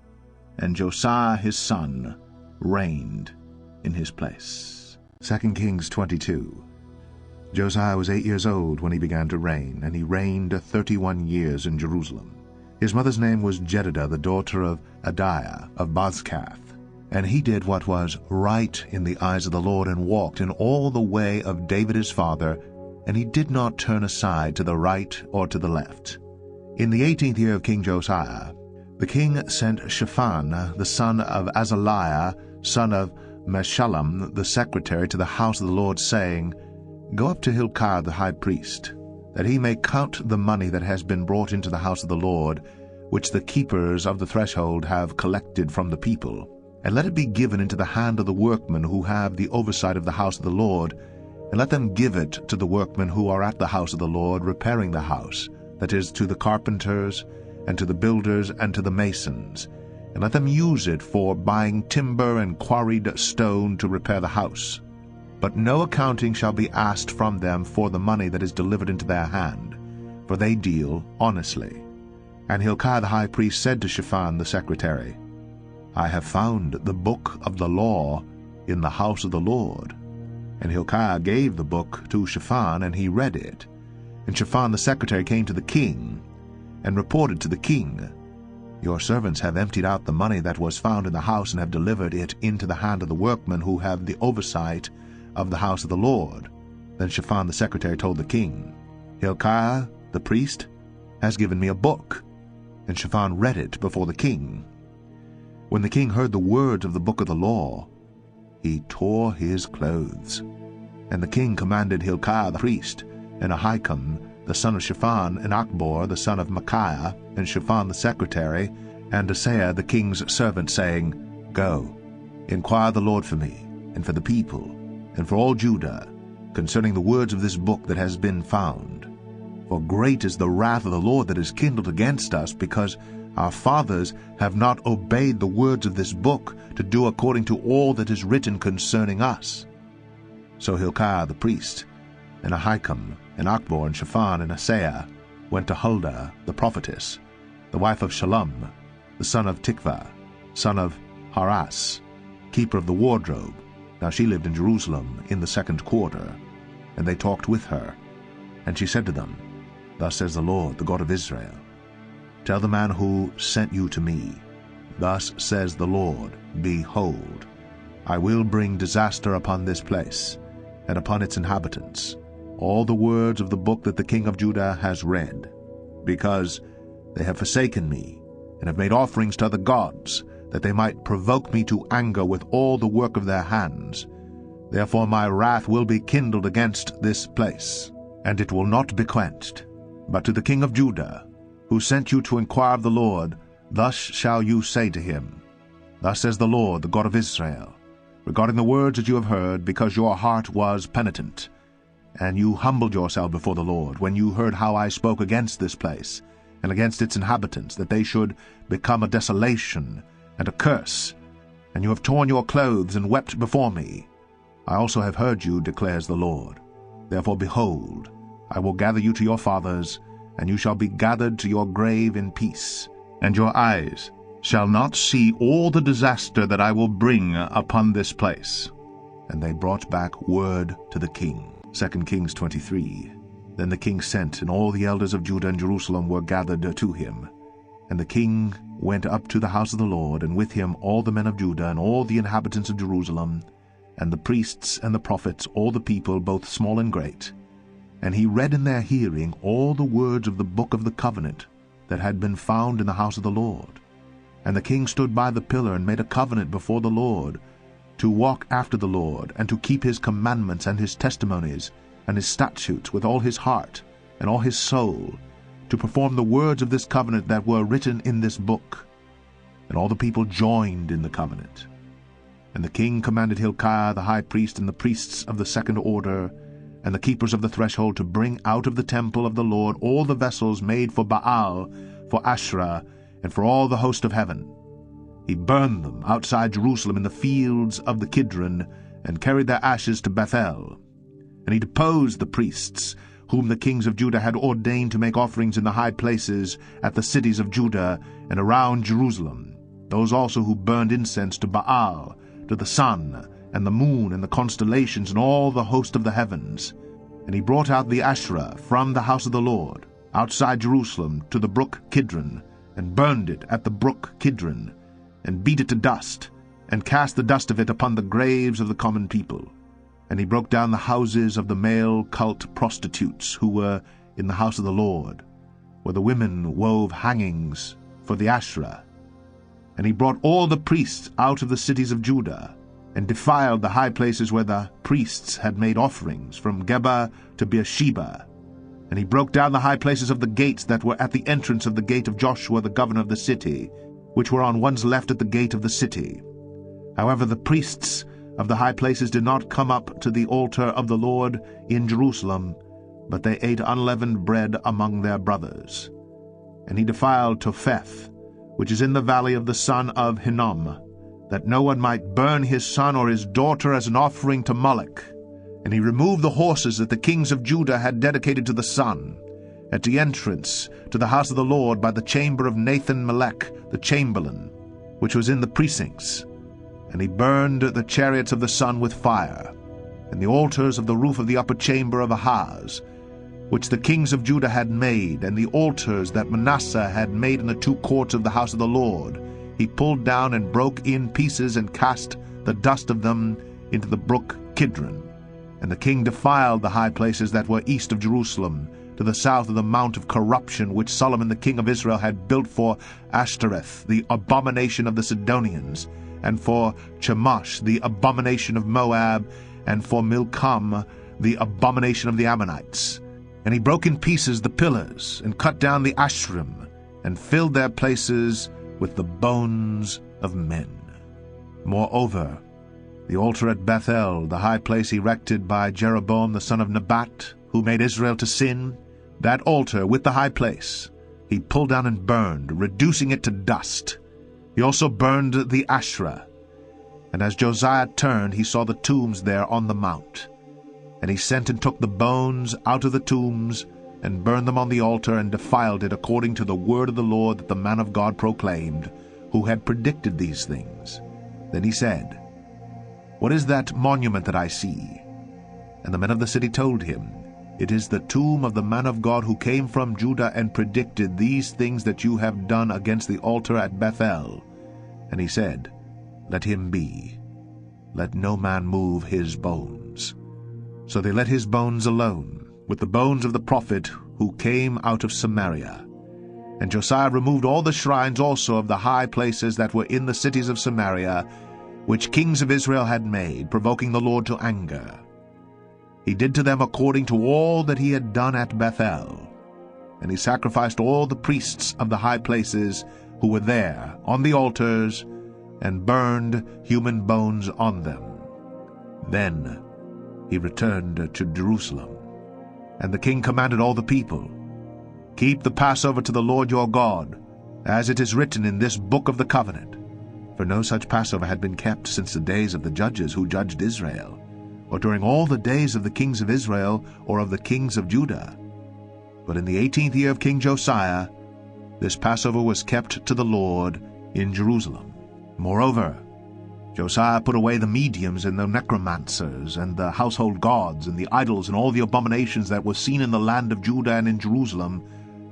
and Josiah his son reigned in his place. 2 Kings 22. Josiah was 8 years old when he began to reign, and he reigned 31 years in Jerusalem. His mother's name was Jedidah, the daughter of Adiah of Bozkath. And he did what was right in the eyes of the Lord, and walked in all the way of David his father, and he did not turn aside to the right or to the left. In the 18th year of King Josiah, the king sent Shaphan, the son of Azaliah, son of Meshullam, the secretary, to the house of the Lord, saying, Go up to Hilkiah the high priest, that he may count the money that has been brought into the house of the Lord, which the keepers of the threshold have collected from the people, and let it be given into the hand of the workmen who have the oversight of the house of the Lord, and let them give it to the workmen who are at the house of the Lord, repairing the house, that is, to the carpenters, and to the builders, and to the masons, and let them use it for buying timber and quarried stone to repair the house. But no accounting shall be asked from them for the money that is delivered into their hand, for they deal honestly. And Hilkiah the high priest said to Shaphan the secretary, I have found the book of the law in the house of the Lord. And Hilkiah gave the book to Shaphan, and he read it. And Shaphan the secretary came to the king, and reported to the king, Your servants have emptied out the money that was found in the house, and have delivered it into the hand of the workmen who have the oversight of the house of the Lord. Then Shaphan the secretary told the king, Hilkiah the priest has given me a book. And Shaphan read it before the king. When the king heard the words of the book of the law, he tore his clothes. And the king commanded Hilkiah the priest, and Ahikam the son of Shaphan, and Achbor the son of Micaiah, and Shaphan the secretary, and Josiah the king's servant, saying, Go, inquire the Lord for me, and for the people, and for all Judah, concerning the words of this book that has been found. For great is the wrath of the Lord that is kindled against us, because our fathers have not obeyed the words of this book, to do according to all that is written concerning us. So Hilkiah the priest, and Ahikam, and Achbor, and Shaphan, and Asaiah went to Huldah the prophetess, the wife of Shallum, the son of Tikvah, son of Haras, keeper of the wardrobe. Now she lived in Jerusalem in the 2nd quarter. And they talked with her. And she said to them, Thus says the Lord, the God of Israel, Tell the man who sent you to me, Thus says the Lord, Behold, I will bring disaster upon this place, and upon its inhabitants, all the words of the book that the king of Judah has read, because they have forsaken me, and have made offerings to other gods, that they might provoke me to anger with all the work of their hands. Therefore my wrath will be kindled against this place, and it will not be quenched. But to the king of Judah, who sent you to inquire of the Lord, thus shall you say to him, Thus says the Lord, the God of Israel, regarding the words that you have heard, because your heart was penitent, And you humbled yourself before the Lord, when you heard how I spoke against this place, and against its inhabitants, that they should become a desolation and a curse. And you have torn your clothes and wept before me. I also have heard you, declares the Lord. Therefore, behold, I will gather you to your fathers, and you shall be gathered to your grave in peace. And your eyes shall not see all the disaster that I will bring upon this place. And they brought back word to the king. 2 Kings 23. Then the king sent, and all the elders of Judah and Jerusalem were gathered to him. And the king went up to the house of the Lord, and with him all the men of Judah, and all the inhabitants of Jerusalem, and the priests and the prophets, all the people, both small and great. And he read in their hearing all the words of the book of the covenant that had been found in the house of the Lord. And the king stood by the pillar, and made a covenant before the Lord, to walk after the Lord, and to keep his commandments and his testimonies and his statutes with all his heart and all his soul, to perform the words of this covenant that were written in this book. And all the people joined in the covenant. And the king commanded Hilkiah the high priest, and the priests of the second order, and the keepers of the threshold, to bring out of the temple of the Lord all the vessels made for Baal, for Asherah, and for all the host of heaven. He burned them outside Jerusalem in the fields of the Kidron, and carried their ashes to Bethel. And he deposed the priests, whom the kings of Judah had ordained to make offerings in the high places at the cities of Judah and around Jerusalem, those also who burned incense to Baal, to the sun, and the moon, and the constellations, and all the host of the heavens. And he brought out the Asherah from the house of the Lord, outside Jerusalem, to the brook Kidron, and burned it at the brook Kidron, and beat it to dust, and cast the dust of it upon the graves of the common people. And he broke down the houses of the male cult prostitutes who were in the house of the Lord, where the women wove hangings for the Asherah. And he brought all the priests out of the cities of Judah, and defiled the high places where the priests had made offerings, from Geba to Beersheba. And he broke down the high places of the gates that were at the entrance of the gate of Joshua the governor of the city, which were on one's left at the gate of the city. However, the priests of the high places did not come up to the altar of the Lord in Jerusalem, but they ate unleavened bread among their brothers. And he defiled Topheth, which is in the valley of the son of Hinnom, that no one might burn his son or his daughter as an offering to Moloch. And he removed the horses that the kings of Judah had dedicated to the sun, at the entrance to the house of the Lord by the chamber of Nathan-Melech the chamberlain, which was in the precincts. And he burned the chariots of the sun with fire, and the altars of the roof of the upper chamber of Ahaz, which the kings of Judah had made, and the altars that Manasseh had made in the two courts of the house of the Lord, he pulled down and broke in pieces, and cast the dust of them into the brook Kidron. And the king defiled the high places that were east of Jerusalem, to the south of the mount of corruption, which Solomon the king of Israel had built for Ashtoreth, the abomination of the Sidonians, and for Chemosh, the abomination of Moab, and for Milcom, the abomination of the Ammonites. And he broke in pieces the pillars, and cut down the Ashrim, and filled their places with the bones of men. Moreover, the altar at Bethel, the high place erected by Jeroboam the son of Nebat, who made Israel to sin, that altar with the high place he pulled down and burned, reducing it to dust. He also burned the Asherah. And as Josiah turned, he saw the tombs there on the mount. And he sent and took the bones out of the tombs, and burned them on the altar, and defiled it according to the word of the Lord that the man of God proclaimed, who had predicted these things. Then he said, "What is that monument that I see?" And the men of the city told him, "It is the tomb of the man of God who came from Judah and predicted these things that you have done against the altar at Bethel." And he said, "Let him be. Let no man move his bones." So they let his bones alone, with the bones of the prophet who came out of Samaria. And Josiah removed all the shrines also of the high places that were in the cities of Samaria, which kings of Israel had made, provoking the Lord to anger. He did to them according to all that he had done at Bethel. And he sacrificed all the priests of the high places who were there on the altars, and burned human bones on them. Then he returned to Jerusalem. And the king commanded all the people, "Keep the Passover to the Lord your God, as it is written in this book of the covenant." For no such Passover had been kept since the days of the judges who judged Israel, or during all the days of the kings of Israel or of the kings of Judah. But in the 18th year of King Josiah, this Passover was kept to the Lord in Jerusalem. Moreover, Josiah put away the mediums and the necromancers and the household gods and the idols and all the abominations that were seen in the land of Judah and in Jerusalem,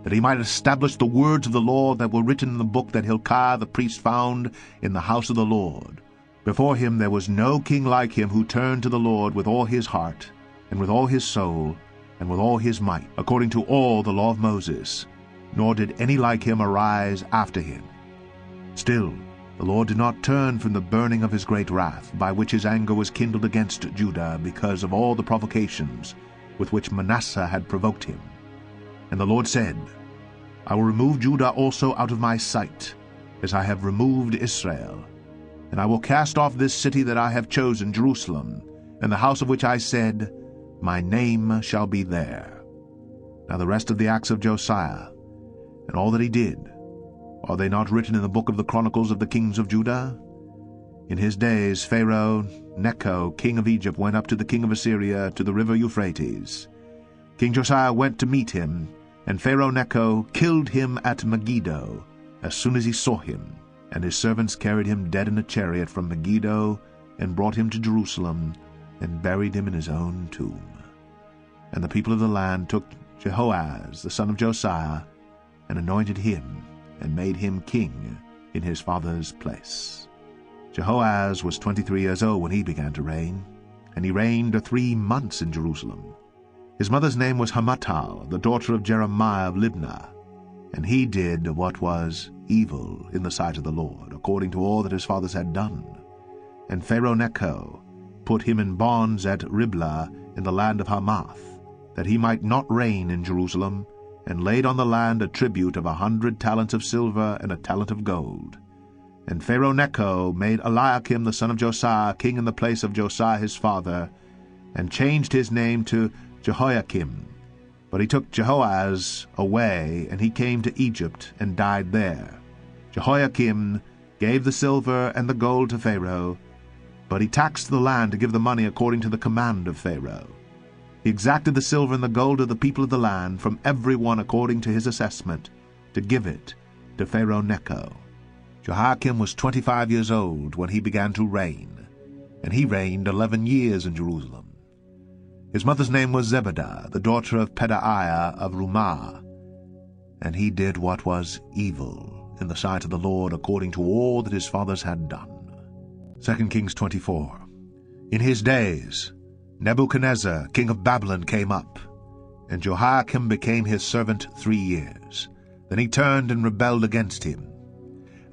that he might establish the words of the Lord that were written in the book that Hilkiah the priest found in the house of the Lord. Before him there was no king like him who turned to the Lord with all his heart, and with all his soul, and with all his might, according to all the law of Moses, nor did any like him arise after him. Still, the Lord did not turn from the burning of his great wrath, by which his anger was kindled against Judah, because of all the provocations with which Manasseh had provoked him. And the Lord said, "I will remove Judah also out of my sight, as I have removed Israel. And I will cast off this city that I have chosen, Jerusalem, and the house of which I said, My name shall be there." Now the rest of the acts of Josiah, and all that he did, are they not written in the book of the Chronicles of the kings of Judah? In his days Pharaoh Necho, king of Egypt, went up to the king of Assyria to the river Euphrates. King Josiah went to meet him, and Pharaoh Necho killed him at Megiddo as soon as he saw him, and his servants carried him dead in a chariot from Megiddo, and brought him to Jerusalem, and buried him in his own tomb. And the people of the land took Jehoahaz the son of Josiah, and anointed him, and made him king in his father's place. Jehoahaz was 23 years old when he began to reign, and he reigned 3 months in Jerusalem. His mother's name was Hamutal, the daughter of Jeremiah of Libnah, and he did what was evil in the sight of the Lord, according to all that his fathers had done. And Pharaoh Necho put him in bonds at Riblah in the land of Hamath, that he might not reign in Jerusalem, and laid on the land a tribute of 100 talents of silver and a talent of gold. And Pharaoh Necho made Eliakim the son of Josiah king in the place of Josiah his father, and changed his name to Jehoiakim. But he took Jehoahaz away, and he came to Egypt, and died there. Jehoiakim gave the silver and the gold to Pharaoh, but he taxed the land to give the money according to the command of Pharaoh. He exacted the silver and the gold of the people of the land from every one according to his assessment, to give it to Pharaoh Necho. Jehoiakim was 25 years old when he began to reign, and he reigned 11 years in Jerusalem. His mother's name was Zebedah, the daughter of Pedaiah of Rumah, and he did what was evil in the sight of the Lord, according to all that his fathers had done. 2 Kings 24. In his days Nebuchadnezzar, king of Babylon, came up, and Jehoiakim became his servant 3 years. Then he turned and rebelled against him.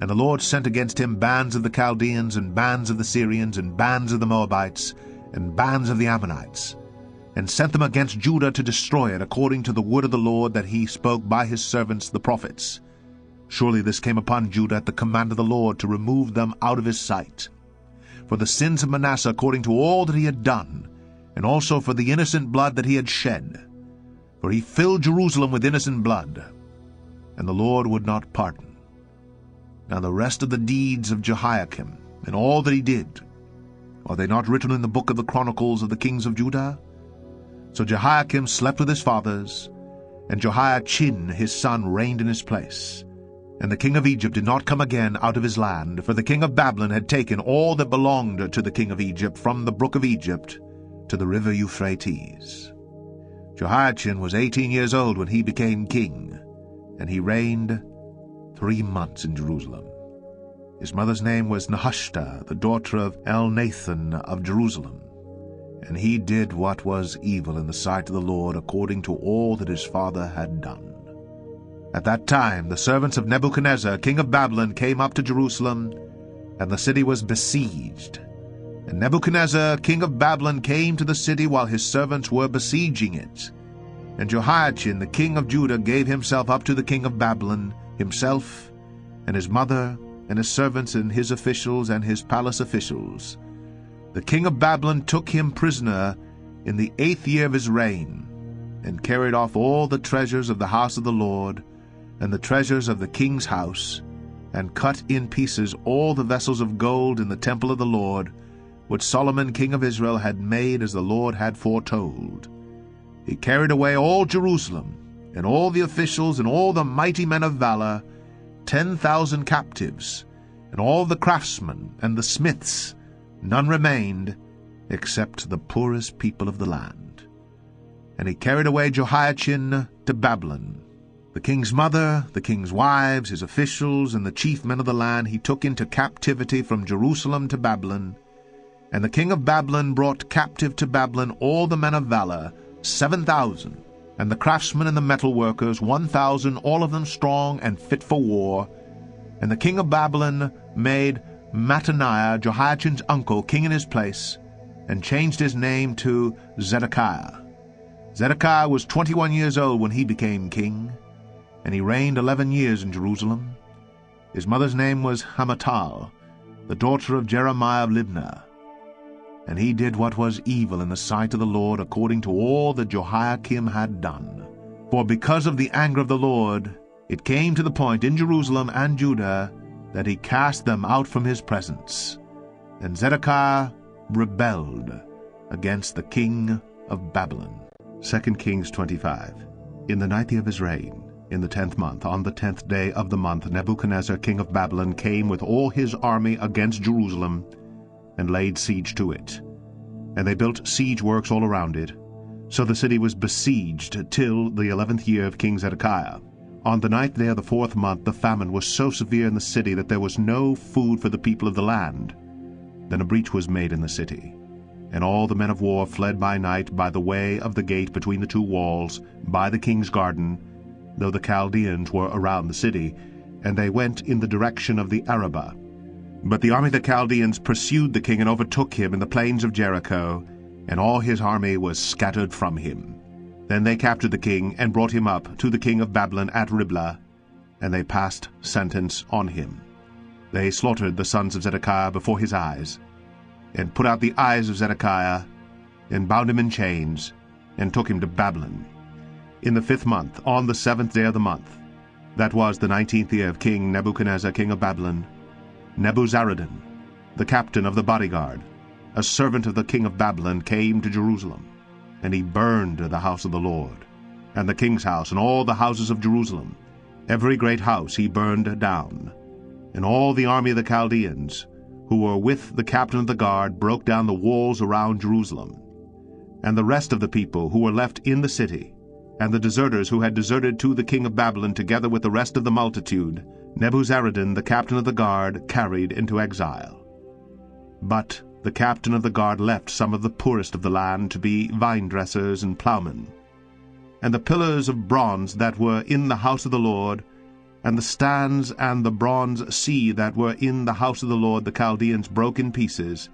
And the Lord sent against him bands of the Chaldeans, and bands of the Syrians, and bands of the Moabites, and bands of the Ammonites, and sent them against Judah to destroy it, according to the word of the Lord that he spoke by his servants the prophets. Surely this came upon Judah at the command of the Lord, to remove them out of his sight. For the sins of Manasseh, according to all that he had done, and also for the innocent blood that he had shed. For he filled Jerusalem with innocent blood, and the Lord would not pardon. Now the rest of the deeds of Jehoiakim, and all that he did, are they not written in the book of the Chronicles of the kings of Judah? So Jehoiakim slept with his fathers, and Jehoiachin his son reigned in his place. And the king of Egypt did not come again out of his land, for the king of Babylon had taken all that belonged to the king of Egypt from the brook of Egypt to the river Euphrates. Jehoiachin was 18 years old when he became king, and he reigned 3 months in Jerusalem. His mother's name was Nehushta, the daughter of Elnathan of Jerusalem, and he did what was evil in the sight of the Lord, according to all that his father had done. At that time the servants of Nebuchadnezzar, king of Babylon, came up to Jerusalem, and the city was besieged. And Nebuchadnezzar, king of Babylon, came to the city while his servants were besieging it. And Jehoiachin, the king of Judah, gave himself up to the king of Babylon, himself, and his mother, and his servants, and his officials, and his palace officials. The king of Babylon took him prisoner in the 8th year of his reign, and carried off all the treasures of the house of the Lord, and the treasures of the king's house, and cut in pieces all the vessels of gold in the temple of the Lord, which Solomon king of Israel had made as the Lord had foretold. He carried away all Jerusalem, and all the officials, and all the mighty men of valor, 10,000 captives, and all the craftsmen and the smiths. None remained, except the poorest people of the land. And he carried away Jehoiachin to Babylon. The king's mother, the king's wives, his officials, and the chief men of the land he took into captivity from Jerusalem to Babylon. And the king of Babylon brought captive to Babylon all the men of valor, 7,000, and the craftsmen and the metal workers, 1,000, all of them strong and fit for war. And the king of Babylon made Mattaniah, Jehoiachin's uncle, king in his place, and changed his name to Zedekiah. Zedekiah was 21 years old when he became king, and he reigned 11 years in Jerusalem. His mother's name was Hamutal, the daughter of Jeremiah of Libnah. And he did what was evil in the sight of the Lord, according to all that Jehoiakim had done. For because of the anger of the Lord, it came to the point in Jerusalem and Judah that he cast them out from his presence. And Zedekiah rebelled against the king of Babylon. 2 Kings 25. In the 9th year of his reign, in the 10th month, on the 10th day of the month, Nebuchadnezzar king of Babylon came with all his army against Jerusalem, and laid siege to it. And they built siege works all around it. So the city was besieged till the 11th year of King Zedekiah. On the 9th day of the 4th month the famine was so severe in the city that there was no food for the people of the land. Then a breach was made in the city, and all the men of war fled by night by the way of the gate between the two walls, by the king's garden, though the Chaldeans were around the city, and they went in the direction of the Arabah. But the army of the Chaldeans pursued the king and overtook him in the plains of Jericho, and all his army was scattered from him. Then they captured the king and brought him up to the king of Babylon at Riblah, and they passed sentence on him. They slaughtered the sons of Zedekiah before his eyes, and put out the eyes of Zedekiah, and bound him in chains, and took him to Babylon. In the 5th month, on the 7th day of the month, that was the 19th year of King Nebuchadnezzar king of Babylon, Nebuzaradan, the captain of the bodyguard, a servant of the king of Babylon, came to Jerusalem, and he burned the house of the Lord, and the king's house, and all the houses of Jerusalem. Every great house he burned down. And all the army of the Chaldeans, who were with the captain of the guard, broke down the walls around Jerusalem. And the rest of the people who were left in the city, and the deserters who had deserted to the king of Babylon, together with the rest of the multitude, Nebuzaradan, the captain of the guard, carried into exile. But the captain of the guard left some of the poorest of the land to be vine-dressers and ploughmen. And the pillars of bronze that were in the house of the Lord, and the stands and the bronze sea that were in the house of the Lord, the Chaldeans broke in pieces,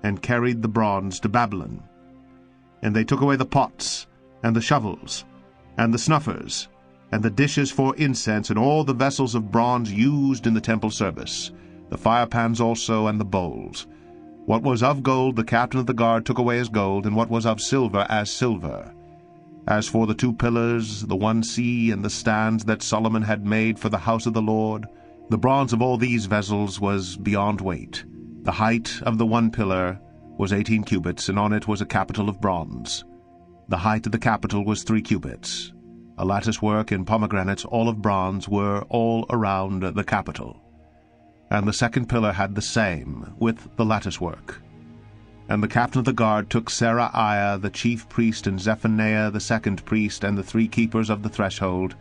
and carried the bronze to Babylon. And they took away the pots, and the shovels, and the snuffers, and the dishes for incense, and all the vessels of bronze used in the temple service, the firepans also, and the bowls. What was of gold the captain of the guard took away as gold, and what was of silver as silver. As for the 2 pillars, the 1 sea, and the stands that Solomon had made for the house of the Lord, the bronze of all these vessels was beyond weight. The height of the 1 pillar was 18 cubits, and on it was a capital of bronze. The height of the capital was 3 cubits. A lattice work in pomegranates, all of bronze, were all around the capital. And the 2nd pillar had the same, with the lattice work. And the captain of the guard took Seraiah the chief priest, and Zephaniah the 2nd priest, and the 3 keepers of the threshold.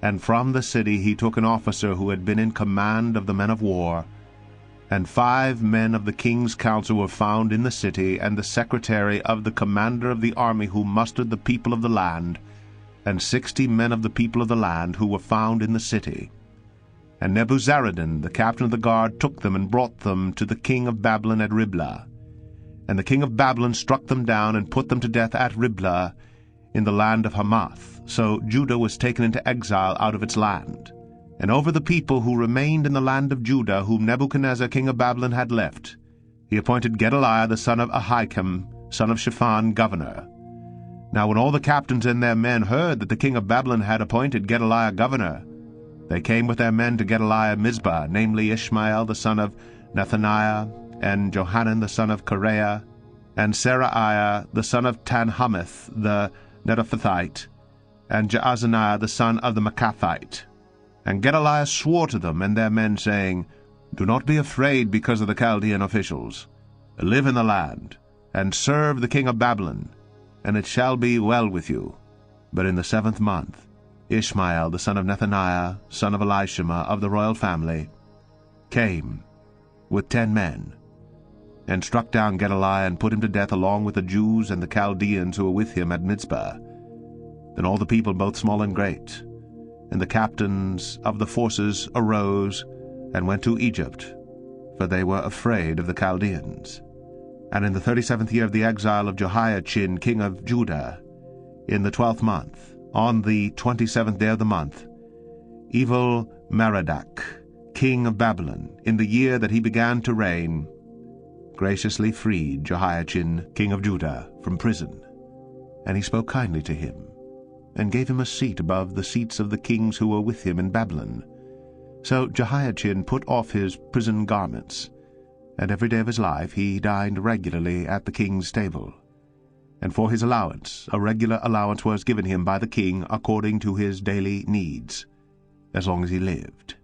And from the city he took an officer who had been in command of the men of war. And 5 men of the king's council were found in the city, and the secretary of the commander of the army who mustered the people of the land, and 60 men of the people of the land who were found in the city. And Nebuzaradan, the captain of the guard, took them and brought them to the king of Babylon at Riblah. And the king of Babylon struck them down and put them to death at Riblah in the land of Hamath. So Judah was taken into exile out of its land. And over the people who remained in the land of Judah, whom Nebuchadnezzar king of Babylon had left, he appointed Gedaliah the son of Ahikam, son of Shaphan, governor. Now when all the captains and their men heard that the king of Babylon had appointed Gedaliah governor, they came with their men to Gedaliah at Mizpah, namely Ishmael the son of Nethaniah, and Johanan the son of Kareah, and Seraiah the son of Tanhumeth the Netophathite, and Jaazaniah the son of the Maacathite. And Gedaliah swore to them and their men, saying, Do not be afraid because of the Chaldean officials. Live in the land, and serve the king of Babylon, and it shall be well with you. But in the 7th month, Ishmael the son of Nethaniah, son of Elishama of the royal family, came with 10 men, and struck down Gedaliah and put him to death along with the Jews and the Chaldeans who were with him at Mizpah. Then all the people, both small and great, and the captains of the forces arose and went to Egypt, for they were afraid of the Chaldeans. And in the 37th year of the exile of Jehoiachin king of Judah, in the 12th month, on the 27th day of the month, Evil-Merodach, king of Babylon, in the year that he began to reign, graciously freed Jehoiachin king of Judah from prison. And he spoke kindly to him, and gave him a seat above the seats of the kings who were with him in Babylon. So Jehoiachin put off his prison garments, and every day of his life he dined regularly at the king's table. And for his allowance, a regular allowance was given him by the king according to his daily needs, as long as he lived.